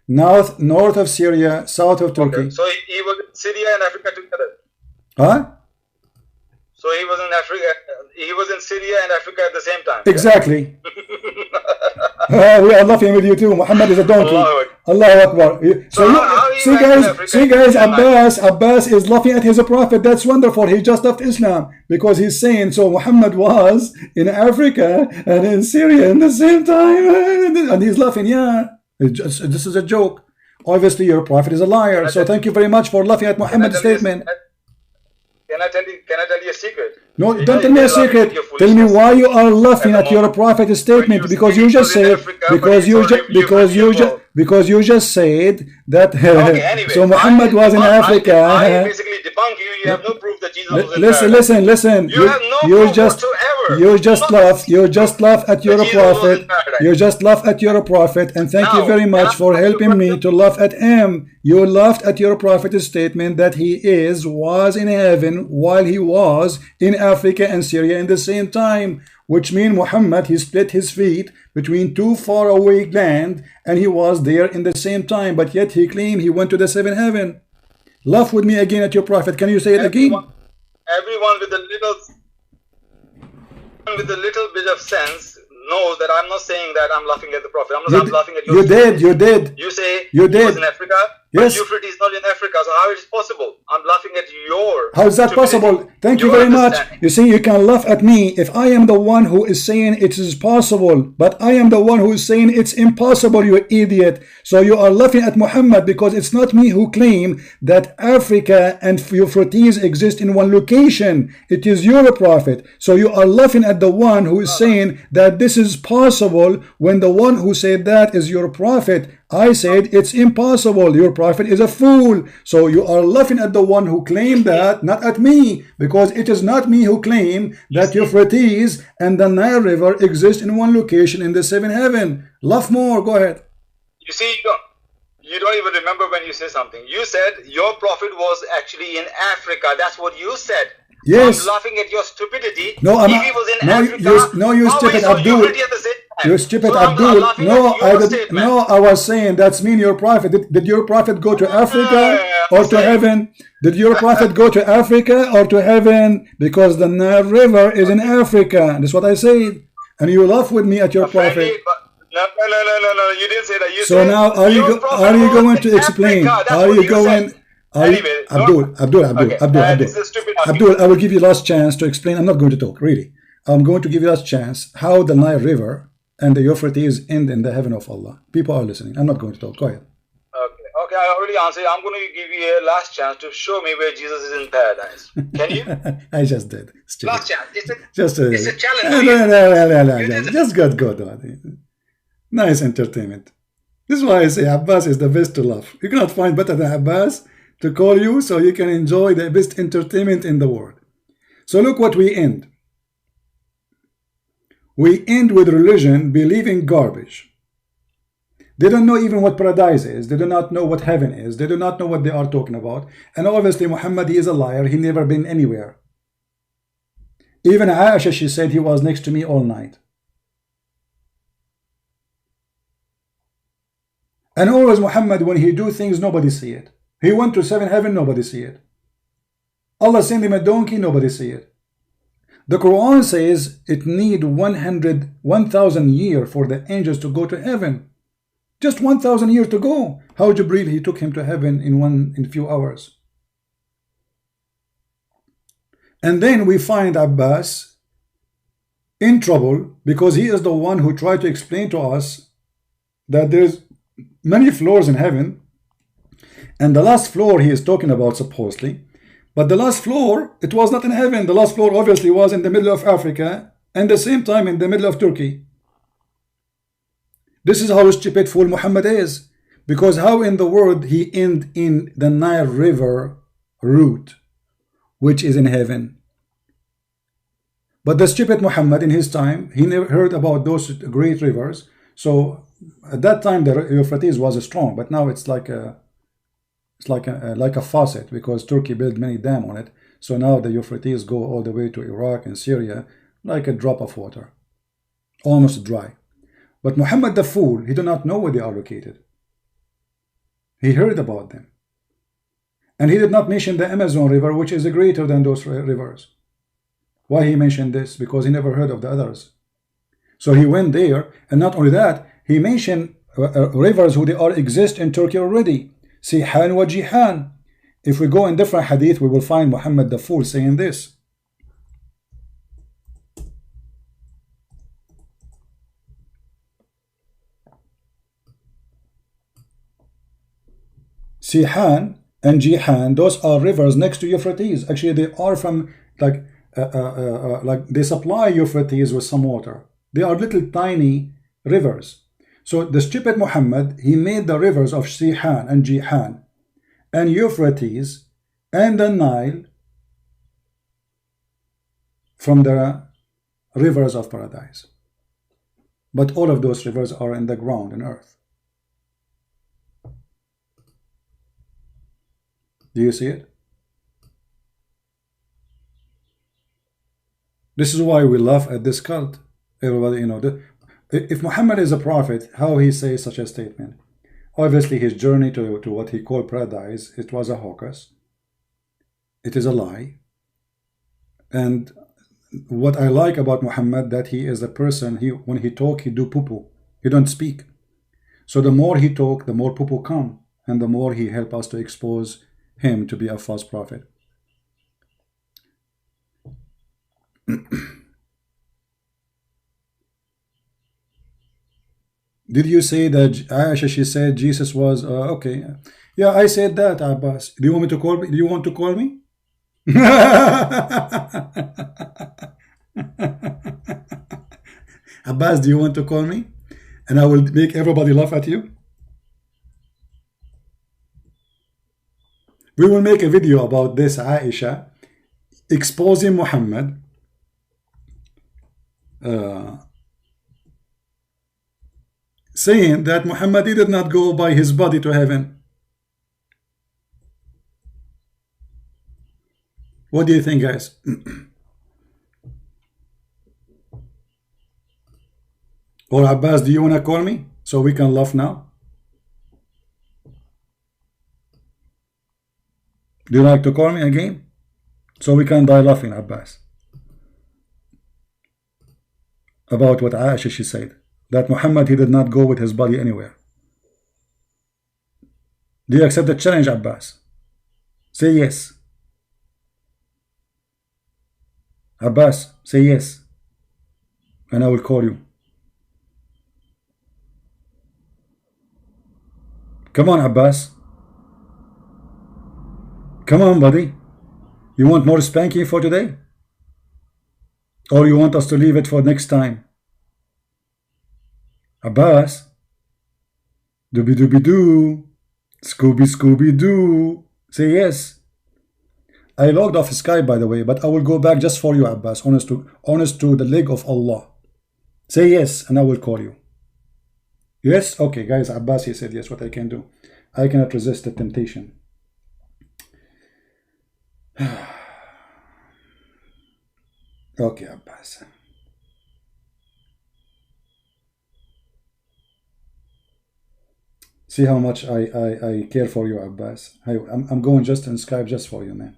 North of Syria, south of Turkey. Okay. So he was in Syria and Africa together. Huh? So he was in Africa. He was in Syria and Africa at the same time. Exactly. We are laughing with you too. Muhammad is a donkey. Allahu Akbar. See guys, Abbas is laughing at his prophet. That's wonderful. He just left Islam because he's saying so. Muhammad was in Africa and in Syria at the same time, and he's laughing. Yeah. This is a joke. Obviously, your prophet is a liar. So thank you very much for laughing at Muhammad's statement. Can I tell you a secret? No, You don't know, tell me you a can laugh secret. at your Tell me foolishness why you are laughing at the at your moment. prophet's statement, because you just said, because you just said that Okay, anyway, so Muhammad was in Africa. I basically debunk you. You have no proof that Jesus was in paradise. Listen. You have no proof whatsoever. You just laugh at your prophet. You just laugh at your prophet, and thank you very much for helping me to laugh at him. You laughed at your prophet's statement that he was in heaven while he was in Africa and Syria in the same time, which means Muhammad, he split his feet between two far away land and he was there in the same time, but yet he claimed he went to the seventh heaven. Laugh with me again at your prophet. Can you say it again? Everyone with a little bit of sense knows that I'm not saying that I'm laughing at the prophet. I'm laughing at your You did. You say you he was in Africa, yes. But Euphrates is not in Africa, so how is it possible? I'm laughing at your How is that possible? Thank you very much. You see, you can laugh at me if I am the one who is saying it is possible, but I am the one who is saying it's impossible, you idiot. So you are laughing at Muhammad because it's not me who claim that Africa and Euphrates exist in one location. It is your prophet. So you are laughing at the one who is saying that this is possible when the one who said that is your prophet. I said it's impossible. Your prophet is a fool. So you are laughing at the one who claimed that, not at me, because it is not me who claim that Euphrates and the Nile River exist in one location in the seventh heaven. Laugh more. Go ahead. You see, you don't even remember when you say something. You said your prophet was actually in Africa. That's what you said. Yes. I'm laughing at your stupidity. No, I'm if he was in Africa, you stupid Abdul. You stupid Abdul. No, I was saying that's mean your prophet. Did your prophet go to Africa or to heaven? Did your prophet go to Africa or to heaven? Because the Nile River is in Africa. That's what I said. And you laugh with me at your prophet. No, you didn't say that. You so now are you going to explain? Are you going? Anyway, Abdul, I will give you last chance to explain. I'm not going to talk, really. I'm going to give you last chance how the Nile River and the Euphrates end in the heaven of Allah. People are listening. I'm not going to talk. Go ahead. Okay, I already answered. I'm going to give you a last chance to show me where Jesus is in paradise. Can you? I just did. Last chance. It's a No. challenge. Just go. Nice entertainment. This is why I say Abbas is the best to love. You cannot find better than Abbas to call you so you can enjoy the best entertainment in the world. So look what we end. We end with religion believing garbage. They don't know even what paradise is. They do not know what heaven is. They do not know what they are talking about. And obviously Muhammad, he is a liar. He never been anywhere. Even Aisha, she said he was next to me all night. And always Muhammad, when he do things, nobody see it. He went to seventh heaven, nobody see it. Allah sent him a donkey, nobody see it. The Quran says it need 1,000 years for the angels to go to heaven. Just 1,000 years to go. How Jibreel, he took him to heaven in a few hours. And then we find Abbas in trouble because he is the one who tried to explain to us that there's many floors in heaven. And the last floor he is talking about supposedly, but the last floor, it was not in heaven. The last floor obviously was in the middle of Africa and the same time in the middle of Turkey. This is how stupid fool Muhammad is, because how in the world he end in the Nile River route, which is in heaven. But the stupid Muhammad in his time, he never heard about those great rivers. So at that time the Euphrates was strong, but now it's like a faucet, because Turkey built many dams on it. So now the Euphrates go all the way to Iraq and Syria like a drop of water, almost dry. But Muhammad the fool, he do not know where they are located. He heard about them. And he did not mention the Amazon River, which is greater than those rivers. Why he mentioned this? Because he never heard of the others. So he went there, and not only that, he mentioned rivers who they are exist in Turkey already. Sihan wa Jihan. If we go in different hadith, we will find Muhammad the fool saying this. Sihan and Jihan, those are rivers next to Euphrates. Actually, they are from like they supply Euphrates with some water. They are little tiny rivers. So the stupid Muhammad, he made the rivers of Sihan and Jihan and Euphrates and the Nile from the rivers of paradise. But all of those rivers are in the ground, in earth. Do you see it? This is why we laugh at this cult. Everybody, you know, if Muhammad is a prophet, how he says such a statement? Obviously, his journey to what he called paradise, it was a hoax. It is a lie. And what I like about Muhammad, that he is a person, when he talk, he do poo-poo. He don't speak. So the more he talk, the more poo-poo come. And the more he help us to expose him to be a false prophet. Did you say that Aisha, she said Jesus was okay? Yeah, I said that, Abbas. Do you want me to call me? Do you want to call me? Abbas, do you want to call me? And I will make everybody laugh at you. We will make a video about this, Aisha exposing Muhammad, saying that Muhammad did not go by his body to heaven. What do you think, guys? Or Abbas, do you want to call me so we can laugh now? Do you like to call me again so we can die laughing, Abbas? About what Aisha, she said, that Muhammad, he did not go with his body anywhere. Do you accept the challenge, Abbas? Say yes. Abbas, say yes, and I will call you. Come on, Abbas. Come on, buddy. You want more spanking for today? Or you want us to leave it for next time? Abbas. Dooby-dooby-doo. Scooby-Scooby-Doo. Say yes. I logged off Skype, by the way, but I will go back just for you, Abbas. Honest to the leg of Allah. Say yes, and I will call you. Yes? Okay, guys, Abbas, he said yes. What I can do? I cannot resist the temptation. Okay, Abbas. See how much I care for you, Abbas. I'm going just in Skype just for you, man.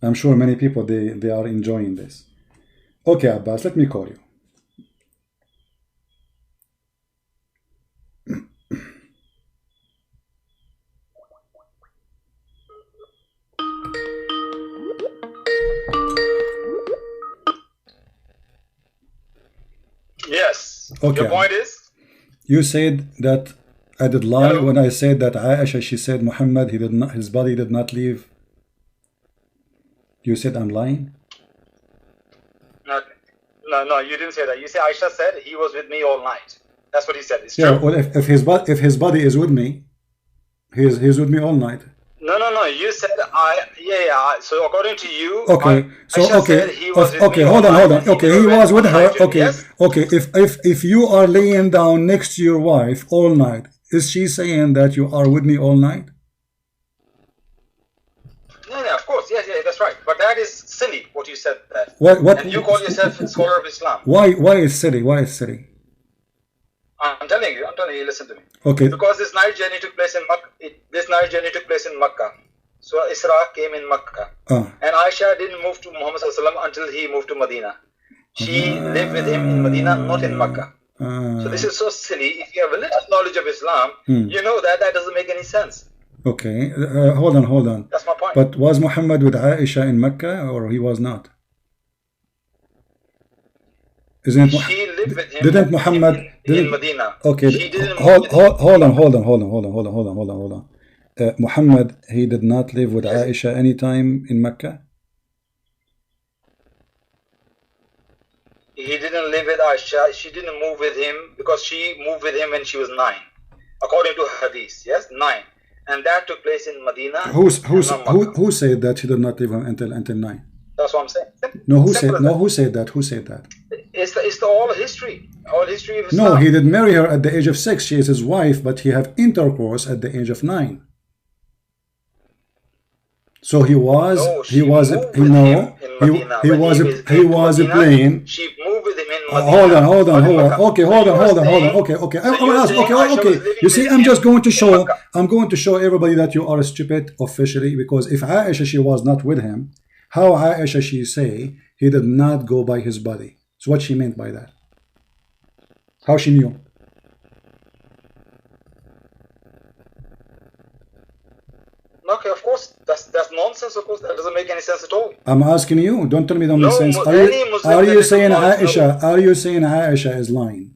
I'm sure many people, they are enjoying this. Okay, Abbas, let me call you. Yes. Okay. Your point is? You said that I did lie when I said that Aisha, she said Muhammad, he did not, his body did not leave. You said I'm lying? No, you didn't say that. You say Aisha said he was with me all night. That's what he said. It's yeah, true. well, if his body is with me, he's with me all night. No. You said yeah. So according to you, okay. So Aisha okay, said he was with me hold on. Okay, he was with her. Okay, yes? okay. If you are laying down next to your wife all night, is she saying that you are with me all night? Yeah, of course. Yes, that's right. But that is silly, what you said there. What? And you call yourself a scholar of Islam. Why is silly? Why is silly? I'm telling you, listen to me. Okay. Because this night journey took place in Makkah. So Isra came in Makkah. And Aisha didn't move to Muhammad until he moved to Medina. She lived with him in Medina, not in Makkah. So this is so silly. If you have a little knowledge of Islam, you know that doesn't make any sense. Okay, hold on. That's my point. But was Muhammad with Aisha in Mecca or he was not? Isn't it? She live with him didn't Muhammad in Medina. Okay, She didn't hold on. Muhammad, he did not live with Aisha anytime in Mecca? He didn't live with Aisha. She didn't move with him because she moved with him when she was 9, according to Hadith. Yes, 9, and that took place in Medina. Who said that she did not live until 9? That's what I'm saying. Who said that? It's the all history. All history of Islam. No, he did marry her at the age of 6. She is his wife, but he have intercourse at the age of 9. So he was She moved with him in Medina. he was playing. She moved with him in Medina. Hold on. Okay, hold on. Okay. You see, I'm going to show everybody that you are stupid officially, because if Aisha, she was not with him, how Aisha, she say he did not go by his body? So what she meant by that? How she knew? Okay, of course, that's nonsense. Of course, that doesn't make any sense at all. I'm asking you. Don't tell me don't make sense. Are you saying Aisha? Are you saying Aisha is lying?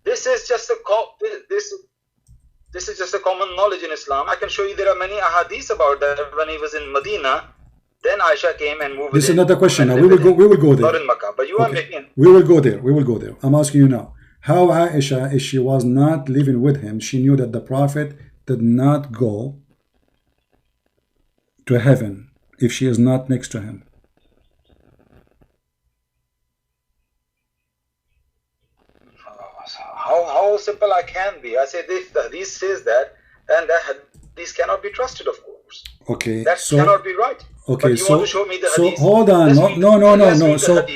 This is just a common knowledge in Islam. I can show you there are many ahadith about that. When he was in Medina, then Aisha came and moved. This is not a question. Now we will go there. Not in Makkah, but you are making. We will go there. I'm asking you now. How Aisha, if she was not living with him, she knew that the Prophet did not go to heaven if she is not next to him? How simple I can be. I say if the hadith says that, then that hadith cannot be trusted, of course. Okay, that cannot be right. Okay, but you want to show me the hadith? Hold on. No. So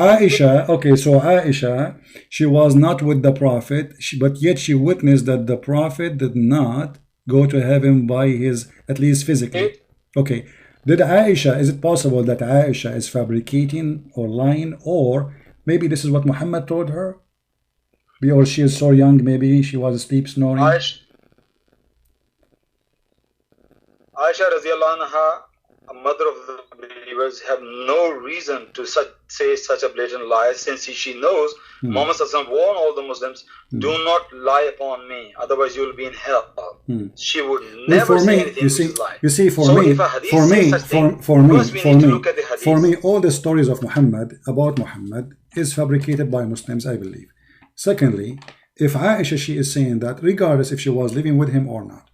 Aisha, okay, so Aisha, she was not with the Prophet, but yet she witnessed that the Prophet did not go to heaven by his, at least physically. Okay. Did Aisha, is it possible that Aisha is fabricating or lying, or maybe this is what Muhammad told her? Or she is so young, maybe she was asleep snoring? Aisha radiallahu anha, a mother of the believers, have no reason to say such a blatant lie, since she knows Muhammad warned all the Muslims, do not lie upon me, otherwise you will be in hell. She would never say anything which is lie. You see, for me, all the stories of Muhammad, about Muhammad, is fabricated by Muslims, I believe. Secondly, if Aisha, she is saying that regardless if she was living with him or not,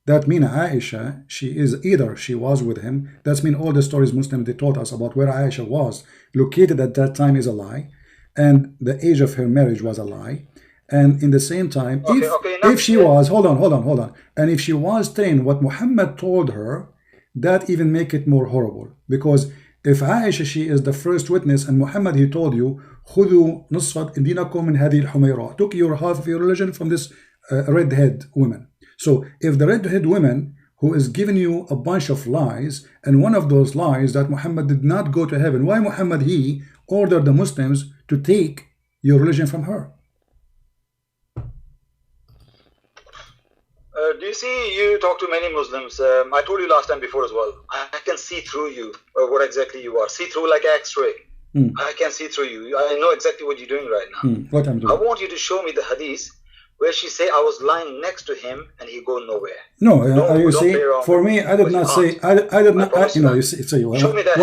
that means Aisha, she is either she was with him, that means all the stories Muslims they told us about where Aisha was located at that time is a lie, and the age of her marriage was a lie, and in the same time, if she was, hold on, and if she was saying what Muhammad told her, that even make it more horrible, because if Aisha, she is the first witness, and Muhammad, he told you, خذوا نصف دينكم من هذه الحميراء, took your half of your religion from this red-head woman. So if the red-head woman who is giving you a bunch of lies, and one of those lies that Muhammad did not go to heaven, why Muhammad, he ordered the Muslims to take your religion from her? Do you see, you talk to many Muslims, I told you last time before as well, I can see through you, what exactly you are, see through like X-ray. I can see through you. I know exactly what you're doing right now. What I'm doing. I want you to show me the hadith where she say I was lying next to him and he go nowhere. No, you see, for me, I did not say, I did not, you know, you see, show me that.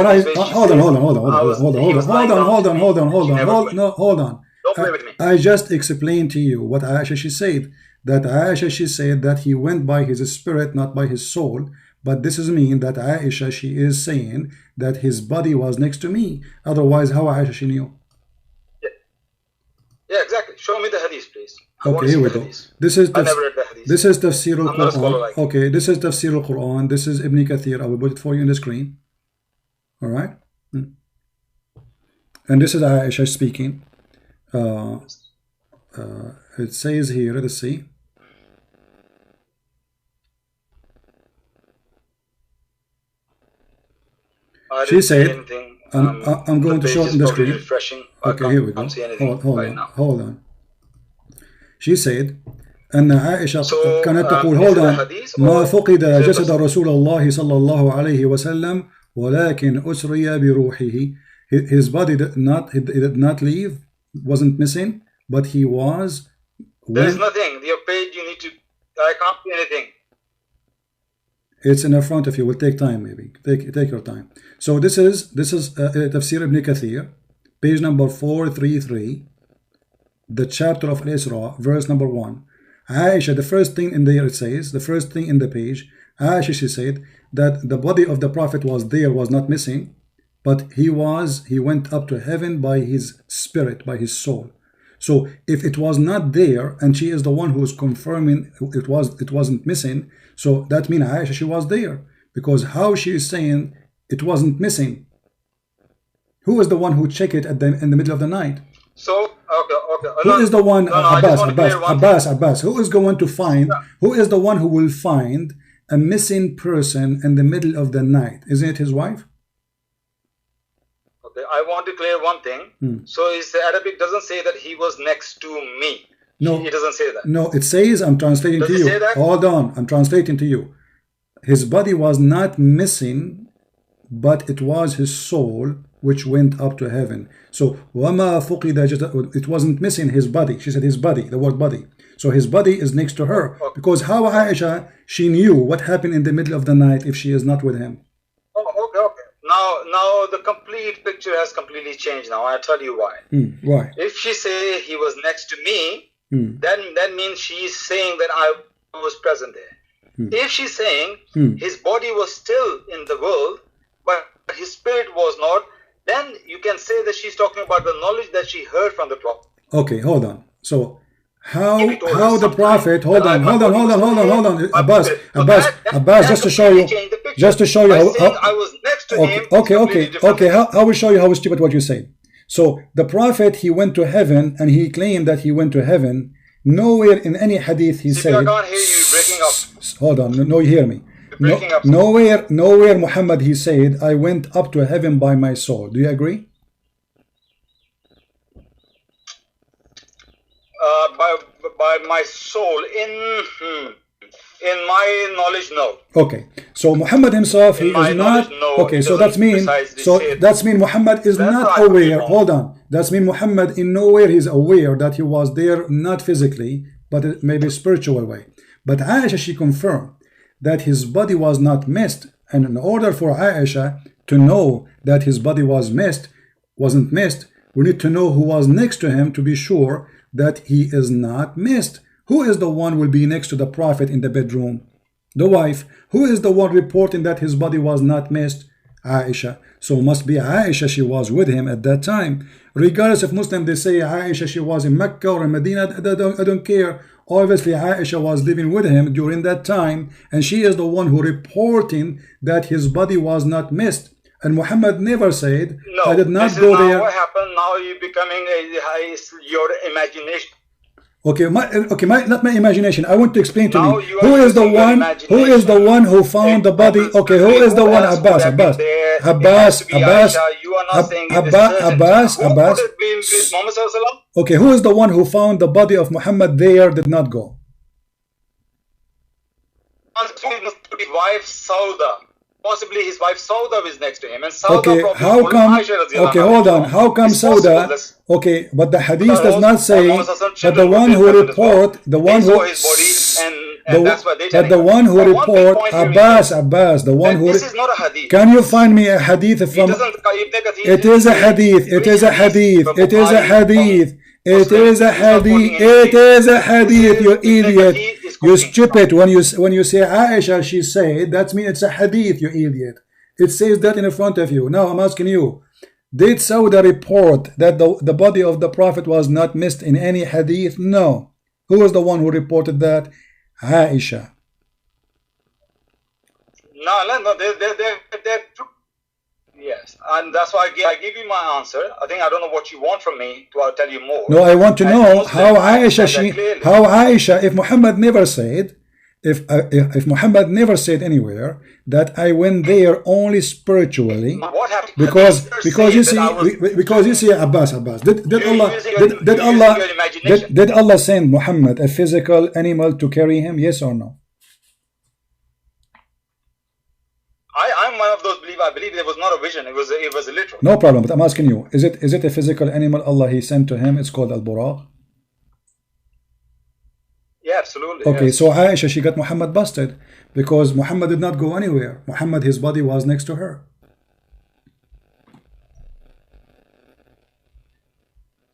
Hold on. Don't play with me. I just explained to you what Aisha, she said, that Aisha, she said that he went by his spirit, not by his soul. But this is mean that Aisha, she is saying that his body was next to me. Otherwise, how Aisha, she knew? Yeah, exactly. Show me the hadith, please. Okay, here we go. This is I never read the hadith. This is Tafsir al-Quran. Okay, this is Tafsir al-Quran. This is Ibn Kathir. I will put it for you on the screen. All right. And this is Aisha speaking. It says here, let's see. She said, I'm going to show it on the screen. Okay, here we go. Hold on. She said, أن عائشة كانت تقول hold on ما فقد جسد رسول الله صلى الله عليه وسلم ولكن أسري بروحه. his body did not leave, wasn't missing, but he was. There's nothing. Your page, you need to. I can't see anything. It's in the front of you. Will take time, maybe. Take your time. So this is Tafsir Ibn Kathir, page number 433, the chapter of Al-Isra, verse number 1. Aisha, the first thing in there it says, the first thing in the page, Aisha, she said that the body of the Prophet was there, was not missing, but he went up to heaven by his spirit, by his soul. So if it was not there, and she is the one who is confirming it wasn't missing, so that means Aisha, she was there, because how she is saying it wasn't missing? Who is the one who checked it in the middle of the night? So okay. Who is the one? Abbas. Who is going to find? Who is the one who will find a missing person in the middle of the night? Isn't it his wife? Okay, I want to clear one thing. So the Arabic doesn't say that he was next to me. No, it doesn't say that. No, it says, I'm translating to you. Say that? Hold on, I'm translating to you. His body was not missing, but it was his soul which went up to heaven. So وَمَا فُقِدَ, it wasn't missing his body. She said his body, the word body. So his body is next to her. Okay. Because how Aisha, she knew what happened in the middle of the night if she is not with him. Oh, okay. Now the complete picture has completely changed now. I'll tell you why. Why? If she say he was next to me, then that means she is saying that I was present there. If she's saying his body was still in the world, but his spirit was not, then you can say that she's talking about the knowledge that she heard from the Prophet. Okay, hold on. So how the Prophet, hold on, Abbas, just to show you how, I was next to him. Okay, I will show you how stupid what you say. So the Prophet, he went to heaven, and he claimed that he went to heaven. Nowhere in any hadith he said. I can't hear you, breaking up. Hold on, no, you hear me. Nowhere Muhammad he said, I went up to heaven by my soul. Do you agree? By my soul, in my knowledge, no. Okay, so Muhammad himself, he is not. Okay, so that means Muhammad is not aware. Hold on, that means Muhammad in nowhere is aware that he was there, not physically, but maybe spiritual way. But Aisha, she confirmed that his body was not missed, and in order for Aisha to know that his body wasn't missed, we need to know who was next to him to be sure that he is not missed. Who is the one who will be next to the Prophet in the bedroom? The wife. Who is the one reporting that his body was not missed? Aisha. So must be Aisha, she was with him at that time. Regardless if Muslim they say Aisha, she was in Mecca or in Medina, I don't care. Obviously Aisha was living with him during that time, and she is the one who reporting that his body was not missed. And Muhammad never said, no, I did not go there. What happened now? You're becoming your imagination. Okay, not my imagination. I want to explain to me who is the one who found the body. Okay, who is the one? Abbas. Okay, who is the one who found the body of Muhammad there, did not go? His wife Sauda. Possibly his wife Sauda is next to him, and Sauda okay, how come? Okay, hold on. How come Sauda? Okay, but the hadith does not say. But the one who report, the one who, the one who report, Abbas, the one who. This is not a hadith. Can you find me a hadith from? It is a hadith. It is a hadith. It is a hadith. It is a hadith. It is a hadith. You idiot. You stupid. When you say Aisha, she said, that means it's a hadith, you idiot. It says that in front of you. Now I'm asking you, did Sauda report that the body of the Prophet was not missed in any hadith? No. Who was the one who reported that? Aisha. No, they're true. Yes, and that's why I give you my answer. I don't know what you want from me to tell you more. No, I want to know how Aisha, if Muhammad never said, if Muhammad never said anywhere that I went there only spiritually, what happened? Because you see Abbas, did Allah send Muhammad a physical animal to carry him? Yes or no? one of those believe. I believe there was not a vision. It was literal. No problem, but I'm asking you, is it a physical animal Allah He sent to him? It's called al-buraq. Yeah, absolutely. Okay, yes. so Aisha, she got Muhammad busted because Muhammad did not go anywhere. Muhammad, his body was next to her.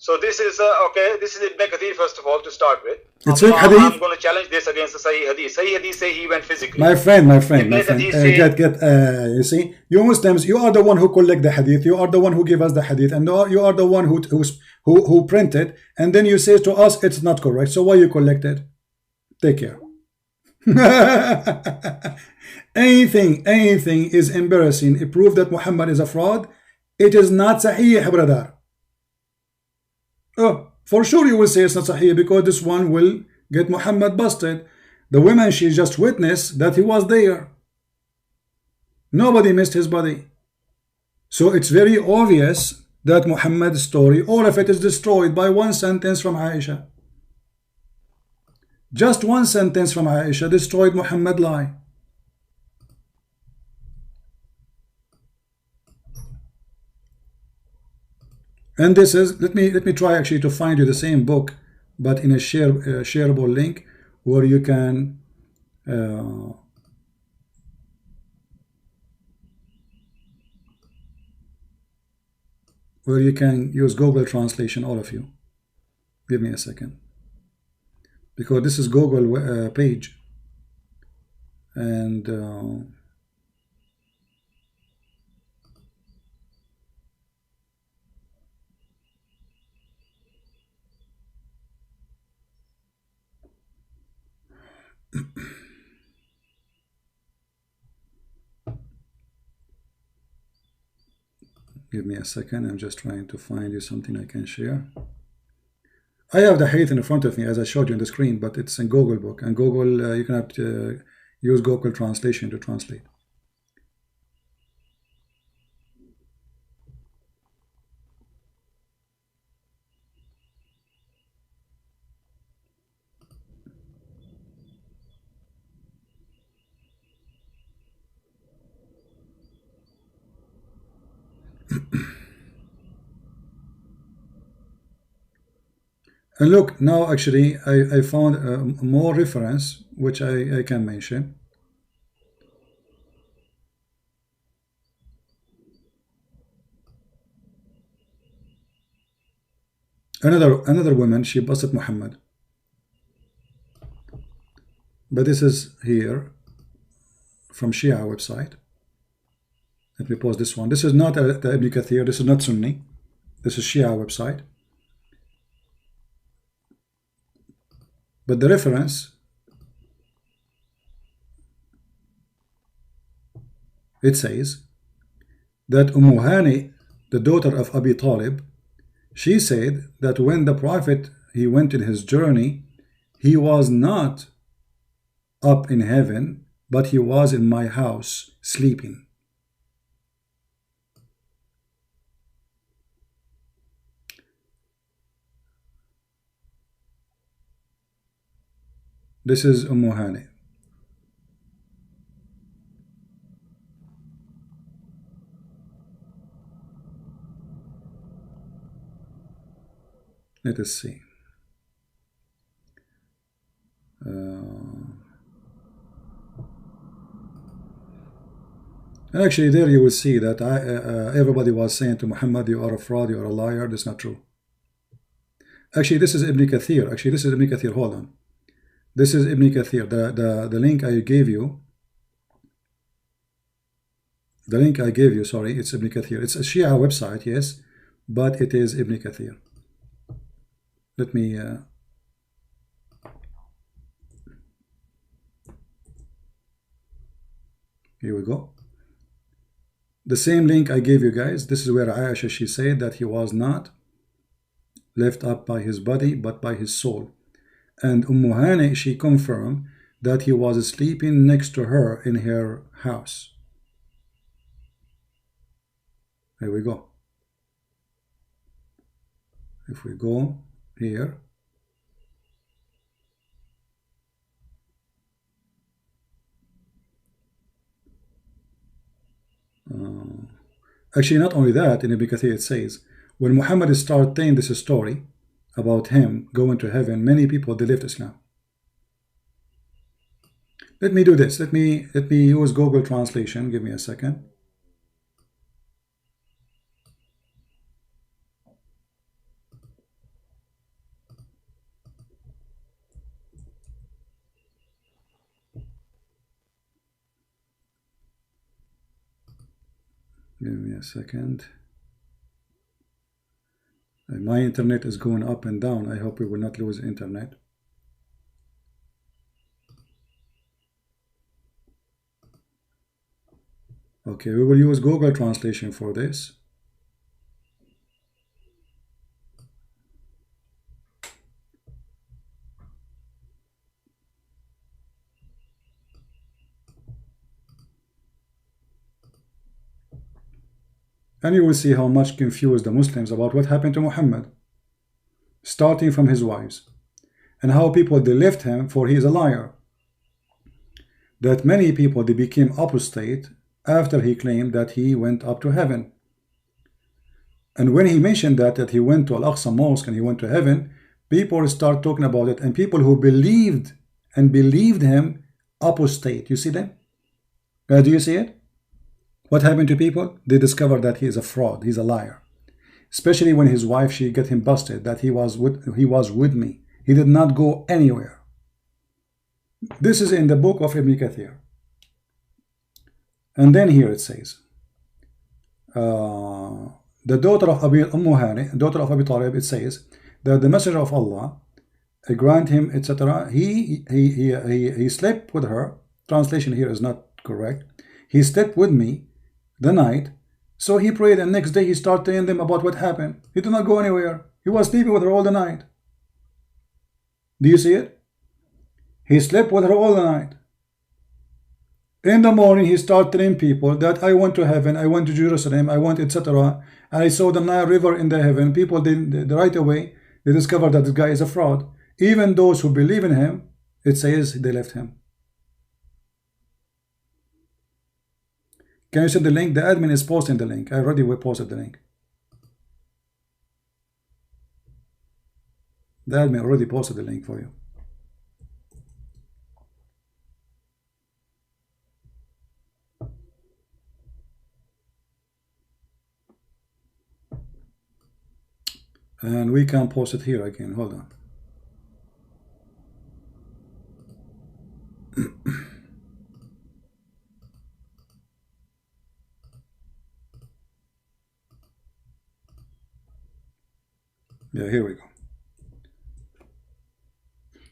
So this is okay. This is Ibn Kathir first of all to start with. It's a hadith. I'm going to challenge this against the Sahih Hadith. Sahih Hadith say he went physically. My friend. Say, you see, you Muslims, you are the one who collect the hadith. You are the one who give us the hadith, and you are the one who printed, and then you say to us it's not correct. So why you collect it? Take care. anything is embarrassing. It proves that Muhammad is a fraud. It is not sahih, brother. Oh, for sure you will say it's not sahih because this one will get Muhammad busted. The woman, she just witnessed that he was there. Nobody missed his body. So it's very obvious that Muhammad's story, all of it is destroyed by one sentence from Aisha. Just one sentence from Aisha destroyed Muhammad's lie. And this is, let me try actually to find you the same book, but in a shareable link where you can use Google translation, all of you. Give me a second, because this is Google page, and give me a second. I'm just trying to find you something I can share. I have the hadith in front of me as I showed you on the screen, but it's in Google book, and Google you cannot use Google translation to translate. And look, now actually I found more reference which I can mention. Another woman, she busted Muhammad. But this is here from Shia website. Let me pause this one. This is not the Ibn Kathir, this is not Sunni. This is Shia website. But the reference, it says that Hani, the daughter of Abi Talib, she said that when the Prophet, he went in his journey, he was not up in heaven, but he was in my house sleeping. This is Hani. Let us see. And actually there you will see that everybody was saying to Muhammad, you are a fraud, you are a liar. That's not true. Actually, this is Ibn Kathir. Actually, this is Ibn Kathir. Hold on. This is Ibn Kathir. The link I gave you. The link I gave you, sorry, it's Ibn Kathir. It's a Shia website, yes, but it is Ibn Kathir. Let me here we go. The same link I gave you guys. This is where Aisha, she said that he was not left up by his body, but by his soul. And Hani, she confirmed that he was sleeping next to her in her house. Here we go. If we go here, Actually, not only that, in Ibn Kathir it says, when Muhammad started telling this story about him going to heaven, many people, they left Islam. Let me do this. Let me use Google Translation. Give me a second. Give me a second. My internet is going up and down. I hope we will not lose internet. Okay, we will use Google Translation for this. And you will see how much confused the Muslims about what happened to Muhammad, starting from his wives, and how people, they left him for he is a liar. That many people, they became apostate after he claimed that he went up to heaven. And when he mentioned that he went to Al-Aqsa Mosque and he went to heaven, people start talking about it, and people who believed him apostate. You see that? Do you see it? What happened to people? They discovered that he is a fraud, he's a liar. Especially when his wife, she got him busted, that he was with me. He did not go anywhere. This is in the book of Ibn Kathir. And then here it says, the daughter of Abi Hani, daughter of Abi Talib, it says that the Messenger of Allah, grant him, etc. He slept with her. Translation here is not correct. He slept with me the night, so he prayed, and next day he started telling them about what happened. He did not go anywhere. He was sleeping with her all the night. Do you see it? He slept with her all the night. In the morning, he started telling people that I went to heaven, I went to Jerusalem, I went, etc. And I saw the Nile River in the heaven. People, they right away, they discovered that this guy is a fraud. Even those who believe in him, it says they left him. Can you send the link? The admin is posting the link. I already posted the link. The admin already posted the link for you. And we can post it here again. Hold on. Yeah, here we go.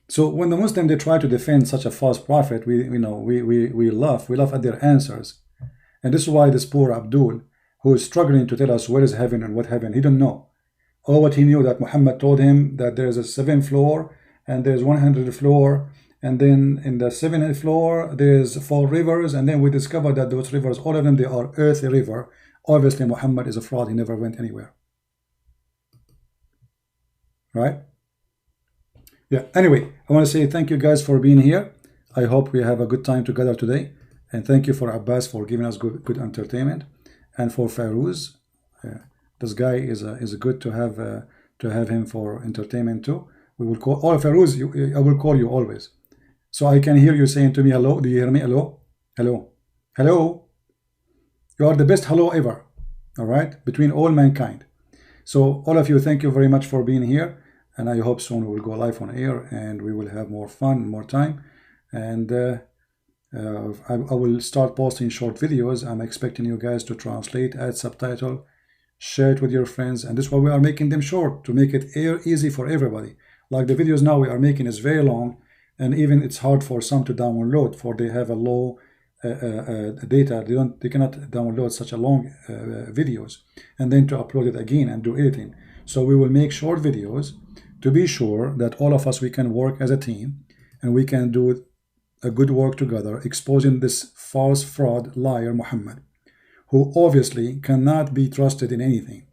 So when the Muslim, they try to defend such a false prophet, we laugh at their answers. And this is why this poor Abdul, who is struggling to tell us where is heaven and what heaven, he don't know. All what he knew, that Muhammad told him that there is a 7th floor and there's 100th floor, and then in the 7th floor there's 4 rivers, and then we discovered that those rivers, all of them, they are earthly river. Obviously Muhammad is a fraud. He never went anywhere. Right? Yeah, anyway, I want to say thank you guys for being here. I hope we have a good time together today, and thank you for Abbas for giving us good entertainment, and for Fairuz. This guy is good to have him for entertainment too. We will call Fairuz. I will call you always, so I can hear you saying to me hello. Do you hear me? Hello, hello, hello. You are the best hello ever. All right, between all mankind. So all of you, thank you very much for being here, and I hope soon we will go live on air and we will have more fun, more time, and I will start posting short videos. I'm expecting you guys to translate, add subtitle, share it with your friends, and this is why we are making them short, to make it easy for everybody. Like the videos now we are making is very long, and even it's hard for some to download, for they have a low data. They cannot download such a long videos and then to upload it again and do editing. So we will make short videos to be sure that all of us, we can work as a team and we can do a good work together, exposing this false fraud liar Muhammad, who obviously cannot be trusted in anything.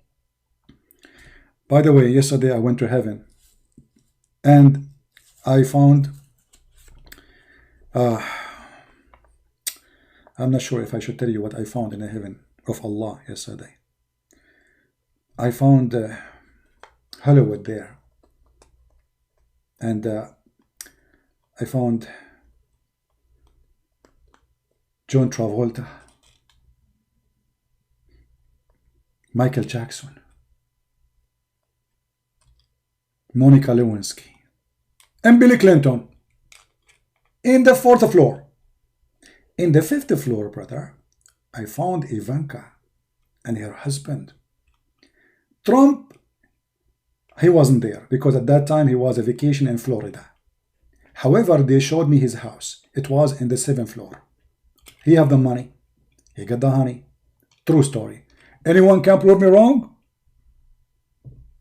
By the way, yesterday I went to heaven and I found I'm not sure if I should tell you what I found in the heaven of Allah yesterday. I found Hollywood there, and I found John Travolta, Michael Jackson, Monica Lewinsky, and Billy Clinton in the 4th floor. In the 5th floor, brother, I found Ivanka and her husband. Trump, he wasn't there because at that time he was on vacation in Florida. However, they showed me his house. It was in the 7th floor. He have the money. He got the honey. True story. Anyone can prove me wrong?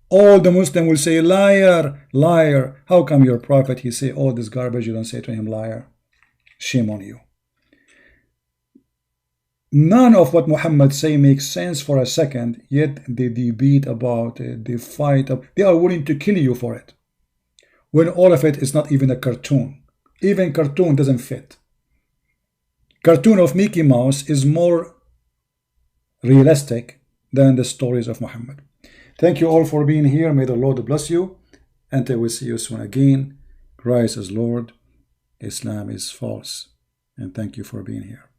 All the Muslim will say, liar, liar. How come your prophet, he say all this garbage, you don't say to him, liar? Shame on you. None of what Muhammad say makes sense for a second, yet they debate about it, they fight up, they are willing to kill you for it. When all of it is not even a cartoon. Even cartoon doesn't fit. Cartoon of Mickey Mouse is more realistic than the stories of Muhammad. Thank you all for being here. May the Lord bless you. Until we see you soon again. Christ is Lord. Islam is false. And thank you for being here.